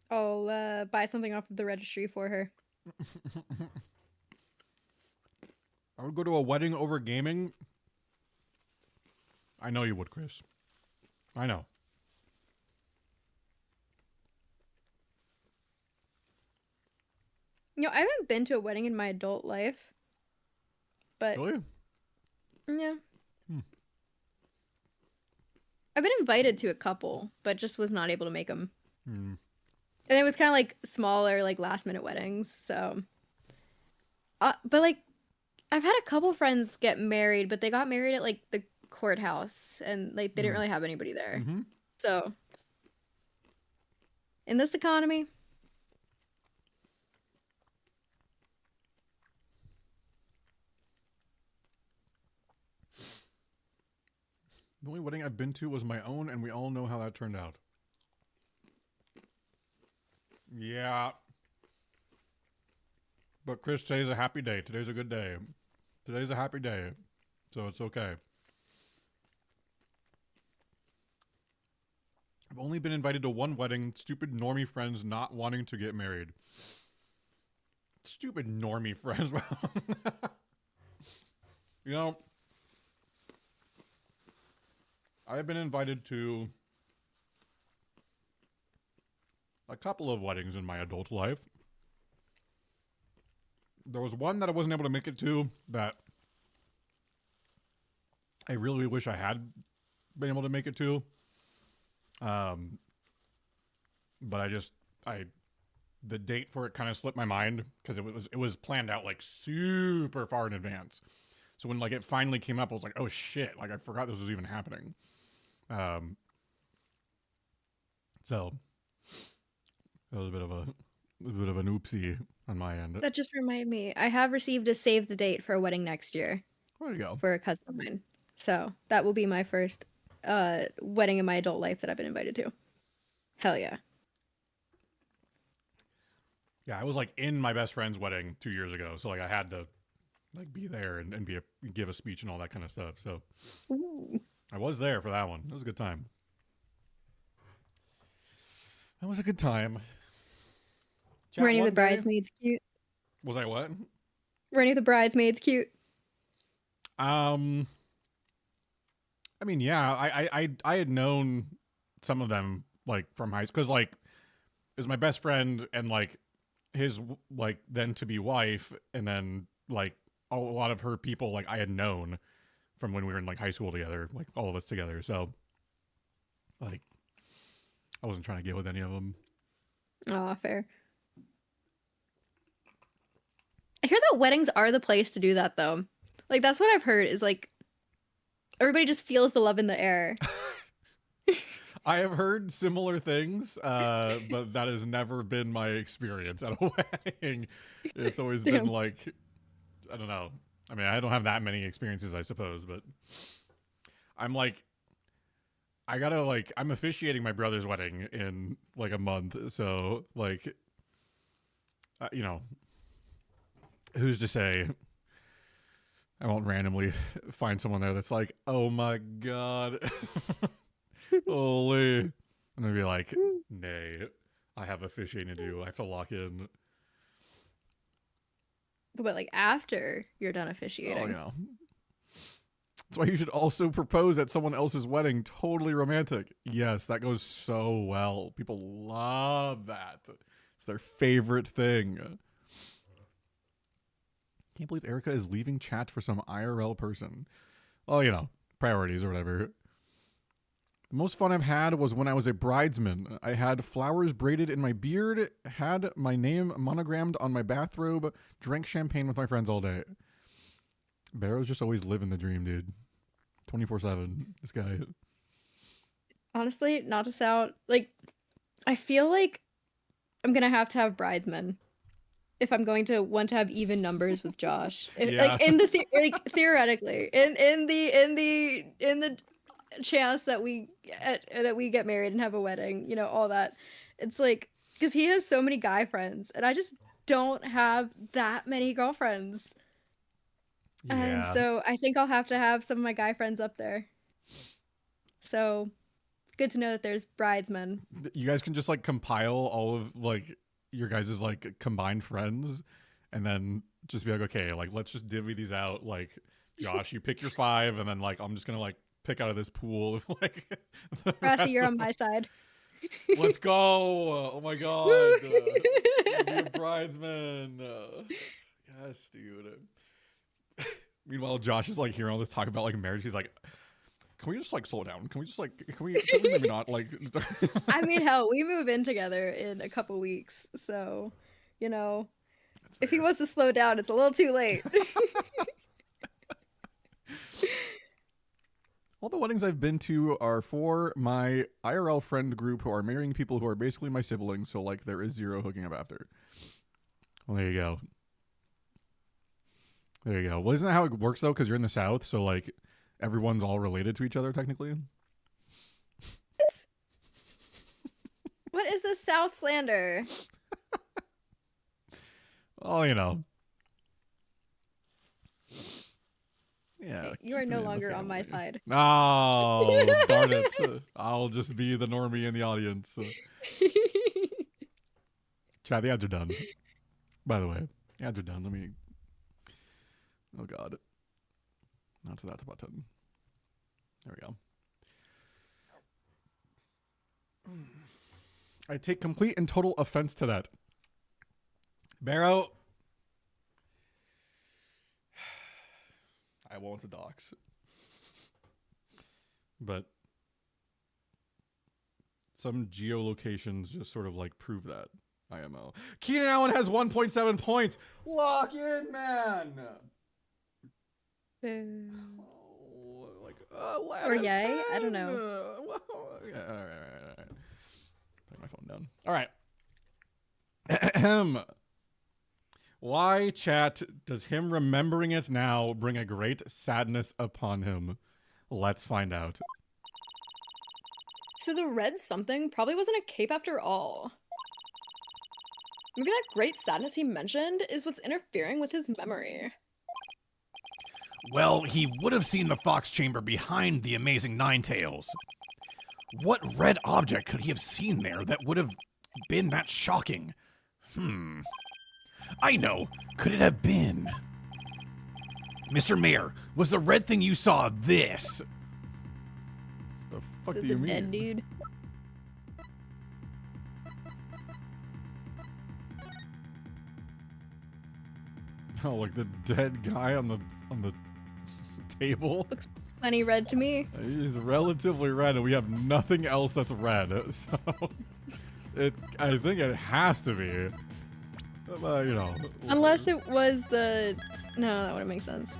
I'll buy something off of the registry for her. I would go to a wedding over gaming. I know you would, Chris. I know. You know, I haven't been to a wedding in my adult life. But Really? yeah. Hmm. I've been invited to a couple, but just was not able to make them. Hmm. And it was kind of like smaller, like last minute weddings. So, but like, I've had a couple friends get married, but they got married at like the courthouse, and like they didn't really have anybody there. Mm-hmm. So, in this economy, The only wedding I've been to was my own, and we all know how that turned out. Yeah. But Chris, today's a happy day. Today's a good day. Today's a happy day. So it's okay. I've only been invited to one wedding. Stupid normie friends not wanting to get married. Stupid normie friends. You know, I have been invited to a couple of weddings in my adult life. There was one that I wasn't able to make it to that I really wish I had been able to make it to. But the date for it kind of slipped my mind because it was planned out like super far in advance. So when like it finally came up, I was like, oh shit, like I forgot this was even happening. So that was a bit of an oopsie on my end. that just reminded me. I have received a save the date for a wedding next year There you go. for a cousin of mine. So that will be my first wedding in my adult life that I've been invited to. Hell yeah. Yeah, I was like in my best friend's wedding 2 years ago, so like I had to like be there and give a speech and all that kind of stuff. So Ooh. I was there for that one. It was a good time. That was a good time. Chat, Were any of one the day- bridesmaids cute? Was I what? Were any of the bridesmaids cute? I mean, yeah, I had known some of them like from high school because like it was my best friend and like his like then to be wife, and then like a lot of her people like I had known from when we were in like high school together, like all of us together. So like I wasn't trying to get with any of them. Oh, fair. I hear that weddings are the place to do that though. Like that's what I've heard is like everybody just feels the love in the air. I have heard similar things, but that has never been my experience at a wedding. It's always been Damn. like, I don't know. I mean, I don't have that many experiences, I suppose, but I'm like, I'm officiating my brother's wedding in like a month. So, like, you know, who's to say I won't randomly find someone there that's like, oh my God. Holy. I'm going to be like, nay, I have officiating to do. I have to lock in. But like after you're done Oh, officiating. you know. That's why you should also propose at someone else's wedding. Totally romantic. Yes, that goes so well. People love that. It's their favorite thing. Can't believe Erica is leaving chat for some IRL person. Oh, you know, priorities or whatever. The most fun I've had was when I was a bridesman. I had flowers braided in my beard, had my name monogrammed on my bathrobe, drank champagne with my friends all day. Barrow's just always living the dream, dude. 24/7. This guy. Honestly, not to sound like I feel like I'm gonna have to have bridesmen if I'm going to want to have even numbers with Josh. Yeah. Like in the like theoretically, in the chance that we get married and have a wedding, you know, all that. It's like because he has so many guy friends, and I just don't have that many girlfriends. And Yeah. so I think I'll have to have some of my guy friends up there. So it's good to know that there's bridesmen. You guys can just like compile all of like your guys' like combined friends and then just be like, okay, like let's just divvy these out. Like, Josh, you pick your 5, and then like I'm just gonna like pick out of this pool of like the Brassy, rest you're of on my side. Let's go. Oh my God. Be a bridesman. Yes, dude. Meanwhile, Josh is like hearing all this talk about like marriage. He's like, can we just like slow down? Can we maybe not like I mean, hell, we move in together in a couple weeks. So, you know, if he wants to slow down, it's a little too late. All the weddings I've been to are for my IRL friend group who are marrying people who are basically my siblings, so like there is zero hooking up after. Well, there you go. There you go. Well, isn't that how it works though? Because you're in the South, so like everyone's all related to each other technically. What is this South slander? Oh, you know. Yeah. Okay, you are keeping no it in the longer on my family. side. Oh, darn it. I'll just be the normie in the audience. Chat, the ads are done. By the way, the ads are done. Let me... Oh, God. Not to that button. There we go. I take complete and total offense to that. Barrow... I won't dox. But some geolocations just sort of like prove that. IMO. Keenan Allen has 1.7 points. Lock in, man. Oh, like, Or yay? I don't know. Yeah, all right. Put my phone down. All right. Ahem. Why, chat, does him remembering it now bring a great sadness upon him? Let's find out. So the red something probably wasn't a cape after all. Maybe that great sadness he mentioned is what's interfering with his memory. Well, he would have seen the fox chamber behind the amazing Ninetales. What red object could he have seen there that would have been that shocking? I know. Could it have been? Mr. Mayor, was the red thing you saw this? The fuck Is do it you the dead mean? dude? Oh, like the dead guy on the table. Looks plenty red to me. He's relatively red, and we have nothing else that's red. So, I think it has to be. You know. we'll Unless see. it was the... No, that wouldn't make sense.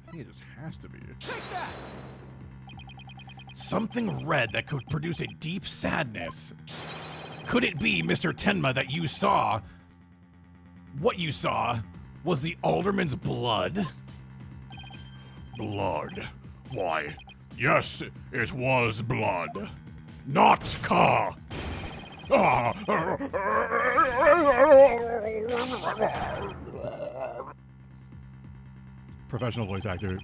I think it just has to be. Something red that could produce a deep sadness. Could it be, Mr. Tenma, that you saw... What you saw was the alderman's blood? Blood. Why, yes, it was blood. Not Ka! Ah! Professional voice actor.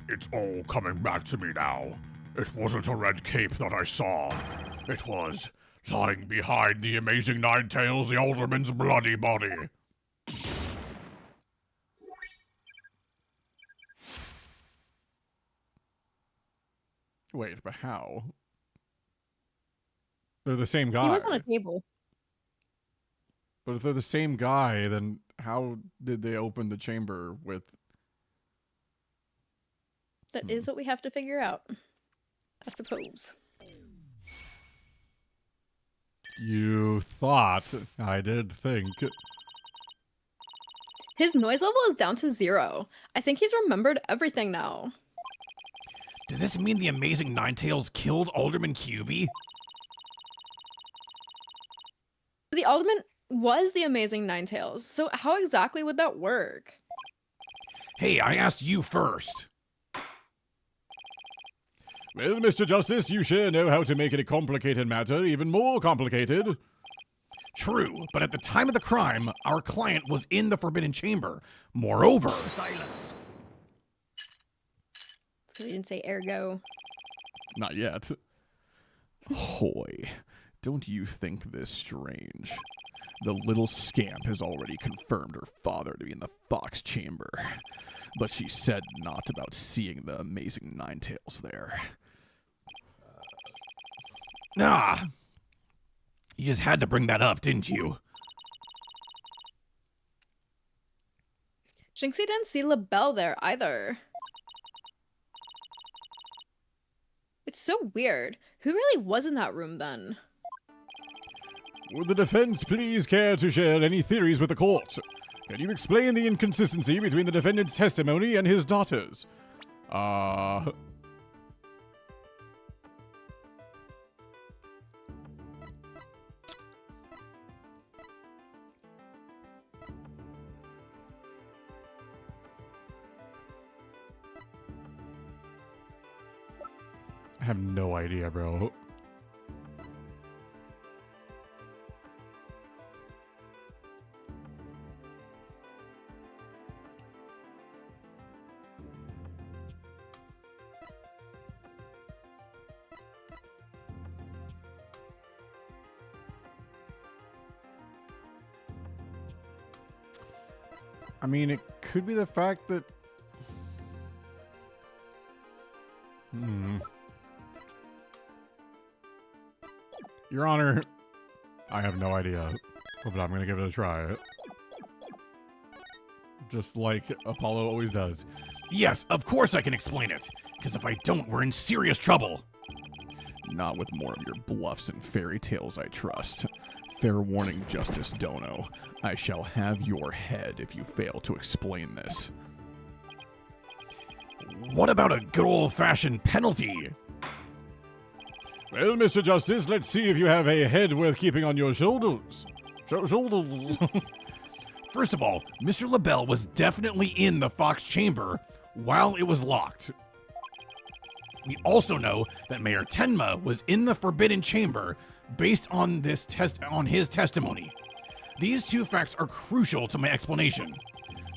It's all coming back to me now. It wasn't a red cape that I saw. It was lying behind the amazing Ninetales, the alderman's bloody body. Wait, but how? They're the same guy. He was on a table. But if they're the same guy, then how did they open the chamber with... That is what we have to figure out. I suppose. You thought. I did think. His noise level is down to 0. I think he's remembered everything now. Does this mean the amazing Ninetales killed Alderman QB? The Alderman was the amazing Ninetales, so how exactly would that work? Hey, I asked you first. Well, Mr. Justice, you sure know how to make it a complicated matter even more complicated. True, but at the time of the crime, our client was in the Forbidden Chamber. Moreover... Silence. So he didn't say ergo. Not yet. Hoy, don't you think this strange? The little scamp has already confirmed her father to be in the Fox Chamber, but she said not about seeing the amazing Ninetales there. Ah! You just had to bring that up, didn't you? Jinxie didn't see LaBelle there either. It's so weird. Who really was in that room then? Would the defense please care to share any theories with the court? Can you explain the inconsistency between the defendant's testimony and his daughter's? I have no idea, bro. I mean, it could be the fact that... Your Honor, I have no idea, but I'm gonna give it a try. Just like Apollo always does. Yes, of course I can explain it. Because if I don't, we're in serious trouble. Not with more of your bluffs and fairy tales, I trust. Fair warning, Justice Dono. I shall have your head if you fail to explain this. What about a good old-fashioned penalty? Well, Mr. Justice, let's see if you have a head worth keeping on your shoulders. Shoulders. First of all, Mr. LaBelle was definitely in the Fox Chamber while it was locked. We also know that Mayor Tenma was in the Forbidden Chamber based on his testimony. These two facts are crucial to my explanation.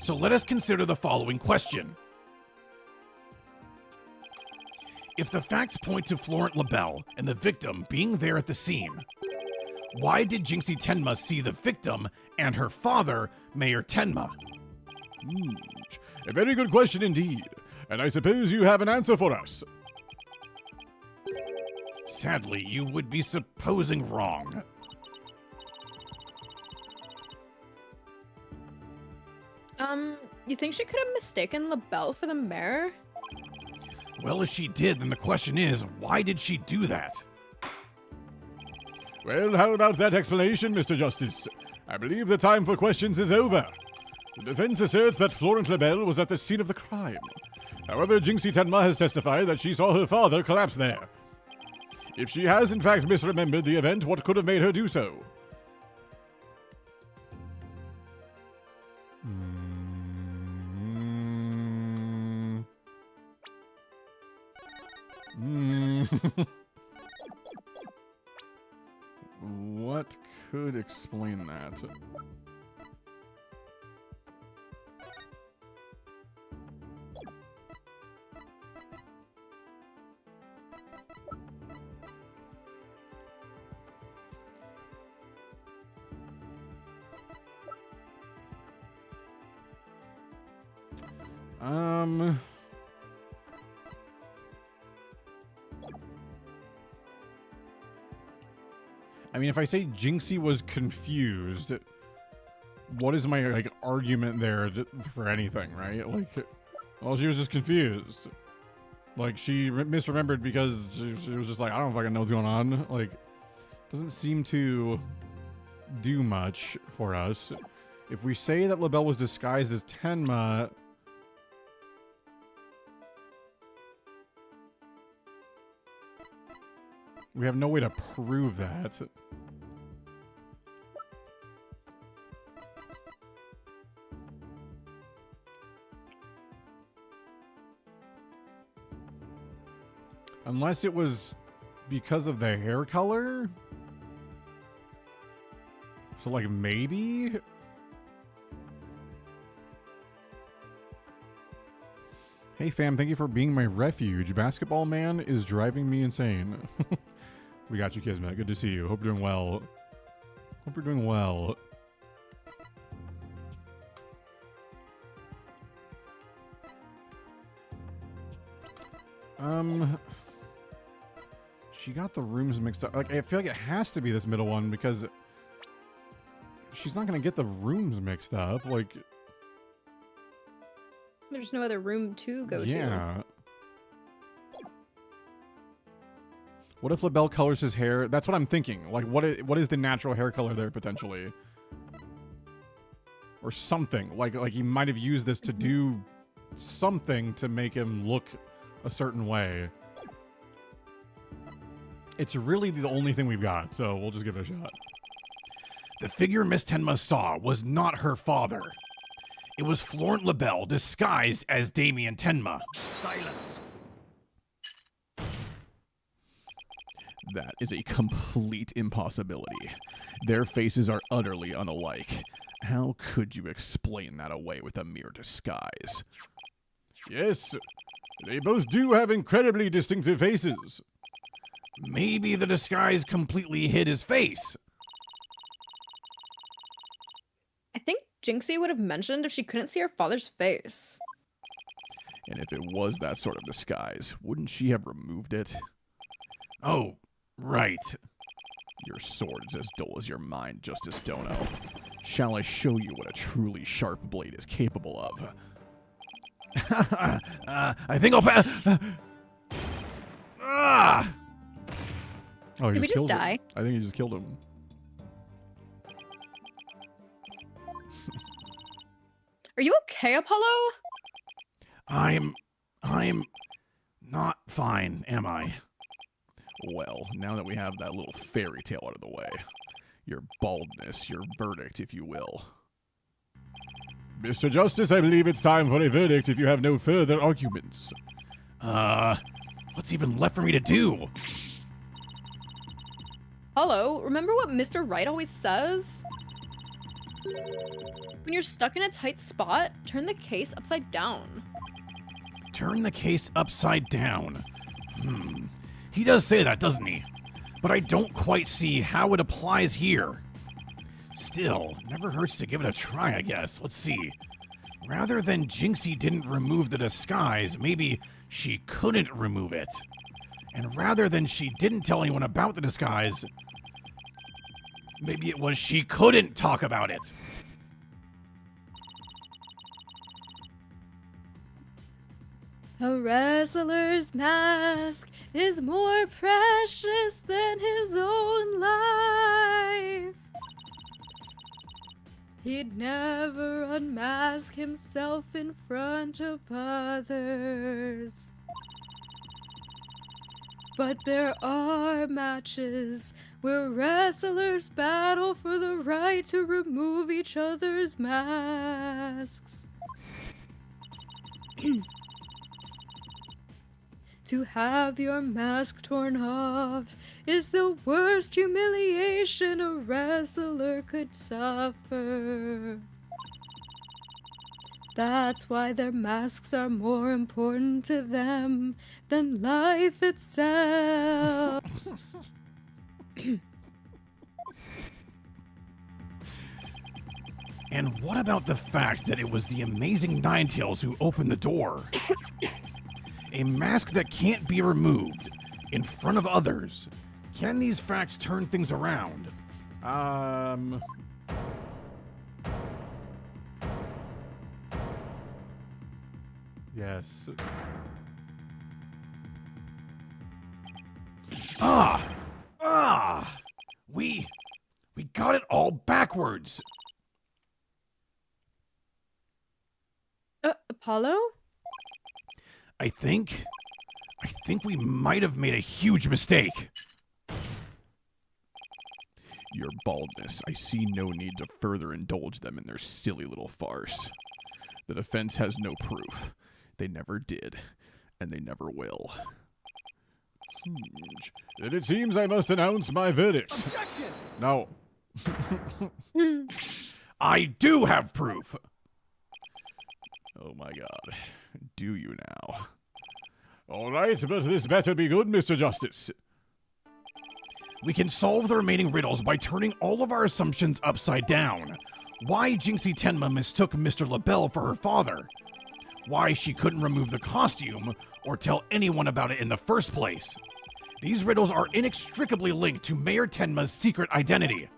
So let us consider the following question. If the facts point to Florent Labelle and the victim being there at the scene, why did Jinxie Tenma see the victim and her father, Mayor Tenma? A very good question indeed. And I suppose you have an answer for us. Sadly, you would be supposing wrong. You think she could have mistaken LaBelle for the mayor? Well, if she did, then the question is, why did she do that? Well, how about that explanation, Mr. Justice? I believe the time for questions is over. The defense asserts that Florent Labelle was at the scene of the crime. However, Jinxie Tenma has testified that she saw her father collapse there. If she has in fact misremembered the event, what could have made her do so? What could explain that? I mean, if I say Jinxie was confused, what is my, like, argument there for anything, right? Like, well, she was just confused. Like, she misremembered because she was just like, I don't fucking know what's going on. Like, doesn't seem to do much for us. If we say that LaBelle was disguised as Tenma, we have no way to prove that. Unless it was because of the hair color? So, like, maybe? Hey, fam, thank you for being my refuge. Basketball man is driving me insane. We got you, Kismet. Good to see you. Hope you're doing well. Hope you're doing well. She got the rooms mixed up. Like, I feel like it has to be this middle one because she's not going to get the rooms mixed up. Like, There's no other room to go to. yeah. What if LaBelle colors his hair? That's what I'm thinking. Like, what is the natural hair color there potentially? Or something. Like he might have used this to do something to make him look a certain way. It's really the only thing we've got, so we'll just give it a shot. The figure Miss Tenma saw was not her father. It was Florent Labelle disguised as Damien Tenma. Silence. That is a complete impossibility. Their faces are utterly unalike. How could you explain that away with a mere disguise? Yes, they both do have incredibly distinctive faces. Maybe the disguise completely hid his face. I think Jinxie would have mentioned if she couldn't see her father's face. And if it was that sort of disguise, wouldn't she have removed it? Oh, right. Your sword is as dull as your mind, Justice Dono. Shall I show you what a truly sharp blade is capable of? I think I'll pass. Ah! Oh, he Did we just killed him. die? I think he just killed him. Are you okay, Apollo? I'm not fine, am I? Well, now that we have that little fairy tale out of the way, your baldness, your verdict, if you will. Mr. Justice, I believe it's time for a verdict if you have no further arguments. What's even left for me to do? Hello, remember what Mr. Wright always says? When you're stuck in a tight spot, turn the case upside down. Turn the case upside down. He does say that, doesn't he? But I don't quite see how it applies here. Still, never hurts to give it a try, I guess. Let's see. Rather than Jinxie didn't remove the disguise, maybe she couldn't remove it. And rather than she didn't tell anyone about the disguise, maybe it was she couldn't talk about it. A wrestler's mask is more precious than his own life. He'd never unmask himself in front of others. But there are matches where wrestlers battle for the right to remove each other's masks. To have your mask torn off is the worst humiliation a wrestler could suffer. That's why their masks are more important to them than life itself. And what about the fact that it was the amazing Ninetales who opened the door? A mask that can't be removed in front of others. Can these facts turn things around? Yes. We got it all backwards. Apollo? I think we might have made a huge mistake. Your baldness, I see no need to further indulge them in their silly little farce. The defense has no proof. They never did, and they never will. Then it seems I must announce my verdict. Objection! No. I do have proof. Oh my god. Do you now? All right, but this better be good, Mr. Justice. We can solve the remaining riddles by turning all of our assumptions upside down. Why Jinxie Tenma mistook Mr. LaBelle for her father. Why she couldn't remove the costume or tell anyone about it in the first place. These riddles are inextricably linked to Mayor Tenma's secret identity.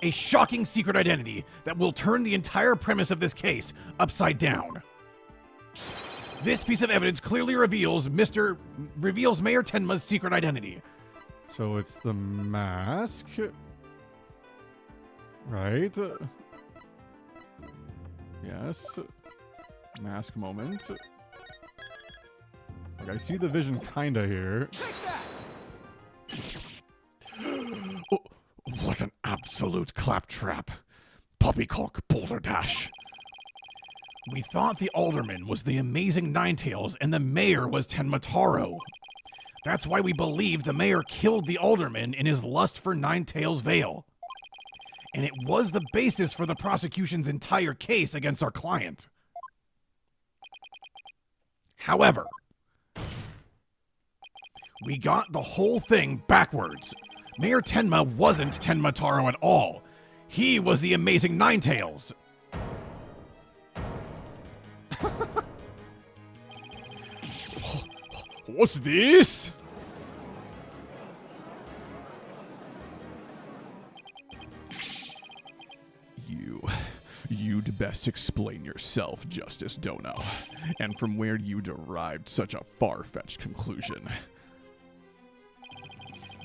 A shocking secret identity that will turn the entire premise of this case upside down. This piece of evidence clearly reveals Mayor Tenma's secret identity. So it's the mask. Right? Yes. Mask moment. Like, I see the vision kinda here. Take that! Oh, what an absolute claptrap. Poppycock balderdash. We thought the alderman was the amazing Ninetales and the mayor was Tenma Taro. That's why we believe the mayor killed the alderman in his lust for Ninetales' veil. And it was the basis for the prosecution's entire case against our client. However, we got the whole thing backwards. Mayor Tenma wasn't Tenma Taro at all. He was the amazing Ninetales. What's this? You'd best explain yourself, Justice Dono, and from where you derived such a far-fetched conclusion.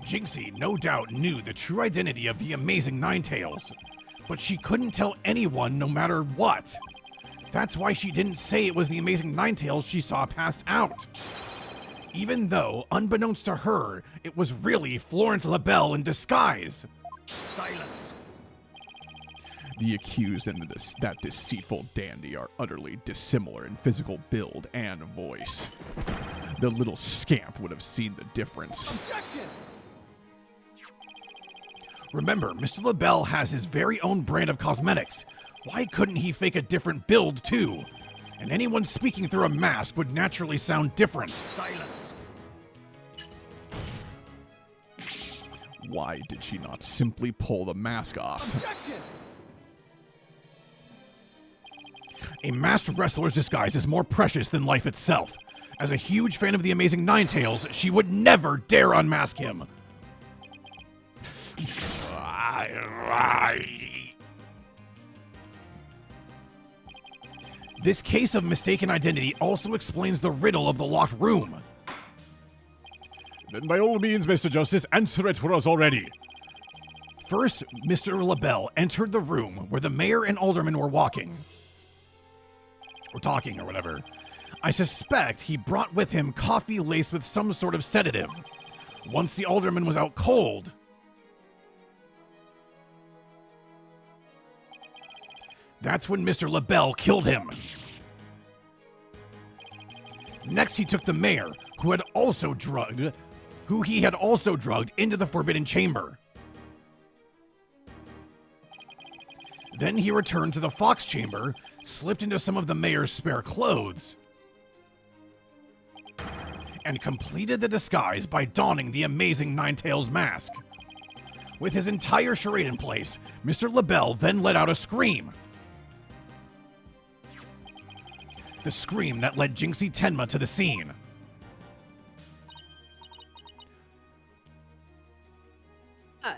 Jinxie no doubt knew the true identity of the amazing Ninetales, but she couldn't tell anyone no matter what. That's why she didn't say it was the amazing Ninetales she saw passed out. Even though, unbeknownst to her, it was really Florence LaBelle in disguise. Silence! The accused and that deceitful dandy are utterly dissimilar in physical build and voice. The little scamp would have seen the difference. Objection! Remember, Mr. LaBelle has his very own brand of cosmetics. Why couldn't he fake a different build, too? And anyone speaking through a mask would naturally sound different. Silence! Why did she not simply pull the mask off? Objection! A masked wrestler's disguise is more precious than life itself. As a huge fan of the Amazing Ninetales, she would never dare unmask him. This case of mistaken identity also explains the riddle of the locked room. Then by all means, Mr. Justice, answer it for us already. First, Mr. LaBelle entered the room where the mayor and aldermen were walking. Or talking, or whatever. I suspect he brought with him coffee laced with some sort of sedative. Once the alderman was out cold, that's when Mr. LaBelle killed him. Next, he took the mayor, who he had also drugged into the Forbidden Chamber. Then he returned to the Fox Chamber, slipped into some of the mayor's spare clothes, and completed the disguise by donning the Amazing Ninetales mask. With his entire charade in place, Mr. LaBelle then let out a scream. The scream that led Jinxie Tenma to the scene.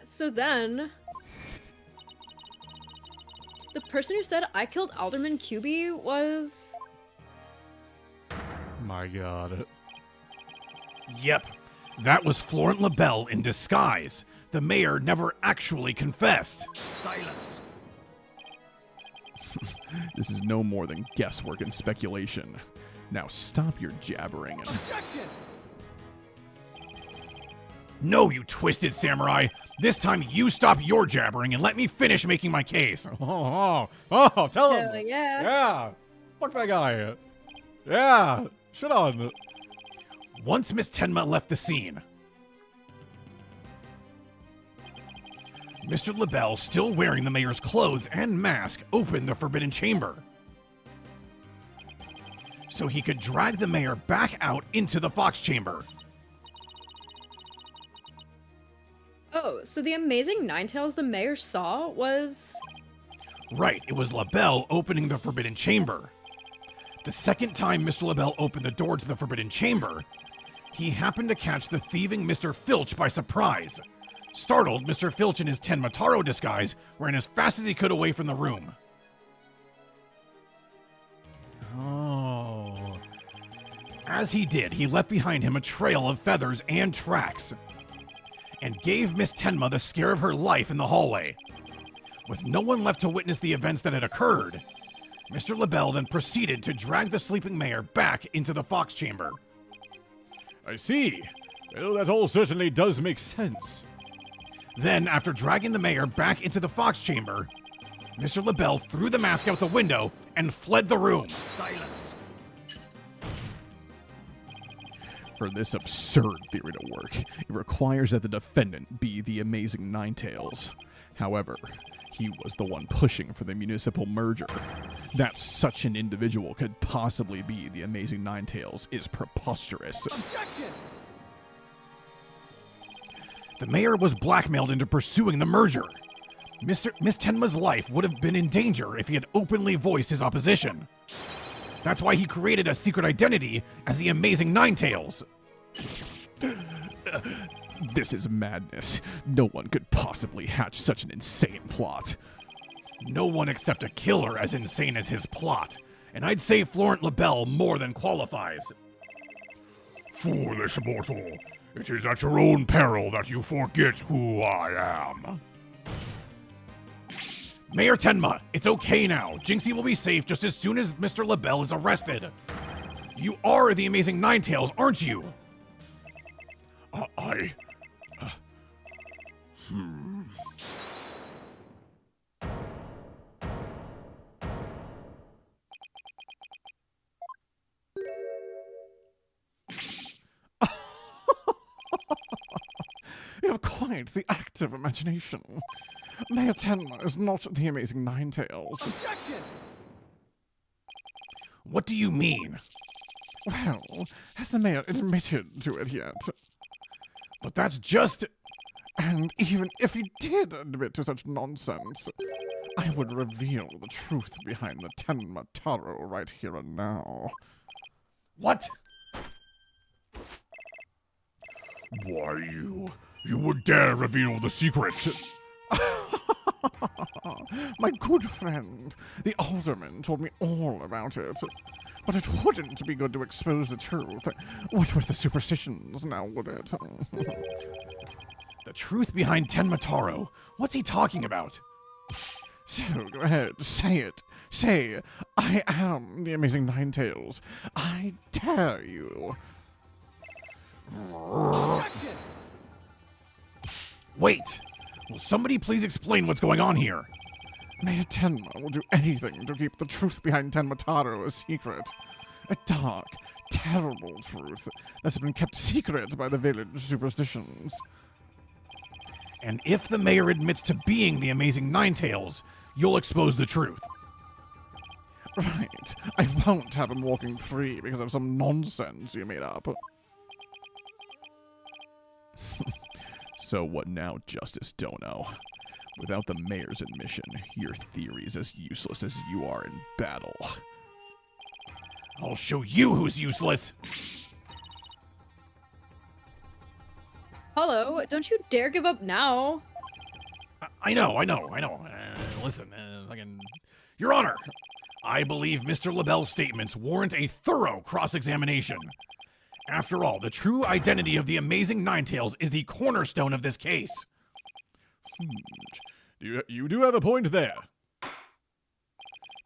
So then, the person who said I killed Alderman QB was... My god. Yep, that was Florent LaBelle in disguise. The mayor never actually confessed. Silence! This is no more than guesswork and speculation. Now stop your jabbering and... Objection! No, you twisted samurai! This time you stop your jabbering and let me finish making my case. Oh, tell him! Hell yeah. Yeah! Fuck that guy! Yeah! Shut on! Once Miss Tenma left the scene, Mr. LaBelle, still wearing the mayor's clothes and mask, opened the Forbidden Chamber so he could drag the mayor back out into the Fox Chamber. Oh, so the Amazing Ninetales the mayor saw was... Right, it was LaBelle opening the Forbidden Chamber. The second time Mr. LaBelle opened the door to the Forbidden Chamber, he happened to catch the thieving Mr. Filch by surprise. Startled, Mr. Filch in his Tenmataro disguise ran as fast as he could away from the room. Oh. As he did, he left behind him a trail of feathers and tracks, and gave Miss Tenma the scare of her life in the hallway. With no one left to witness the events that had occurred, Mr. LaBelle then proceeded to drag the sleeping mayor back into the Fox Chamber. I see. Well, that all certainly does make sense. Then, after dragging the mayor back into the Fox Chamber, Mr. LaBelle threw the mask out the window and fled the room. Silence! For this absurd theory to work, it requires that the defendant be the Amazing Ninetales. However, he was the one pushing for the municipal merger. That such an individual could possibly be the Amazing Ninetales is preposterous. Objection! The mayor was blackmailed into pursuing the merger. Miss Tenma's life would have been in danger if he had openly voiced his opposition. That's why he created a secret identity as the Amazing Ninetales. This is madness. No one could possibly hatch such an insane plot. No one except a killer as insane as his plot. And I'd say Florent LaBelle more than qualifies. Foolish mortal, it is at your own peril that you forget who I am. Mayor Tenma, it's okay now. Jinxie will be safe just as soon as Mr. LaBelle is arrested. You are the Amazing Ninetales, aren't you? have quite the active imagination. Mayor Tenma is not the amazing Ninetales. Objection! What do you mean? Well, has the mayor admitted to it yet? But that's just... And even if he did admit to such nonsense, I would reveal the truth behind the Tenma Taro right here and now. What? Why, you would dare reveal the secret? My good friend, the alderman, told me all about it. But it wouldn't be good to expose the truth. What were the superstitions now, would it? The truth behind Tenma Taro? What's he talking about? So, go ahead, say it. Say, I am the amazing Ninetales. I dare you. Objection! Wait! Will somebody please explain what's going on here? Mayor Tenma will do anything to keep the truth behind Tenma Taro a secret. A dark, terrible truth that has been kept secret by the village superstitions. And if the mayor admits to being the amazing Ninetales, you'll expose the truth. Right. I won't have him walking free because of some nonsense you made up. So what now, Justice Dono? Without the mayor's admission, your theory is as useless as you are in battle. I'll show you who's useless! Hello, don't you dare give up now. I know. Listen, Your Honor, I believe Mr. LaBelle's statements warrant a thorough cross-examination. After all, the true identity of the amazing Ninetales is the cornerstone of this case. You do have a point there.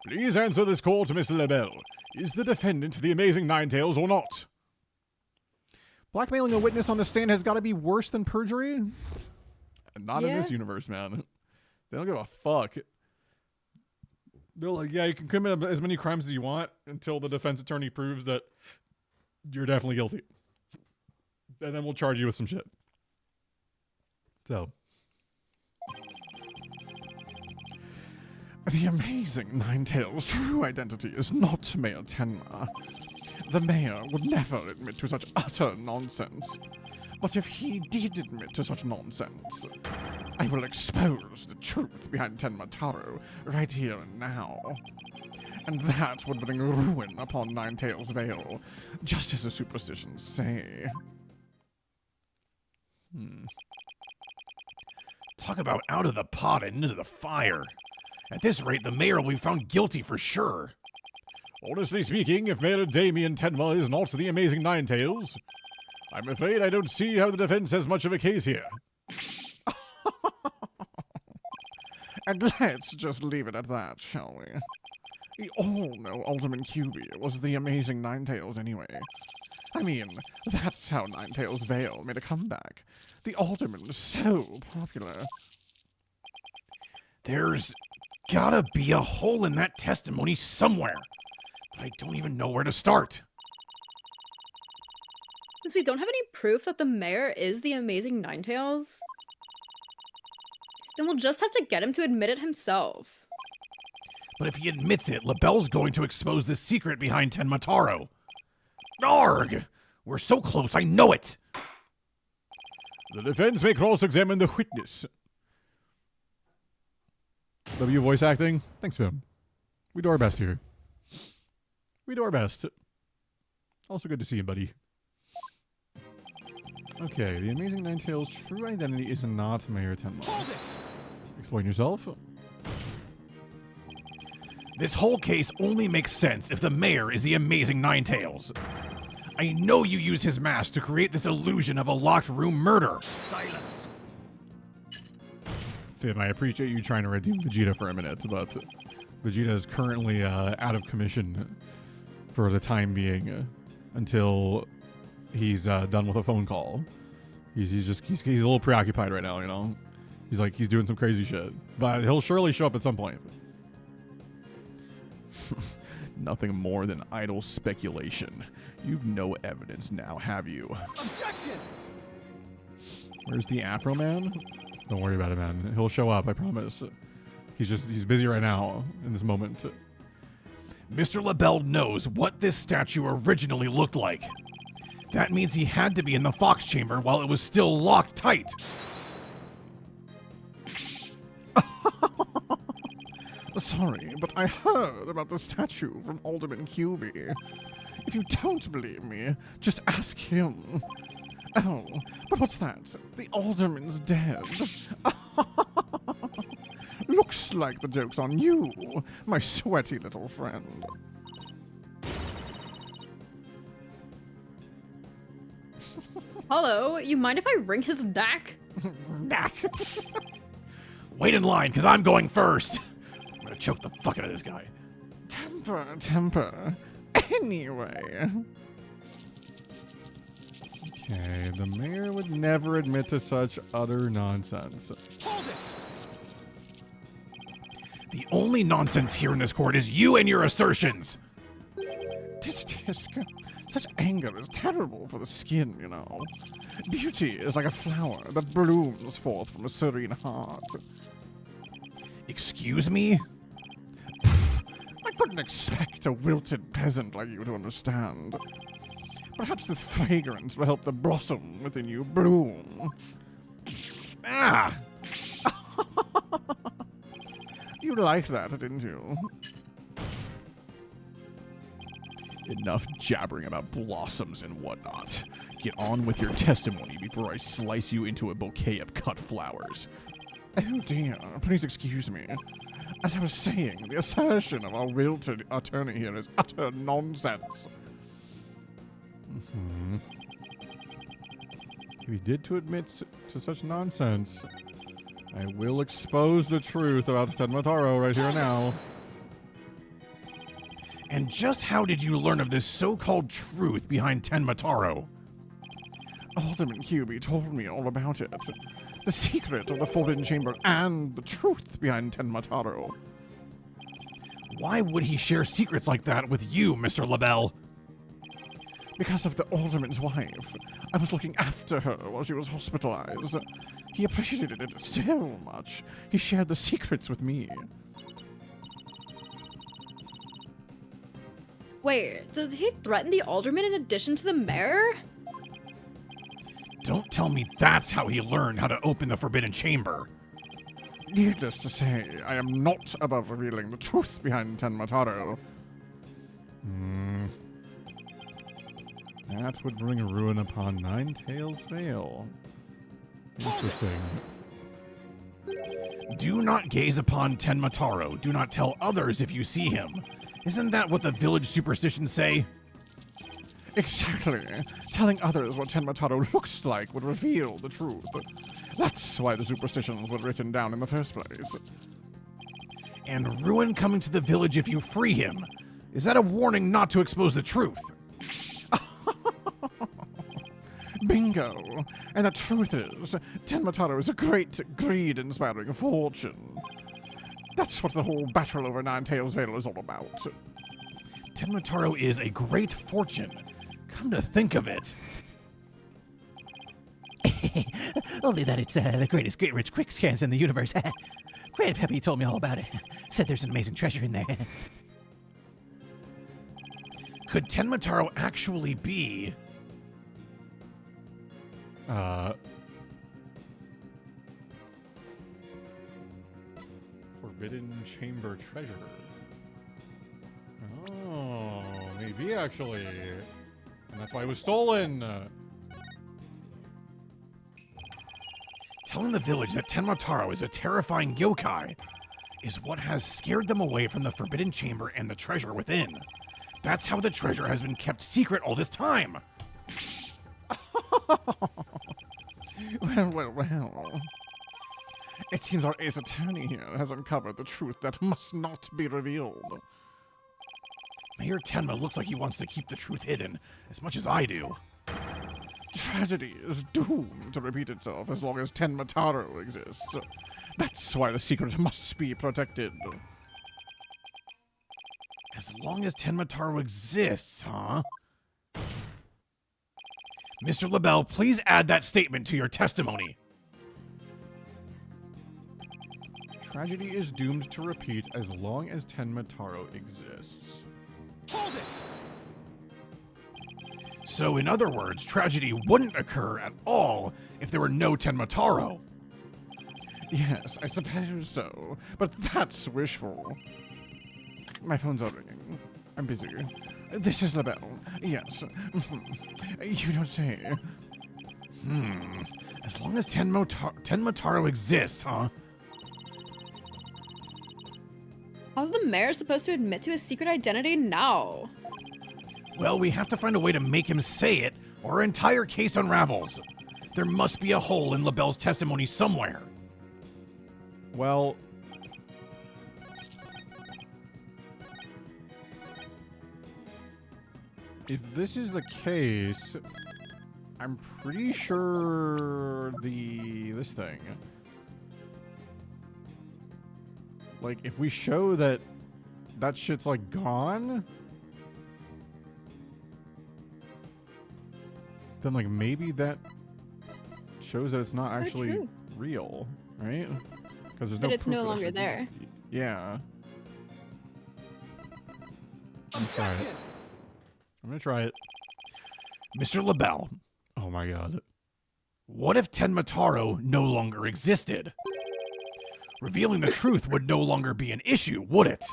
Please answer this call to Mr. LaBelle. Is the defendant the amazing Ninetales or not? Blackmailing a witness on the stand has got to be worse than perjury? Not in this universe, man. They don't give a fuck. They're like, yeah, you can commit as many crimes as you want until the defense attorney proves that you're definitely guilty. And then we'll charge you with some shit. So. The amazing Ninetales' true identity is not Mayor Tenma. The mayor would never admit to such utter nonsense. But if he did admit to such nonsense, I will expose the truth behind Tenma Taro right here and now. And that would bring ruin upon Ninetales Vale, just as the superstitions say. Talk about out of the pot and into the fire. At this rate, the mayor will be found guilty for sure. Honestly speaking, if Mayor Damien Tenma is not the amazing Ninetales, I'm afraid I don't see how the defense has much of a case here. And let's just leave it at that, shall we? We all know Alderman QB was the amazing Ninetales anyway. I mean, that's how Ninetales Vale made a comeback. The Alderman was so popular. There's gotta be a hole in that testimony somewhere. But I don't even know where to start. Since we don't have any proof that the mayor is the amazing Ninetales, then we'll just have to get him to admit it himself. But if he admits it, LaBelle's going to expose the secret behind Tenma Taro. Arg! We're so close, I know it! The defense may cross-examine the witness. W voice acting? Thanks, Vim. We do our best here. We do our best. Also good to see you, buddy. Okay, the amazing Ninetales' true identity is not Mayor Tenma. Hold it! Explain yourself. This whole case only makes sense if the mayor is the amazing Ninetales. I know you use his mask to create this illusion of a locked room murder. Silence! Finn, I appreciate you trying to redeem Vegeta for a minute, but Vegeta is currently out of commission for the time being until he's done with a phone call. He's a little preoccupied right now, you know? He's doing some crazy shit. But he'll surely show up at some point. Nothing more than idle speculation. You've no evidence now, have you? Objection! Where's the Afro Man? Don't worry about it, man. He'll show up, I promise. He's busy right now in this moment. Mr. LaBelle knows what this statue originally looked like. That means he had to be in the Fox chamber while it was still locked tight. Sorry, but I heard about the statue from Alderman QB. If you don't believe me, just ask him. Oh, but what's that? The Alderman's dead. Looks like the joke's on you, my sweaty little friend. Hello, you mind if I wring his neck? Knack. Wait in line, because I'm going first. I'm going to choke the fuck out of this guy. Temper. Anyway. Okay, the mayor would never admit to such utter nonsense. Hold it! The only nonsense here in this court is you and your assertions. Such anger is terrible for the skin, you know. Beauty is like a flower that blooms forth from a serene heart. Excuse me? I couldn't expect a wilted peasant like you to understand. Perhaps this fragrance will help the blossom within you bloom. Ah! You liked that, didn't you? Enough jabbering about blossoms and whatnot. Get on with your testimony before I slice you into a bouquet of cut flowers. Oh dear, please excuse me. As I was saying, the assertion of our wilted attorney here is utter nonsense. If he did to admit to such nonsense, I will expose the truth about Tenmataro right here and now. And just how did you learn of this so-called truth behind Tenmataro? Alderman QB told me all about it. The secret of the Forbidden Chamber and the truth behind Tenmataro. Why would he share secrets like that with you, Mr. LaBelle? Because of the Alderman's wife. I was looking after her while she was hospitalized. He appreciated it so much. He shared the secrets with me. Wait, did he threaten the alderman in addition to the mayor? Don't tell me that's how he learned how to open the Forbidden Chamber. Needless to say, I am not above revealing the truth behind Tenmataro. That would bring ruin upon Nine-Tails Vale. Interesting. Do not gaze upon Tenmataro. Do not tell others if you see him. Isn't that what the village superstitions say? Exactly. Telling others what Tenmataro looks like would reveal the truth. That's why the superstitions were written down in the first place. And ruin coming to the village if you free him. Is that a warning not to expose the truth? Bingo! And the truth is, Tenmataro is a great greed-inspiring fortune. That's what the whole battle over Nine-Tails Vale is all about. Tenmataro is a great fortune. Come to think of it. Only that it's the greatest great rich quickscands in the universe. Grandpappy told me all about it. Said there's an amazing treasure in there. Could Tenmataro actually be... Forbidden Chamber treasure. Oh, maybe actually. And that's why it was stolen. Telling the village that Tenmataro is a terrifying yokai is what has scared them away from the Forbidden Chamber and the treasure within. That's how the treasure has been kept secret all this time. Well. It seems our ace attorney here has uncovered the truth that must not be revealed. Mayor Tenma looks like he wants to keep the truth hidden as much as I do. Tragedy is doomed to repeat itself as long as Tenmataro exists. That's why the secret must be protected. As long as Tenmataro exists, huh? Mr. LaBelle, please add that statement to your testimony. Tragedy is doomed to repeat as long as Tenmataro exists. Hold it! So, in other words, tragedy wouldn't occur at all if there were no Tenmataro. Yes, I suppose so, but that's wishful. My phone's not ringing. I'm busy. This is LaBelle. Yes. You don't say. As long as Tenmataro exists, huh? How's the mayor supposed to admit to his secret identity now? Well, we have to find a way to make him say it, or our entire case unravels. There must be a hole in LaBelle's testimony somewhere. Well, if this is the case, I'm pretty sure this thing. Like, if we show that shit's like gone, then like maybe that shows that it's not actually true. real, right? Because there's But no it's proof no that it longer should be. there. Yeah. Objection! I'm gonna try it. Mr. LaBelle, Oh my god. what if Tenmataro no longer existed? Revealing the truth would no longer be an issue, would it?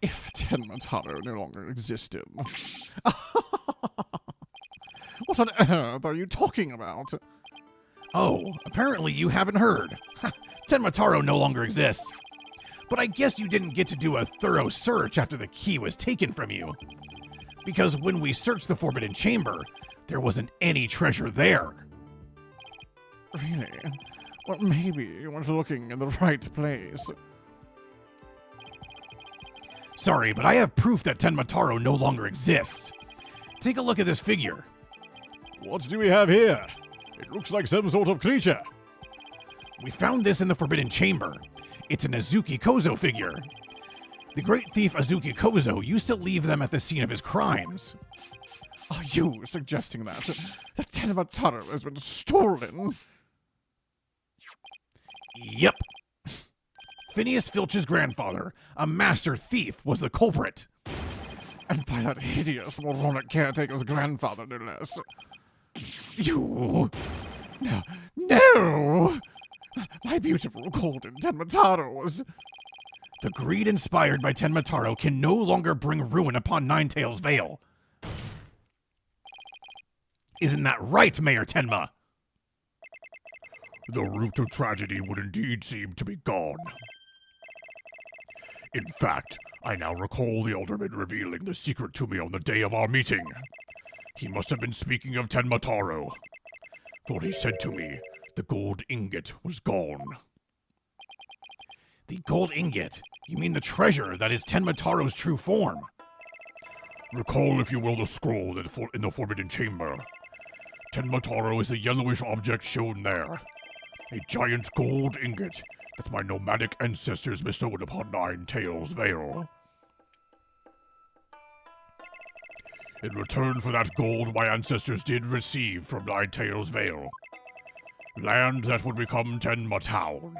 If Tenmataro no longer existed. What on earth are you talking about? Oh, apparently you haven't heard. Tenmataro no longer exists. But I guess you didn't get to do a thorough search after the key was taken from you. Because when we searched the Forbidden Chamber, there wasn't any treasure there. Really? Well, maybe you weren't looking in the right place. Sorry, but I have proof that Tenmataro no longer exists. Take a look at this figure. What do we have here? It looks like some sort of creature. We found this in the Forbidden Chamber. It's an Azuki Kozo figure. The great thief Azuki Kozo used to leave them at the scene of his crimes. Are you suggesting that Tenmataro has been stolen? Yep. Phineas Filch's grandfather, a master thief, was the culprit. And by that hideous moronic caretaker's grandfather, no less. You... No, no! My beautiful golden Tenmataros! The greed inspired by Tenmataro can no longer bring ruin upon Ninetails Vale. Isn't that right, Mayor Tenma? The root of tragedy would indeed seem to be gone. In fact, I now recall the alderman revealing the secret to me on the day of our meeting. He must have been speaking of Tenmataro, for he said to me, the gold ingot was gone. The gold ingot? You mean the treasure that is Tenmataro's true form? Recall, if you will, the scroll in the Forbidden Chamber. Tenmataro is the yellowish object shown there. A giant gold ingot that my nomadic ancestors bestowed upon Ninetails Vale. In return for that gold my ancestors did receive from Ninetails Vale, land that would become Tenma Town.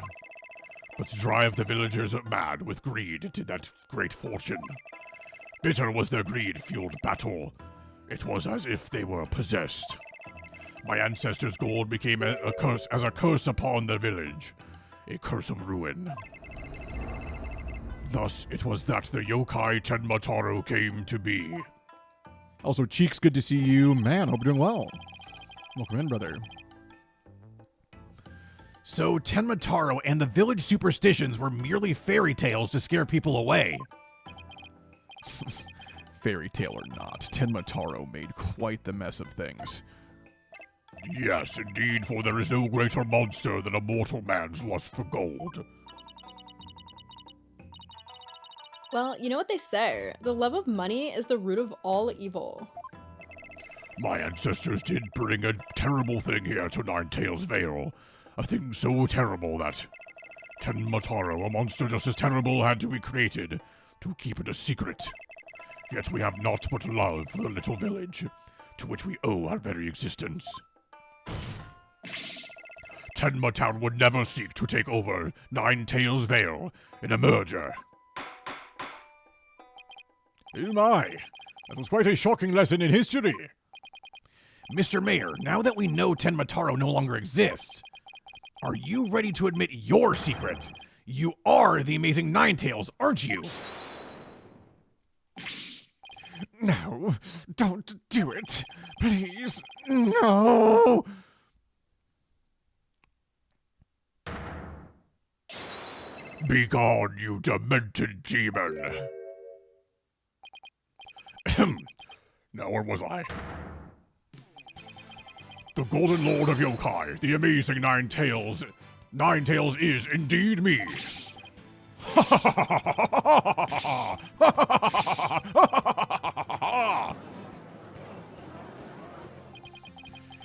But to drive the villagers mad with greed did that great fortune. Bitter was their greed-fueled battle. It was as if they were possessed. My ancestors' gold became a curse upon the village, a curse of ruin. Thus, it was that the yokai Tenmataro came to be. Also, Cheeks, good to see you. Man, hope you're doing well. Welcome in, brother. So Tenmataro and the village superstitions were merely fairy tales to scare people away. Fairy tale or not, Tenmataro made quite the mess of things. Yes, indeed, for there is no greater monster than a mortal man's lust for gold. Well, you know what they say. The love of money is the root of all evil. My ancestors did bring a terrible thing here to Ninetails Vale. A thing so terrible that Tenmataro, a monster just as terrible, had to be created to keep it a secret. Yet we have naught but love for the little village. to which we owe our very existence. Tenma Town would never seek to take over Nine Tails Vale in a merger. Oh my, that was quite a shocking lesson in history. Mr. Mayor, now that we know Tenmataro no longer exists, are you ready to admit your secret? You are the amazing Ninetales, aren't you? No, don't do it. Please, no. Begone, you demented demon! Ahem. Now, where was I? The Golden Lord of Yokai, the amazing Nine Tails. Nine Tails is indeed me.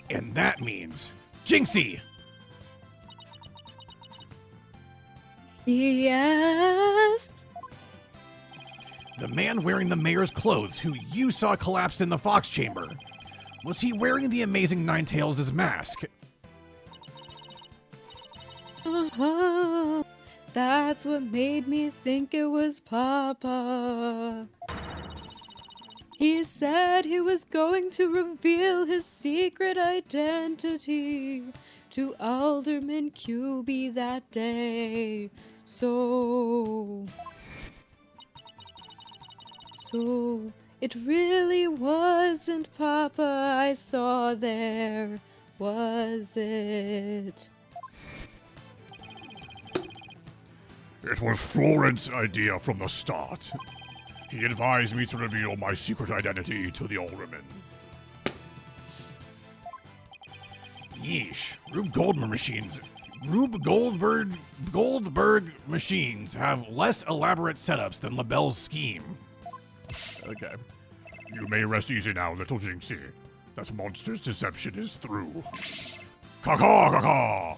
And that means Jinxie! Yes. The man wearing the mayor's clothes who you saw collapse in the Fox Chamber. Was he wearing the amazing Ninetales' mask? That's what made me think it was Papa. He said he was going to reveal his secret identity to Alderman QB that day. So it really wasn't Papa I saw there, was it? It was Florent's idea from the start. He advised me to reveal my secret identity to the alderman. Yeesh. Rube Goldberg machines have less elaborate setups than LaBelle's scheme. Okay. You may rest easy now, little Jinxie. That monster's deception is through. Caw-caw, caw-caw!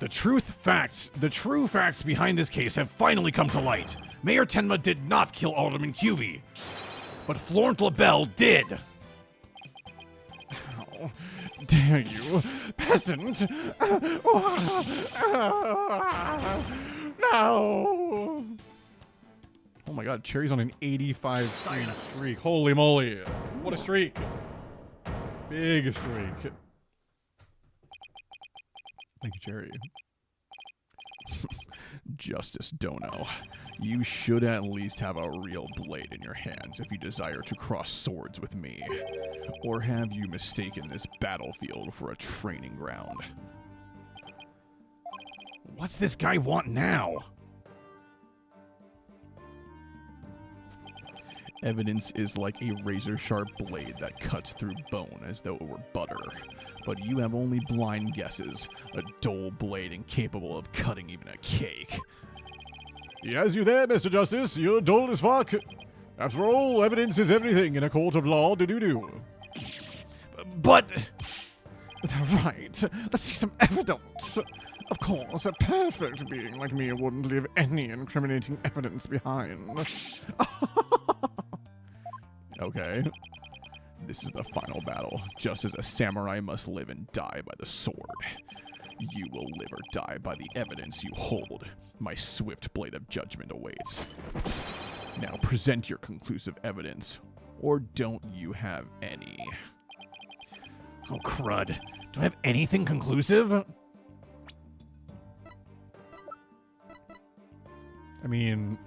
The true facts behind this case have finally come to light. Mayor Tenma did not kill Alderman QB, but Florent LaBelle did. How dare you, peasant! No! Oh my god, Cherry's on an 85 streak. Holy moly. What a streak. Big streak. Thank you, Cherry. Justice Dono. You should at least have a real blade in your hands if you desire to cross swords with me. Or have you mistaken this battlefield for a training ground? What's this guy want now? Evidence is like a razor-sharp blade that cuts through bone as though it were butter. But you have only blind guesses, a dull blade incapable of cutting even a cake. Yes, you there, Mr. Justice. You're dull as fuck. After all, evidence is everything in a court of law. Do-do-do. But... Right. Let's see some evidence. Of course, a perfect being like me wouldn't leave any incriminating evidence behind. Okay. This is the final battle, just as a samurai must live and die by the sword. You will live or die by the evidence you hold. My swift blade of judgment awaits. Now present your conclusive evidence, or don't you have any? Oh, crud. Do I have anything conclusive? I mean...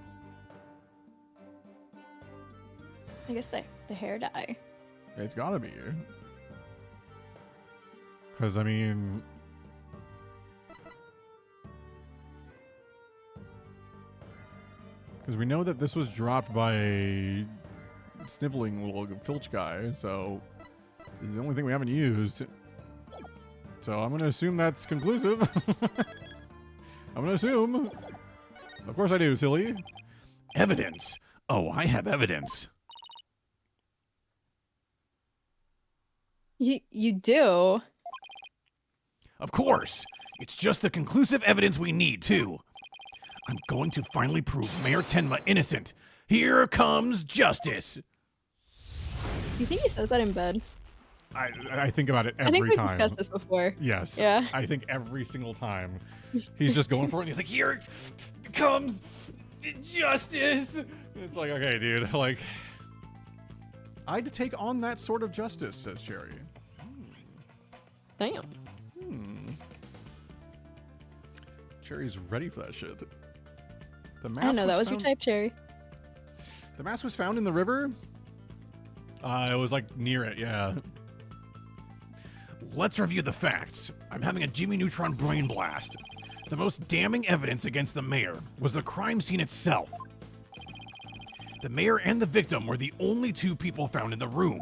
I guess the hair dye. It's gotta be. Because, I mean... Because we know that this was dropped by a sniveling little filch guy, so... This is the only thing we haven't used. So I'm gonna assume that's conclusive. I'm gonna assume. Of course I do, silly. Evidence? Oh, I have evidence. You do? Of course. It's just the conclusive evidence we need, too. I'm going to finally prove Mayor Tenma innocent. Here comes justice. Do you think he says that in bed? I think about it I think every we've time. discussed this before. Yes. Yeah. I think every single time he's just going for it and he's like, here comes justice. And it's like, okay, dude, like, I'd take on that sort of justice, says Cherry. Damn. Cherry's ready for that shit. The mask I know, that was found, your type, Cherry. The mask was found in the river? It was like near it, yeah. Let's review the facts. I'm having a Jimmy Neutron brain blast. The most damning evidence against the mayor was the crime scene itself. The mayor and the victim were the only two people found in the room.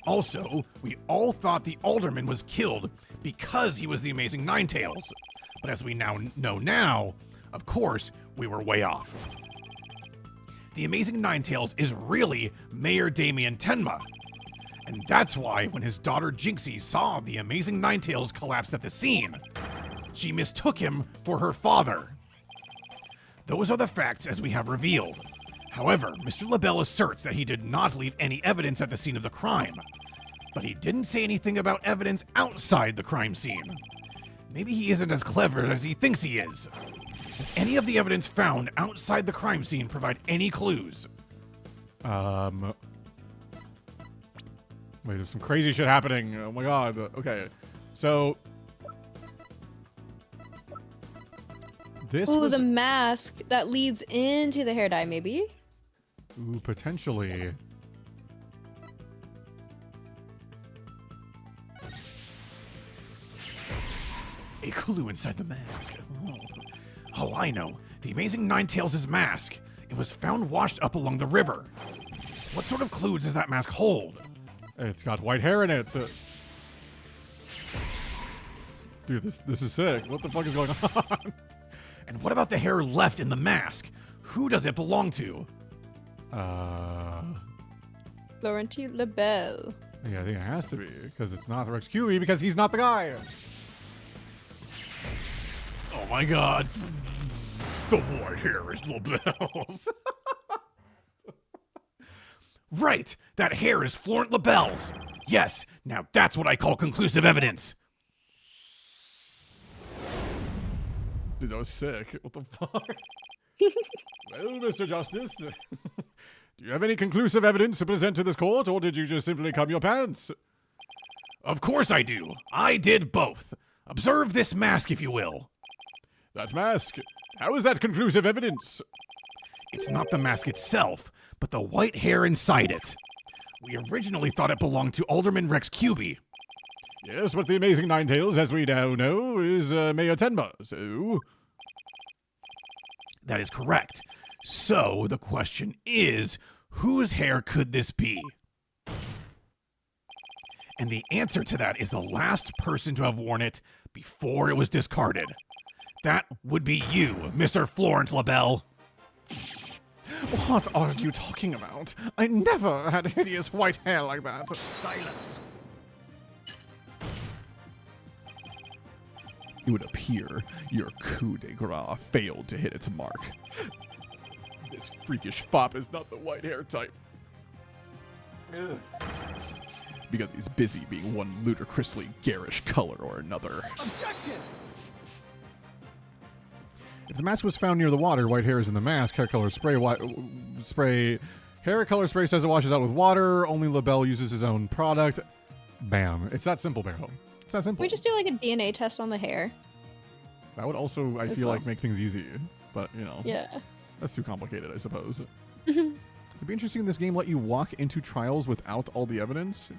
Also, we all thought the alderman was killed because he was the Amazing Ninetales. But as we now know, of course, we were way off. The Amazing Ninetales is really Mayor Damien Tenma. And that's why when his daughter Jinxie saw the Amazing Ninetales collapse at the scene, she mistook him for her father. Those are the facts as we have revealed. However, Mr. LaBelle asserts that he did not leave any evidence at the scene of the crime. But he didn't say anything about evidence outside the crime scene. Maybe he isn't as clever as he thinks he is. Does any of the evidence found outside the crime scene provide any clues? Wait, there's some crazy shit happening. Oh my god. Okay. So this Ooh, was the mask that leads into the hair dye, maybe? Ooh, potentially. A clue inside the mask. Oh, I know. The Amazing Ninetales' mask. It was found washed up along the river. What sort of clues does that mask hold? It's got white hair in it. Dude, this is sick. What the fuck is going on? And what about the hair left in the mask? Who does it belong to? Laurenti LaBelle. Yeah, I think it has to be, because it's not Rex QE, because he's not the guy. Oh my god. The white hair is LaBelle's. Right! That hair is Florent LaBelle's! Yes, now that's what I call conclusive evidence! Dude, that was sick. What the fuck? Well, Mr. Justice, do you have any conclusive evidence to present to this court, or did you just simply cum your pants? Of course I do! I did both! Observe this mask, if you will. That mask. How is that conclusive evidence? It's not the mask itself, but the white hair inside it. We originally thought it belonged to Alderman Rex Cubey. Yes, but the Amazing Ninetales, as we now know, is Mayor Tenma, so... That is correct. So, the question is, whose hair could this be? And the answer to that is the last person to have worn it before it was discarded. That would be you, Mr. Florent LaBelle. What are you talking about? I never had hideous white hair like that. Silence. It would appear your coup de grace failed to hit its mark. This freakish fop is not the white hair type. Because he's busy being one ludicrously garish color or another. Objection! If the mask was found near the water, white hair is in the mask. Hair color spray, hair color spray says it washes out with water. Only LaBelle uses his own product. Bam! It's that simple, Barrel. It's that simple. We just do like a DNA test on the hair. That would also, I As feel well. like, make things easy. But you know, Yeah. that's too complicated, I suppose. It'd be interesting in this game let you walk into trials without all the evidence.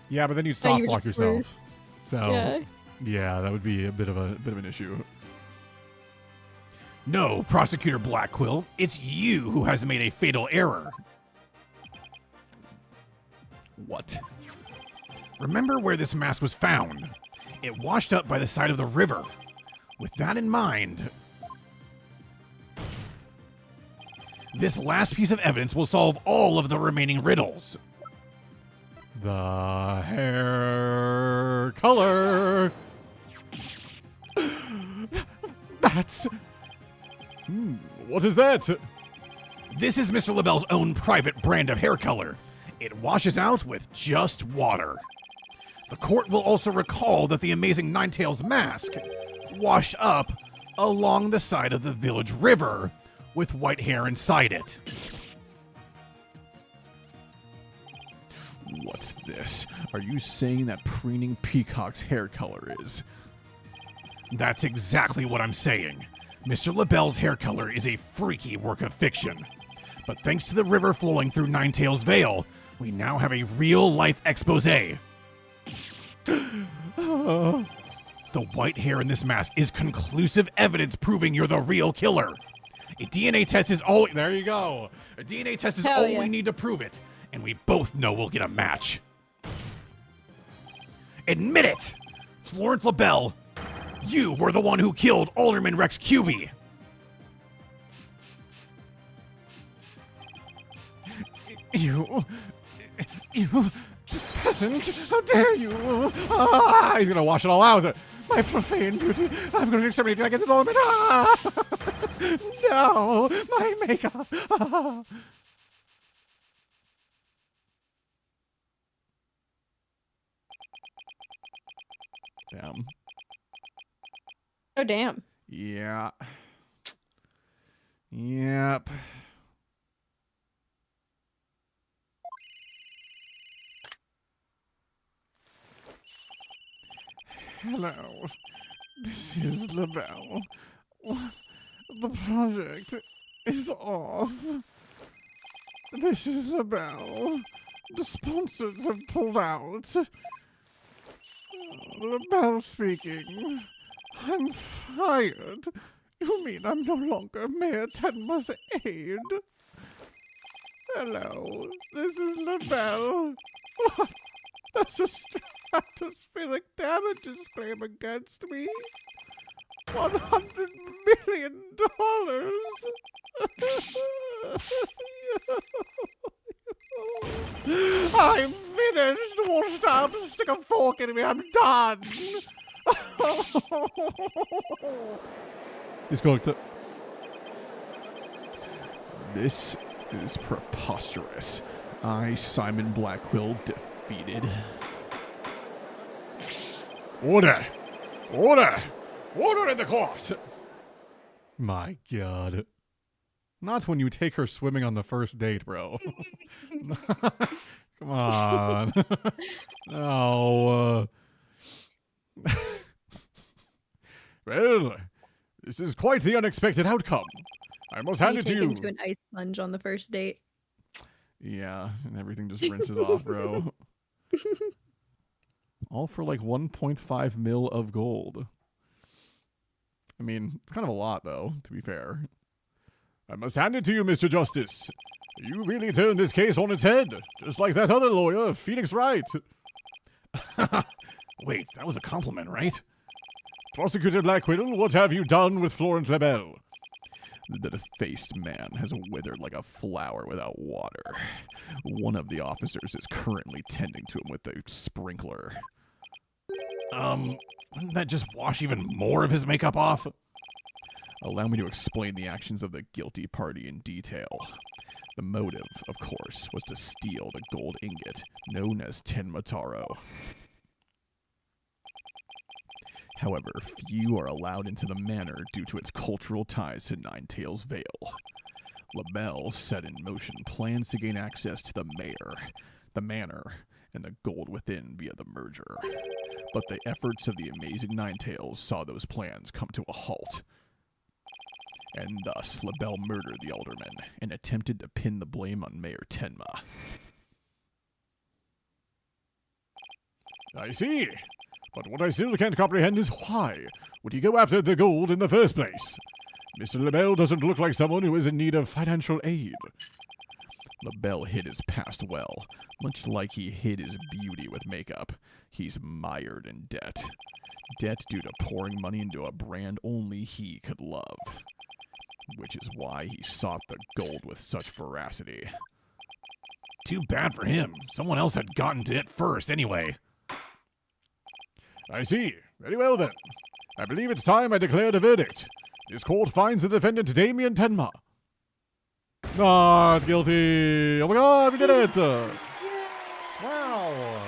Yeah, but then you'd Oh, soft you lock just yourself. So Yeah. yeah, that would be a bit of an issue. No, Prosecutor Blackquill, it's you who has made a fatal error. What? Remember where this mask was found? It washed up by the side of the river. With that in mind, this last piece of evidence will solve all of the remaining riddles. The hair color. That's. What is that? This is Mr. LaBelle's own private brand of hair color. It washes out with just water. The court will also recall that the amazing Ninetails mask washed up along the side of the village river with white hair inside it. What's this? Are you saying that preening peacock's hair color is? That's exactly what I'm saying. Mr. LaBelle's hair color is a freaky work of fiction. But thanks to the river flowing through Ninetails Vale, we now have a real-life expose. The white hair in this mask is conclusive evidence proving you're the real killer. A DNA test is all... There you go. A DNA test is all we need to prove it. And we both know we'll get a match. Admit it! Florence LaBelle, you were the one who killed Alderman Rex Cubey. You peasant! How dare you! Ah, he's gonna wash it all out. My profane beauty! I'm gonna exterminate you against the moment! Ah! No! My makeup! Ah! Damn. Oh, damn. Yeah. Yep. Hello. This is LaBelle. The project is off. This is LaBelle. The sponsors have pulled out. LaBelle speaking. I'm fired. You mean I'm no longer Mayor Tenma's aide? Hello, this is LaBelle. What? There's a stratospheric damages claim against me. $100 million. I'm finished. Washed up. Stick a fork in me. I'm done. He's going to. This is preposterous. I, Simon Blackquill, defeated. Order! Order! Order in the court! My God. Not when you take her swimming on the first date, bro. Come on. No. Well, this is quite the unexpected outcome. I must hand it to you. Take him to an ice plunge on the first date. Yeah, and everything just rinses off, bro. All for like 1.5 mil of gold. I mean, it's kind of a lot, though, to be fair. I must hand it to you, Mr. Justice. You really turned this case on its head, just like that other lawyer, Phoenix Wright. Wait, that was a compliment, right? Prosecutor Blackquill, what have you done with Florence LaBelle? The defaced man has withered like a flower without water. One of the officers is currently tending to him with a sprinkler. Wouldn't that just wash even more of his makeup off? Allow me to explain the actions of the guilty party in detail. The motive, of course, was to steal the gold ingot known as Tenmataro. However, few are allowed into the manor due to its cultural ties to Ninetails Vale. LaBelle set in motion plans to gain access to the mayor, the manor, and the gold within via the merger. But the efforts of the amazing Ninetails saw those plans come to a halt. And thus, LaBelle murdered the alderman and attempted to pin the blame on Mayor Tenma. I see. But what I still can't comprehend is why would he go after the gold in the first place? Mr. LaBelle doesn't look like someone who is in need of financial aid. LaBelle hid his past well, much like he hid his beauty with makeup. He's mired in debt. Debt due to pouring money into a brand only he could love. Which is why he sought the gold with such veracity. Too bad for him. Someone else had gotten to it first anyway. I see. Very well then. I believe it's time I declared a verdict. This court finds the defendant Damien Tenma. Not guilty. Oh my god, we did it. Wow.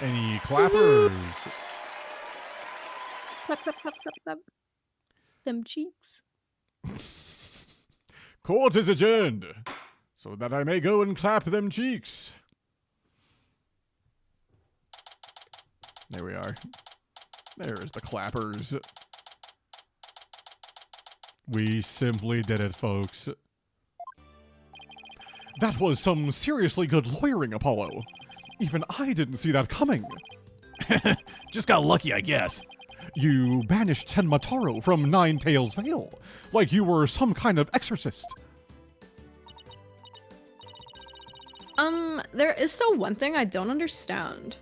Any clappers? Clap, clap, clap, clap, clap. Them cheeks. Court is adjourned, so that I may go and clap them cheeks. There we are. There's the clappers. We simply did it, folks. That was some seriously good lawyering, Apollo. Even I didn't see that coming. Just got lucky, I guess. You banished Tenmataro from Nine Tails Vale, like you were some kind of exorcist. There is still one thing I don't understand.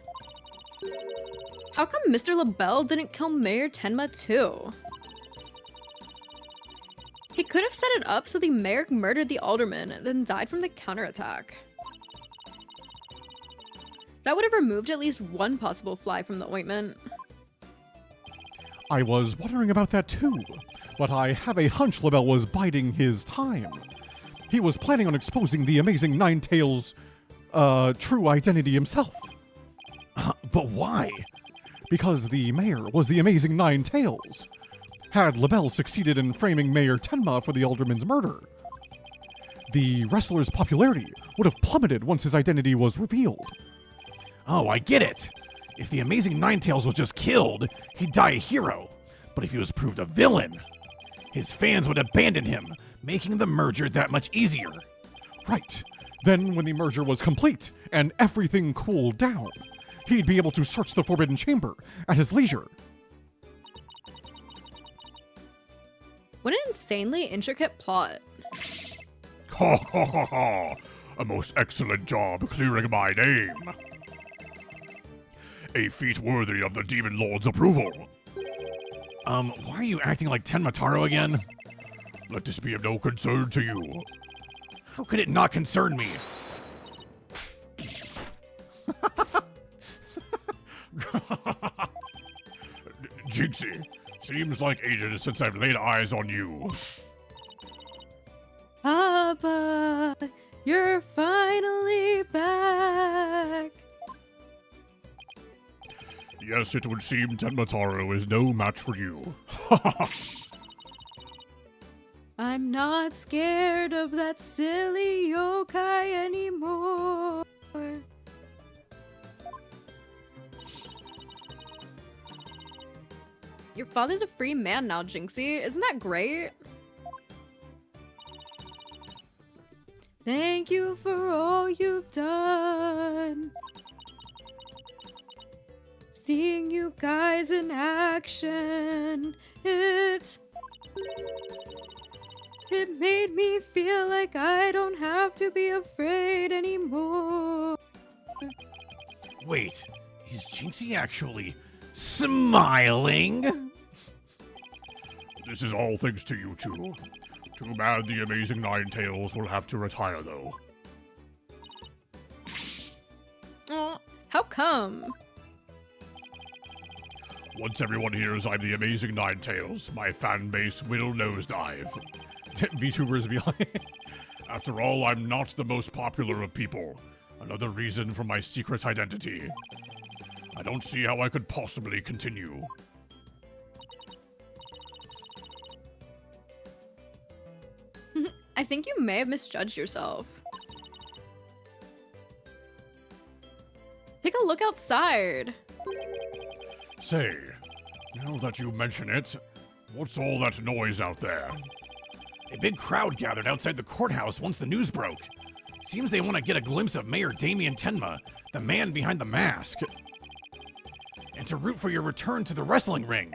How come Mr. LaBelle didn't kill Mayor Tenma too? He could have set it up so the mayor murdered the alderman, then died from the counterattack. That would have removed at least one possible fly from the ointment. I was wondering about that too, but I have a hunch LaBelle was biding his time. He was planning on exposing the amazing Nine Tails' true identity himself. But why? Because the mayor was the amazing Nine Tails. Had LaBelle succeeded in framing Mayor Tenma for the alderman's murder, the wrestler's popularity would have plummeted once his identity was revealed. Oh, I get it. If the amazing Ninetails was just killed, he'd die a hero. But if he was proved a villain, his fans would abandon him, making the merger that much easier. Right. Then, when the merger was complete and everything cooled down, he'd be able to search the Forbidden Chamber at his leisure. What an insanely intricate plot. Ha ha ha ha! A most excellent job clearing my name. A feat worthy of the Demon Lord's approval. Why are you acting like Tenmataro again? Let this be of no concern to you. How could it not concern me? Jinxie, seems like ages since I've laid eyes on you. Papa, you're finally back. Yes, it would seem Tenmataro is no match for you. I'm not scared of that silly yokai anymore. Your father's a free man now, Jinxie. Isn't that great? Thank you for all you've done. Seeing you guys in action, it made me feel like I don't have to be afraid anymore. Wait, is Jinxie actually smiling? This is all thanks to you two. Too bad the amazing Ninetails will have to retire, though. Oh, how come? Once everyone hears I'm the amazing Ninetails, my fan base will nosedive. VTubers be like, After all, I'm not the most popular of people. Another reason for my secret identity. I don't see how I could possibly continue. I think you may have misjudged yourself. Take a look outside. Say, now that you mention it, what's all that noise out there? A big crowd gathered outside the courthouse once the news broke. Seems they want to get a glimpse of Mayor Damien Tenma, the man behind the mask. And to root for your return to the wrestling ring.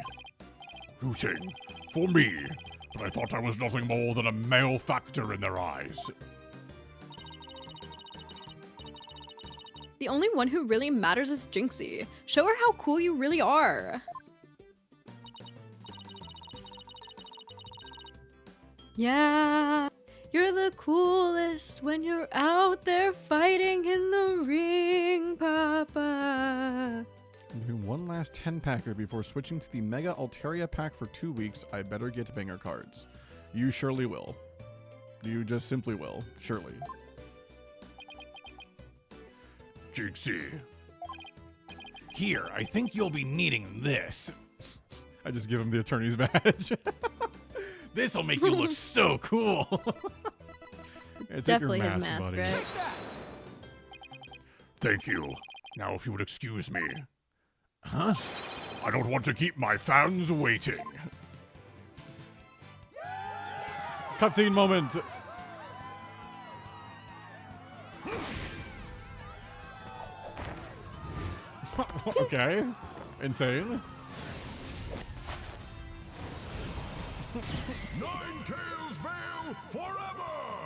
Rooting? For me? But I thought I was nothing more than a malefactor in their eyes. The only one who really matters is Jinxie. Show her how cool you really are. Yeah, you're the coolest when you're out there fighting in the ring, Papa. last 10-packer before switching to the Mega Altaria pack for 2 weeks. I better get banger cards. You surely will. You just simply will. Surely. Jinxie. Here, I think you'll be needing this. I just give him the attorney's badge. This'll make you look so cool. Yeah, take Definitely your his mask, mask, buddy. right? Thank you. Now, if you would excuse me, Huh? I don't want to keep my fans waiting. Cutscene moment. Okay. Insane. Ninetales Vale forever!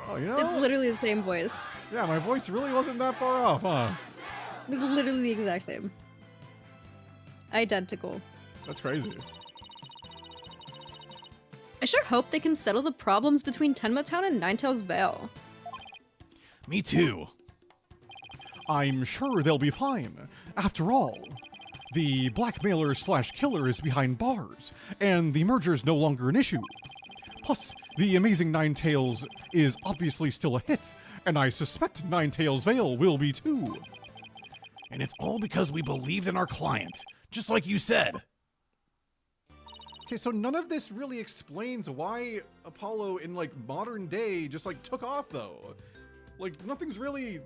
Oh, you know? It's literally the same voice. Yeah, my voice really wasn't that far off, huh? It's literally the exact same. Identical. That's crazy. I sure hope they can settle the problems between Tenma Town and Ninetales Vale. Me too. I'm sure they'll be fine. After all, the blackmailer slash killer is behind bars, and the merger's no longer an issue. Plus, the Amazing Ninetales is obviously still a hit, and I suspect Ninetales Vale will be too. And it's all because we believed in our client, just like you said. Okay, so none of this really explains why Apollo in, like, modern day just, like, took off, though. Like, nothing's really...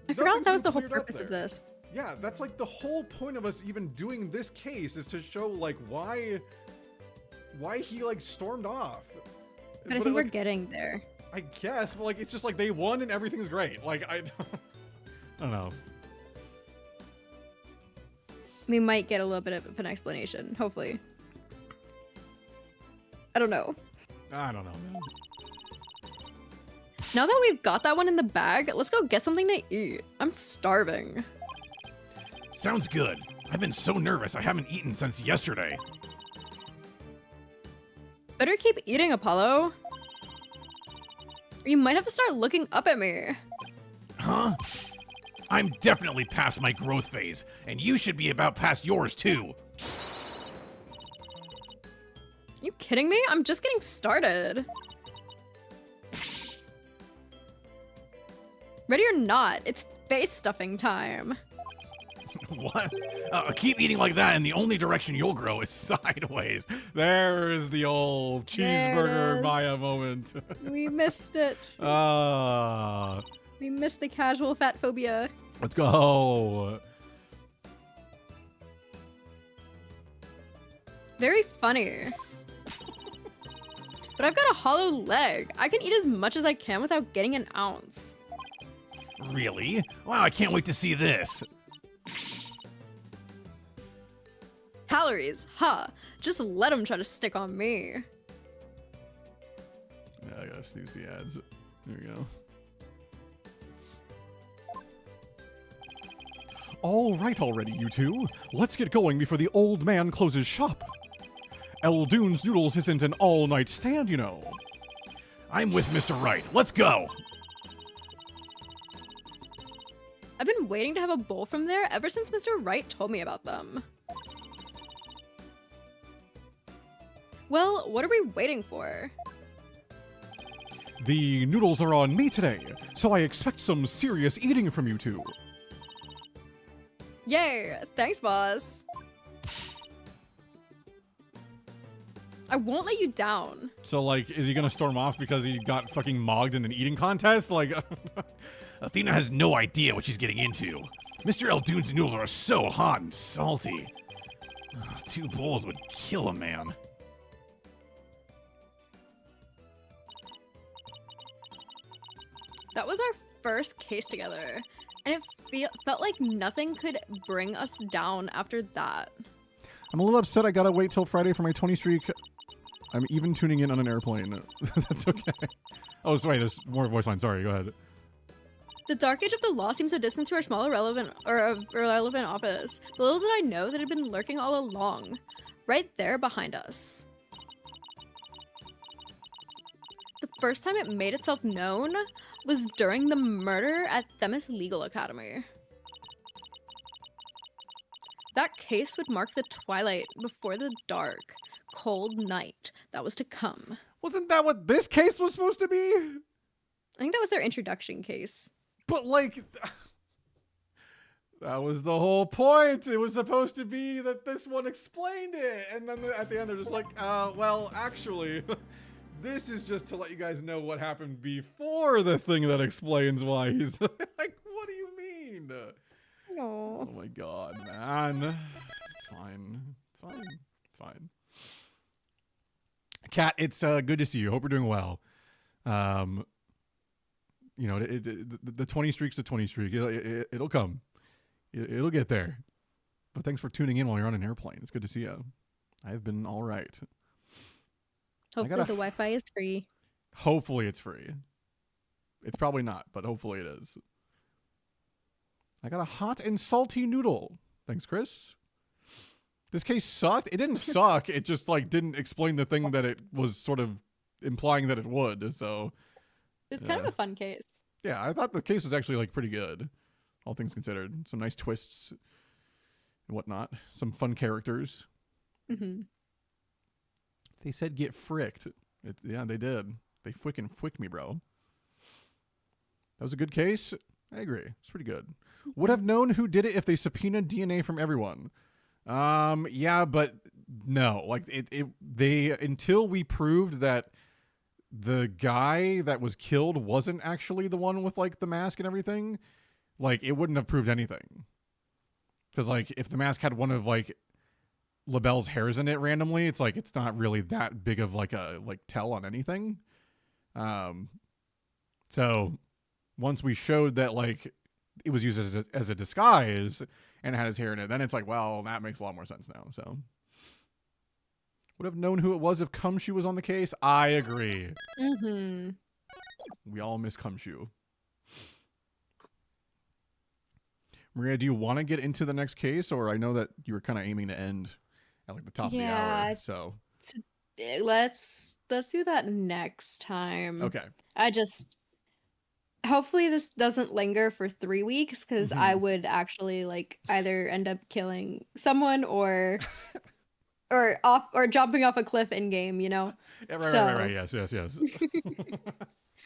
I forgot nothing's that was been the whole cleared up purpose of there. this. Yeah, that's, like, the whole point of us even doing this case is to show, like, why he, like, stormed off. But I think we're like, getting there. I guess, but, like, it's just, like, they won and everything's great. Like, I don't know. We might get a little bit of an explanation, hopefully. I don't know. I don't know, man. Now that we've got that one in the bag, let's go get something to eat. I'm starving. Sounds good. I've been so nervous I haven't eaten since yesterday. Better keep eating, Apollo. Or you might have to start looking up at me. Huh? I'm definitely past my growth phase, and you should be about past yours too. Are you kidding me? I'm just getting started. Ready or not, it's face stuffing time. What? Keep eating like that, and the only direction you'll grow is sideways. There's the old There it cheeseburger is. Maya moment. We missed it. We missed the casual fat phobia. Let's go. Very funny. But I've got a hollow leg. I can eat as much as I can without getting an ounce. Really? Wow, I can't wait to see this. Calories, huh? Just let them try to stick on me. Yeah, I gotta snooze the ads. There we go. All right already, you two. Let's get going before the old man closes shop. Eldoon's Noodles isn't an all-night stand, you know. I'm with Mr. Wright. Let's go. I've been waiting to have a bowl from there ever since Mr. Wright told me about them. Well, what are we waiting for? The noodles are on me today, so I expect some serious eating from you two. Yay! Thanks, boss. I won't let you down. So, like, is he gonna storm off because he got fucking mogged in an eating contest? Like, Athena has no idea what she's getting into. Mr. Eldoon's noodles are so hot and salty. 2 bowls would kill a man. That was our first case together, and it felt like nothing could bring us down after that. I'm a little upset I gotta wait till Friday for my 20 streak. I'm even tuning in on an airplane. That's okay. Oh, wait, there's more voice line. Sorry, go ahead. The dark age of the law seems so distant to our small irrelevant office. But little did I know that it had been lurking all along, right there behind us. The first time it made itself known was during the murder at Themis Legal Academy. That case would mark the twilight before the dark, cold night that was to come. Wasn't that what this case was supposed to be? I think that was their introduction case. But like, that was the whole point. It was supposed to be that this one explained it, and then at the end they're just like, well, actually, this is just to let you guys know what happened before the thing that explains why he's like, what do you mean? Oh. Oh my god, man. It's fine. It's fine. It's fine. Kat, it's good to see you. Hope you're doing well. You know, the 20 streak's the 20 streak. It'll come. It'll get there. But thanks for tuning in while you're on an airplane. It's good to see you. I've been all right. Hopefully the Wi-Fi is free. Hopefully it's free. It's probably not, but hopefully it is. I got a hot and salty noodle. Thanks, Chris. This case sucked. It didn't suck. It just like didn't explain the thing that it was sort of implying that it would. So It's kind of a fun case. yeah, I thought the case was actually like pretty good, all things considered. Some nice twists and whatnot. Some fun characters. Mm-hmm. They said get fricked. Yeah, they did. They freaking fricked me, bro. That was a good case. I agree. It's pretty good. Would have known who did it if they subpoenaed DNA from everyone. Yeah, but no. Like they until we proved that the guy that was killed wasn't actually the one with like the mask and everything, like it wouldn't have proved anything. Because like if the mask had one of like LaBelle's hairs in it randomly, it's like it's not really that big of like a like tell on anything. So once we showed that like it was used as a disguise and it had his hair in it, then it's like, well, that makes a lot more sense now. So would have known who it was if Cumshoe was on the case. I agree. Mm-hmm. We all miss Cumshoe. Maria, do you want to get into the next case, or I know that you were kind of aiming to end at like the top of the hour. So Let's do that next time. okay. Hopefully this doesn't linger for 3 weeks, because I would actually like either end up killing someone or jumping off a cliff in game, you know? Yeah, right. Yes.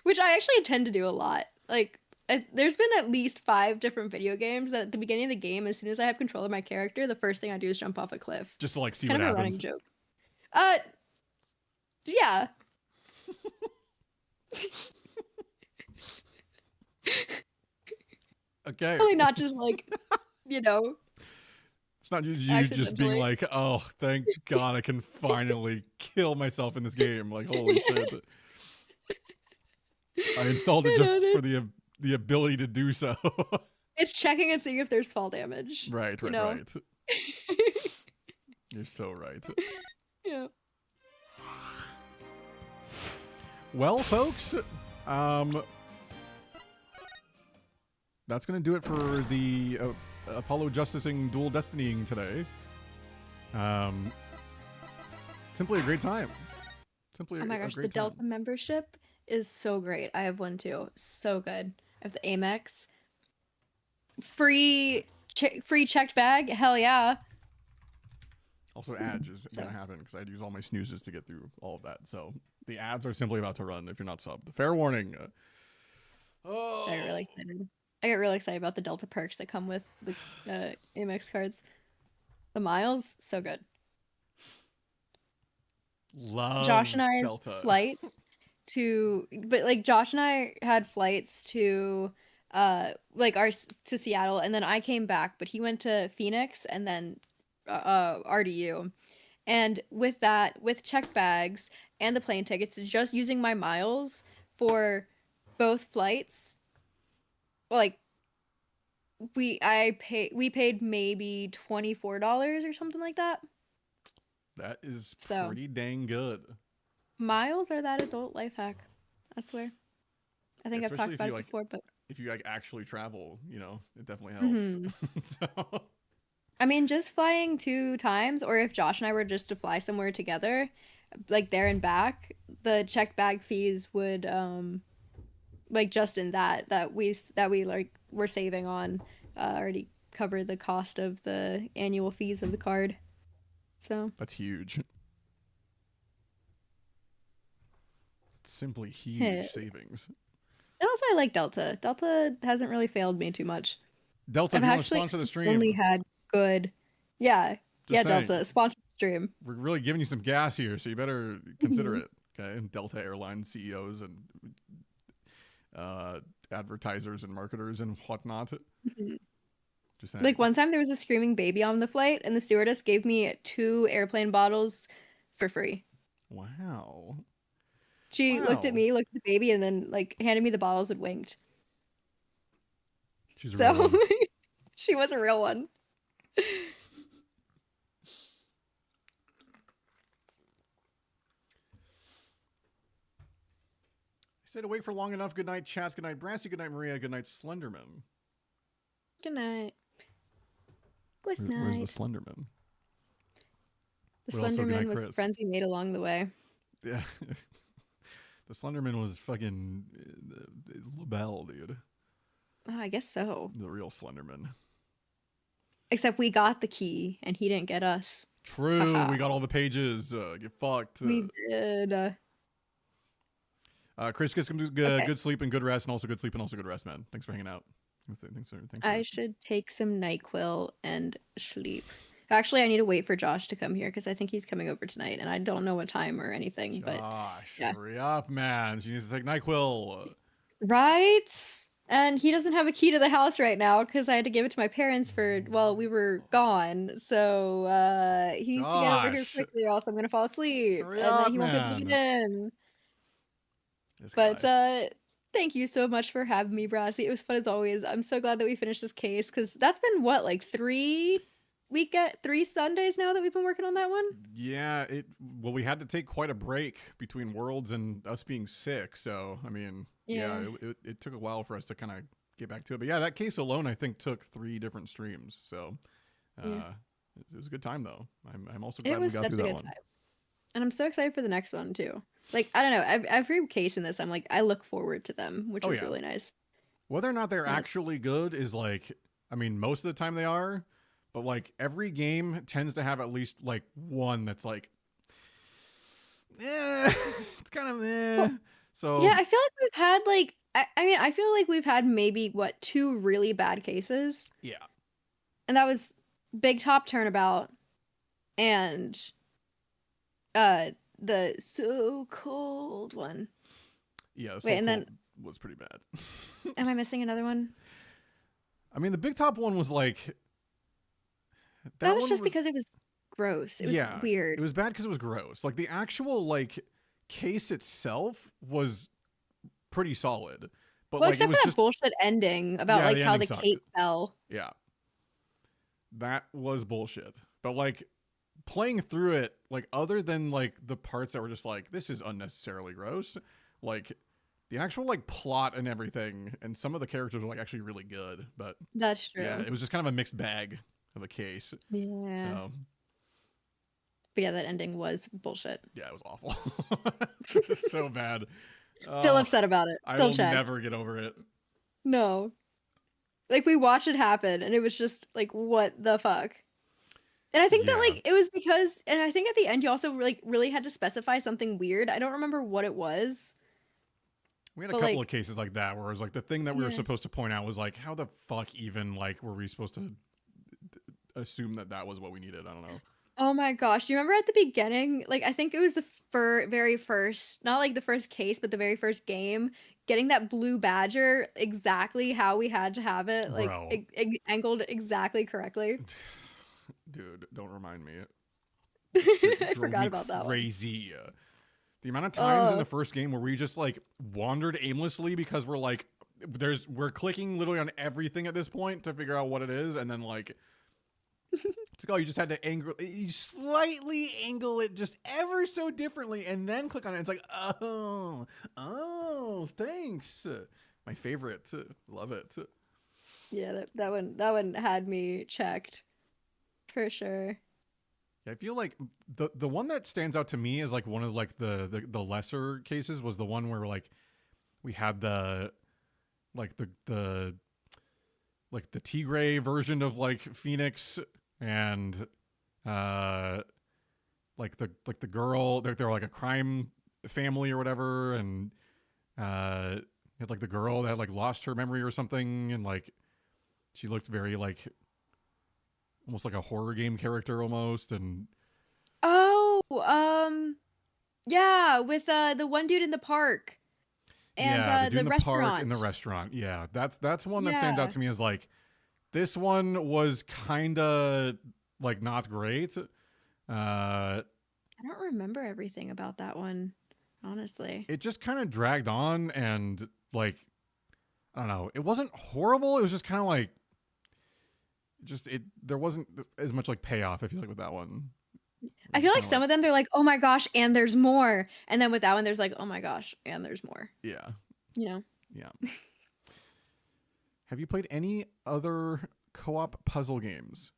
Which I actually tend to do a lot. Like, there's been at least 5 different video games that at the beginning of the game, as soon as I have control of my character, the first thing I do is jump off a cliff. Just to like see kind what of happens. A running joke. Yeah. Okay. Probably not just like, you know. It's not you just being like, oh, thank God I can finally kill myself in this game. Like, holy shit. I installed it just for the ability to do so. It's checking and seeing if there's fall damage. Right. You know? You're so right. Yeah. Well, folks, that's going to do it for the Apollo Justicing Dual Destinying today. Simply a great time. Simply Oh my gosh, the great Delta time. membership is so great. I have one too. So good. I have the Amex. Free checked bag. Hell yeah. Also, ads is going to happen because I'd use all my snoozes to get through all of that. So the ads are simply about to run if you're not subbed. Fair warning. I get really excited. I get really excited about the Delta perks that come with the Amex cards. The miles, so good. Love Josh and I had Delta. flights to, but like Josh and I had flights to, to Seattle, and then I came back, but he went to Phoenix and then RDU. And with that, with check bags and the plane tickets, just using my miles for both flights, like we paid maybe $24 or something like that. That is So. pretty dang good. Miles are that adult life hack. I swear. I think I've Especially talked if about you, it like, before, but If you like actually travel, you know, it definitely helps. So. I mean, just flying 2 times, or if Josh and I were just to fly somewhere together, like there and back, the checked bag fees would like just in that we like were saving on already cover the cost of the annual fees of the card. So That's huge. Simply huge Heh. savings. and also I like Delta. Delta hasn't really failed me too much. Delta, I've if you want to actually sponsor the stream, only had good. Yeah, Just saying. Delta sponsor the stream. We're really giving you some gas here, so you better consider Mhm. it. Okay, and Delta Airlines CEOs and advertisers and marketers and whatnot. Mhm. Just saying. Like one time there was a screaming baby on the flight, and the stewardess gave me 2 airplane bottles for free. Wow. She looked at Wow. me, looked at the baby, and then like handed me the bottles and winked. She's a real So one. she was a real one. I said to wait for long enough. Good night, chat. Good night, Brassy. Good night, Maria. Good night, Slenderman. Good night. Good Where's night. the Slenderman? The But also, good Slenderman night, was the Chris. friends we made along the way. Yeah. The Slenderman was fucking LaBelle, dude. Oh, I guess so. The real Slenderman. Except we got the key, and he didn't get us. True. Haha. We got all the pages. Get fucked. We did. Chris, get some Okay. good sleep and good rest, and also good sleep and also good rest, man. Thanks for hanging out. Thanks for I should take some NyQuil and sleep. Actually, I need to wait for Josh to come here because I think he's coming over tonight, and I don't know what time or anything. But Gosh, yeah. hurry up, man. She needs to take NyQuil. right, and he doesn't have a key to the house right now because I had to give it to my parents for we were gone. So he needs to get over here Josh. quickly, or else I'm gonna fall asleep, Hurry and up, then he won't be able to get in. This But guy. thank you so much for having me, Brassy. It was fun as always. I'm so glad that we finished this case because that's been what, like 3 Sundays now that we've been working on that one. Yeah, we had to take quite a break between Worlds and us being sick. So, I mean, Yeah. it took a while for us to kind of get back to it. But yeah, that case alone, I think, took 3 different streams. So, Yeah. it was a good time, though. I'm also It glad we was got such through a that good one. time. And I'm so excited for the next one too. Like, I don't know, every case in this, I'm like, I look forward to them, which Oh, is yeah. really nice. Whether or not they're Yeah. actually good is like, I mean, most of the time they are, but like every game tends to have at least like one that's like, it's kind of So Yeah, I feel like we've had like, I mean, I feel like we've had maybe 2 really bad cases, yeah, and that was Big Top Turnabout and the So Cold one. yeah. Wait, and then- was pretty bad. Am I missing another one? I mean, the Big Top one was like That was one just because it was gross. It was weird. It was bad because it was gross. Like the actual like case itself was pretty solid, but Well, like it except was for that just bullshit ending about Yeah, like the how ending the sucked. cape fell. yeah, that was bullshit. But like playing through it, like other than like the parts that were just like this is unnecessarily gross, like the actual like plot and everything, and some of the characters were like actually really good. But That's true. yeah, it was just kind of a mixed bag of a case. Yeah. So But yeah, that ending was bullshit. yeah, it was awful. So bad. Still upset about it. I Still will checked. never get over it. No. Like we watched it happen and it was just like what the fuck. And I think that Yeah. like it was because and I think at the end you also like really had to specify something weird. I don't remember what it was. We had a But, couple like- of cases like that where it was like the thing that we were Yeah. supposed to point out was like, how the fuck even like were we supposed to assume that that was what we needed? I don't know. Oh my gosh. Do you remember at the beginning? Like I think it was the very first, not like the first case, but the very first game, getting that blue badger exactly how we had to have it, like Bro. angled exactly correctly. Dude, don't remind me. I forgot about that one. Crazy. The amount of times in Oh. the first game where we just like wandered aimlessly because we're like, we're clicking literally on everything at this point to figure out what it is, and then like, it's like, oh, you just had to you slightly angle it just ever so differently, and then click on it. It's like, oh, thanks. My favorite. Love it. Yeah, that one had me checked for sure. I feel like the one that stands out to me as like one of like the lesser cases was the one where like we had the like the Tigray version of like Phoenix, and like the girl, they're like a crime family or whatever, and you had like the girl that had like lost her memory or something, and like she looked very like almost like a horror game character almost, and Oh, yeah, with the one dude in the park and yeah, the dude the in the park in the restaurant. restaurant. Yeah, that's one that stands Yeah. out to me as like this one was kind of like not great. I don't remember everything about that one, honestly. It just kind of dragged on, and like I don't know, it wasn't horrible. It was just kind of like there wasn't as much like payoff, I feel like, with that one. I feel like some of them they're like, "Oh my gosh, and there's more." And then with that one there's like, "Oh my gosh, and there's more." Yeah. You know. Yeah. Have you played any other co-op puzzle games?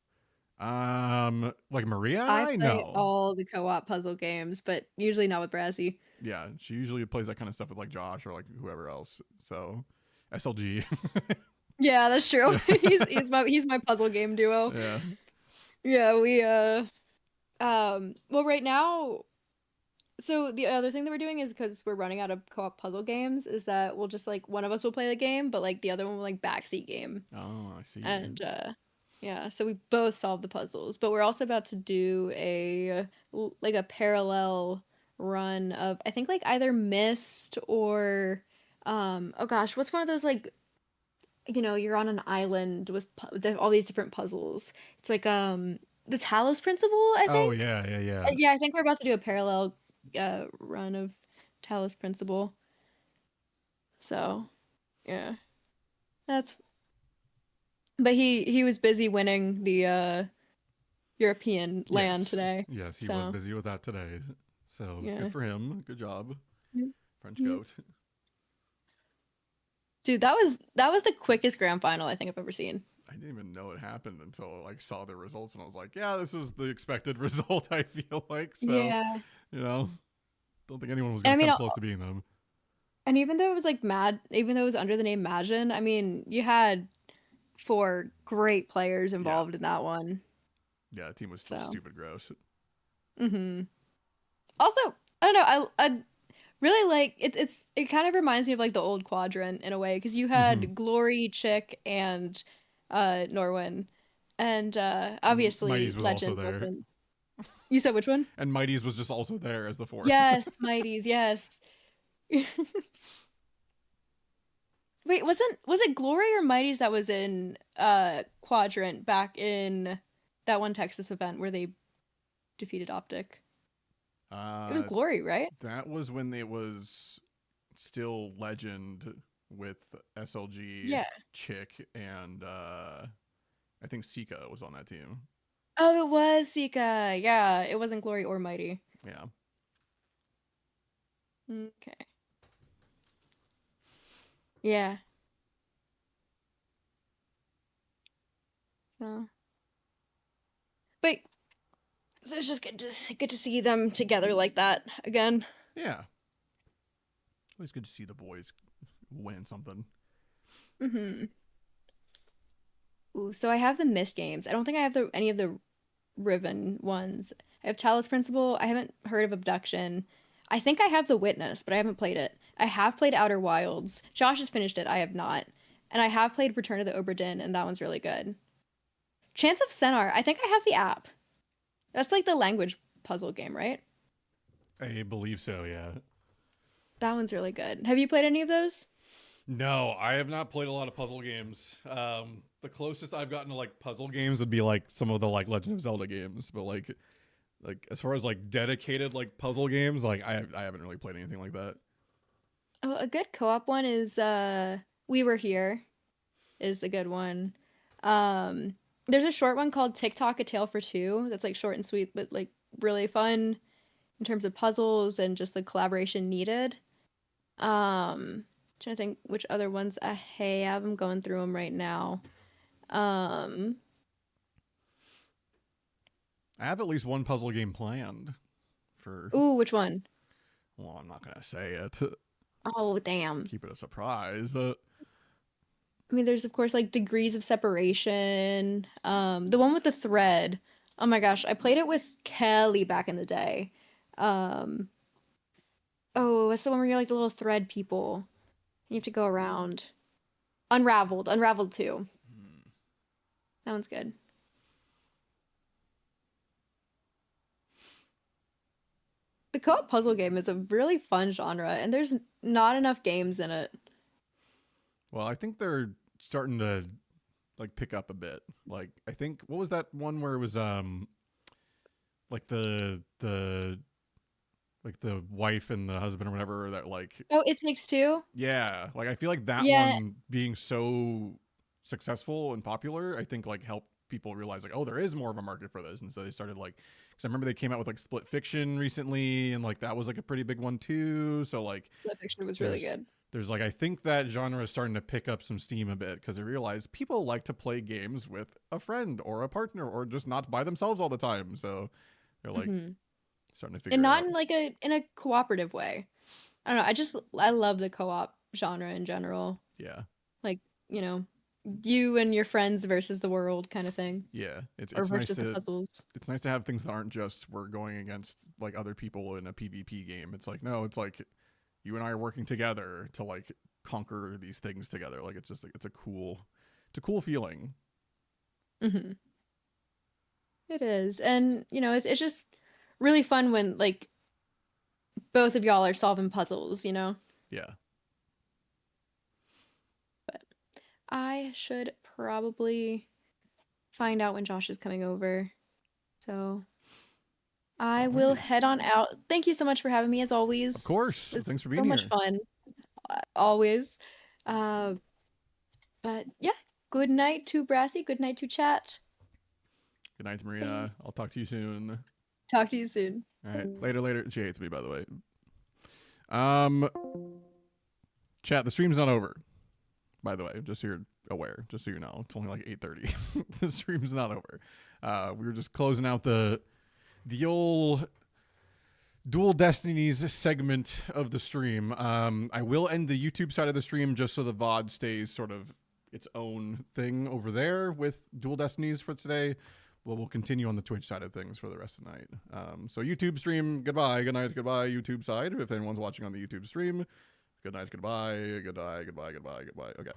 Like Maria and I I? play No. all the co-op puzzle games, but usually not with Brassy. Yeah, she usually plays that kind of stuff with like Josh or like whoever else. So SLG. Yeah, that's true. He's my puzzle game duo. Yeah. Yeah, we well right now, so the other thing that we're doing is because we're running out of co-op puzzle games is that we'll just like one of us will play the game, but like the other one will like backseat game. Oh, I see. And yeah, so we both solve the puzzles, but we're also about to do like a parallel run of I think like either Myst or oh gosh, what's one of those like you're on an island with all these different puzzles. It's like the Talos Principle, I think. Oh yeah, yeah, yeah. Yeah, I think we're about to do a parallel run of Talos Principle. So, yeah. That's but he was busy winning the European land Yes. today. Yes, he so. was busy with that today. So Yeah. good for him. Good job. Mhm. French Mhm. goat. Dude, that was the quickest grand final I think I've ever seen. I didn't even know it happened until I like saw the results, and I was like, yeah, this was the expected result, I feel like. So Yeah. don't think anyone was And I gonna mean, come close to beating them. And even though it was like even though it was under the name Magin, I mean, you had 4 great players involved in that one. Yeah, the team was still So. stupid gross. Also, I don't know, I really like it kind of reminds me of like the old quadrant in a way because you had Glory, Chick, and Norwin, and obviously Mighty's was also Legend there. wasn't. You said which one? And Mighty's was just also there as the 4th. Yes, Mighty's, yes. Wait, was it Glory or Mighty's that was in Quadrant back in that one Texas event where they defeated Optic? It was Glory, right? That was when it was still Legend with SLG, Yeah. Chick, and I think Sika was on that team. Oh, it was Sika. Yeah, it wasn't Glory or Mighty. Yeah. Okay. Yeah. But so it's just good to see them together like that again. Yeah. Always good to see the boys win something. Ooh, so I have the Myst games. I don't think I have any of the Riven ones. I have Talos Principle. I haven't heard of Abduction. I think I have The Witness, but I haven't played it. I have played Outer Wilds. Josh has finished it. I have not. And I have played Return of the Obra Dinn, and that one's really good. Chance of Senar. I think I have the app. That's like the language puzzle game, right? I believe so, yeah. That one's really good. Have you played any of those? No, I have not played a lot of puzzle games. The closest I've gotten to like puzzle games would be like some of the like Legend of Zelda games, but like as far as like dedicated like puzzle games, like I haven't really played anything like that. Oh, a good co-op one is We Were Here is a good one. There's a short one called TikTok A Tale for Two that's like short and sweet but like really fun in terms of puzzles and just the collaboration needed. Trying to think which other ones I have. I'm going through them right now. I have at least one puzzle game planned for. Ooh, which one? Well, I'm not gonna say it. Oh, damn. Keep it a surprise. I mean, there's of course like Degrees of Separation. The one with the thread. Oh my gosh, I played it with Kelly back in the day. Um, oh, what's the one where you're like the little thread people? You have to go around. Unraveled, Unraveled 2. That one's good. The co-op puzzle game is a really fun genre, and there's not enough games in it. Well, I think they're starting to like pick up a bit. Like I think what was that one where it was like the like the wife and the husband or whatever that like Oh, It Takes Two? yeah, like I feel like that Yeah. one being so successful and popular, I think like helped people realize like, oh, there is more of a market for this, and so they started like, because I remember they came out with like Split Fiction recently, and like that was like a pretty big one too. So like, That Fiction was really there's good. there's like I think that genre is starting to pick up some steam a bit because they realize people like to play games with a friend or a partner or just not by themselves all the time. So they're like Mhm. starting to figure And it not out. in like a cooperative way. I don't know. I love the co-op genre in general. Yeah, Like, you know, you and your friends versus the world kind of thing, yeah. It's or it's nice versus the to puzzles. it's nice to have things that aren't just we're going against like other people in a PvP game. It's like no, it's like you and I are working together to like conquer these things together. Like it's just like it's a cool feeling. Hmm. It is, and it's just really fun when like both of y'all are solving puzzles. Yeah. But I should probably find out when Josh is coming over. So I will Alrighty. head on out. Thank you so much for having me, as always. Of course. It was Thanks for so being much here. fun, always. Uh, but yeah, good night to Brassy. Good night to chat. Good night, Maria. I'll talk to you soon. Talk to you soon. All right. Later. She hates me, by the way. Um, chat. The stream's not over. By the way, just so you're aware, just so you know, it's only like 8:30. The stream's not over. We were just closing out the old Dual Destinies segment of the stream. I will end the YouTube side of the stream just so the VOD stays sort of its own thing over there with Dual Destinies for today. Well, we'll continue on the Twitch side of things for the rest of the night. So YouTube stream, goodbye, good night, goodbye, YouTube side. If anyone's watching on the YouTube stream, good night, goodbye, goodbye, goodbye, goodbye, goodbye. Okay.